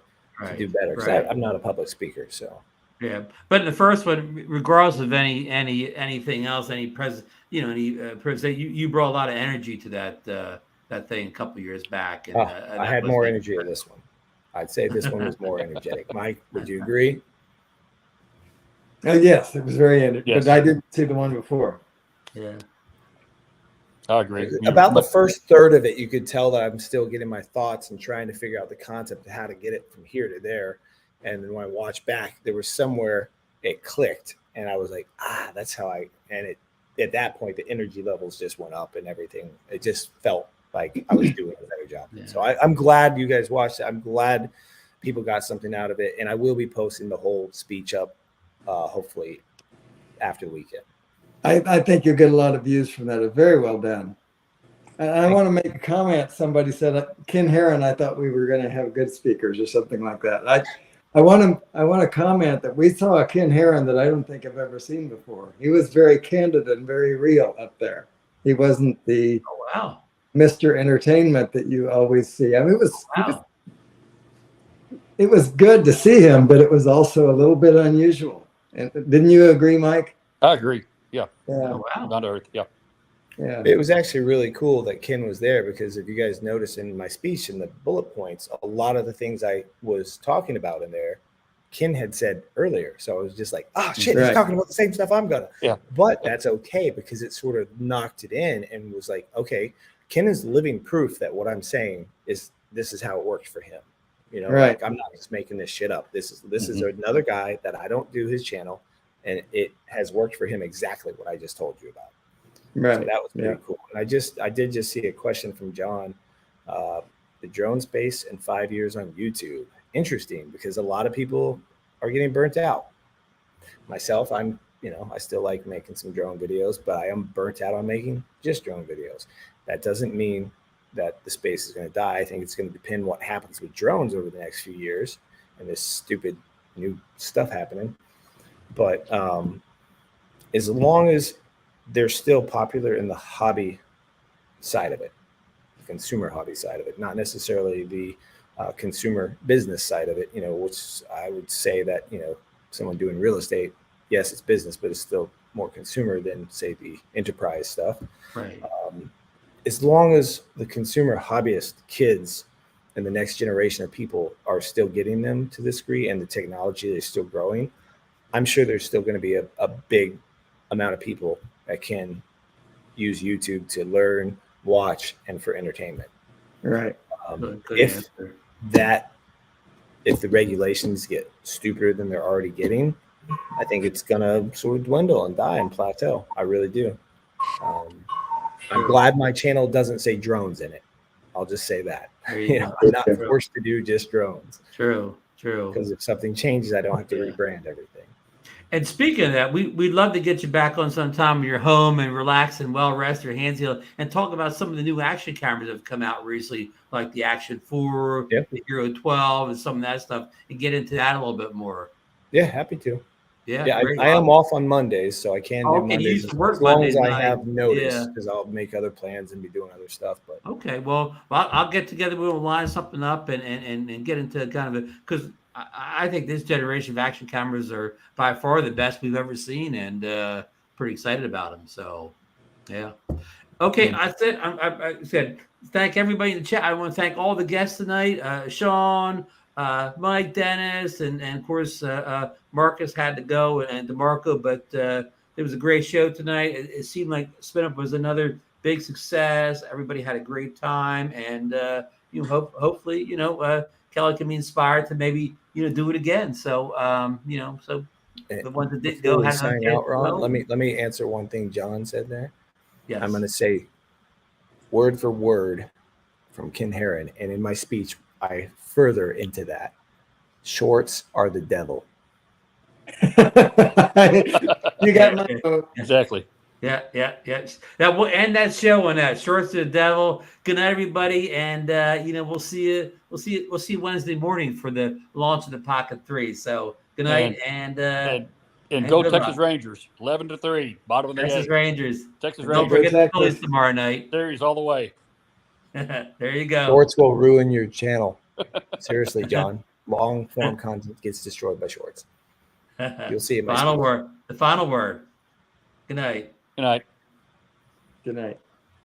do better. Because I'm not a public speaker, so. Yeah, but in the first one, regardless of anything else, any you brought a lot of energy to that thing a couple of years back. And, I had more energy in this one. I'd say this one was more energetic. Mike, would you agree? Yes, it was very energetic, but I didn't see the one before. Yeah. I agree. About the first third of it, you could tell that I'm still getting my thoughts and trying to figure out the concept of how to get it from here to there. And then when I watched back, there was somewhere it clicked, and I was like, that's how at that point, the energy levels just went up and everything. It just felt like I was doing a better job. Yeah. So I'm glad you guys watched it. I'm glad people got something out of it. And I will be posting the whole speech up, hopefully, after the weekend. I think you'll get a lot of views from that. It's very well done. And I want to make a comment. Somebody said, Ken Heron, I thought we were going to have good speakers or something like that. I want to comment that we saw a Ken Heron that I don't think I've ever seen before. He was very candid and very real up there. He wasn't the Mr. Entertainment that you always see. I mean, it was good to see him, but it was also a little bit unusual. And didn't you agree, Mike? I agree. Yeah. Oh, wow. Down to earth. Yeah. Yeah. It was actually really cool that Ken was there, because if you guys notice in my speech in the bullet points, a lot of the things I was talking about in there, Ken had said earlier. So I was just like, shit, he's talking about the same stuff I'm gonna. Yeah. But that's okay, because it sort of knocked it in and was like, okay, Ken is living proof that what I'm saying is this is how it works for him. Like I'm not just making this shit up. This is another guy that I don't do his channel, and it has worked for him exactly what I just told you about. Right. So that was pretty cool. And I did just see a question from John. The drone space in 5 years on YouTube. Interesting, because a lot of people are getting burnt out. Myself, I still like making some drone videos, but I am burnt out on making just drone videos. That doesn't mean that the space is going to die. I think it's going to depend what happens with drones over the next few years and this stupid new stuff happening. But as long as they're still popular in the hobby side of it, the consumer hobby side of it, not necessarily the consumer business side of it, which I would say that, someone doing real estate, yes, it's business, but it's still more consumer than, say, the enterprise stuff. Right. As long as the consumer hobbyist kids and the next generation of people are still getting them to this degree, and the technology is still growing, I'm sure there's still going to be a big amount of people that can use YouTube to learn, watch, and for entertainment. Right. If that if the regulations get stupider than they're already getting, I think it's gonna sort of dwindle and die and plateau. I really do. I'm glad my channel doesn't say drones in it. I'll just say that. I'm not forced to do just drones. True. Because if something changes, I don't have to rebrand everything. And speaking of that, we'd love to get you back on some time when you're home and relax and well rest your hands healed and talk about some of the new action cameras that have come out recently, like the Action 4, the Hero 12, and some of that stuff, and get into that a little bit more. Yeah, happy to. Yeah, I am off on Mondays, so I can do Mondays as long Mondays as I have notice, because I'll make other plans and be doing other stuff. But okay, well, I'll get together. We'll line something up and get into kind of because I think this generation of action cameras are by far the best we've ever seen, and pretty excited about them. So, yeah. Okay, I said thank everybody in the chat. I want to thank all the guests tonight. Sean, Mike, Dennis, and of course Marcus had to go, and DeMarco, but it was a great show tonight. It seemed like SpinUp was another big success. Everybody had a great time, and hopefully Kelly can be inspired to maybe do it again. So so the ones that did go had sign out, Ron. Let me answer one thing John said there. Yes. I'm going to say word for word from Ken Heron, and in my speech I further into that. Shorts are the devil. You got my vote. Exactly. Yeah. That will end that show on that. Shorts to the devil. Good night, everybody, and we'll see you Wednesday morning for the launch of the Pocket 3. So good night, and go Texas Rangers, 11-3, bottom of the Texas game. Rangers. Texas Don't Rangers. forget the Phillies tomorrow night. Series all the way. There you go. Shorts will ruin your channel. Seriously, John. Long form content gets destroyed by shorts. You'll see it. Final word. The final word. Good night. Good night. Good night.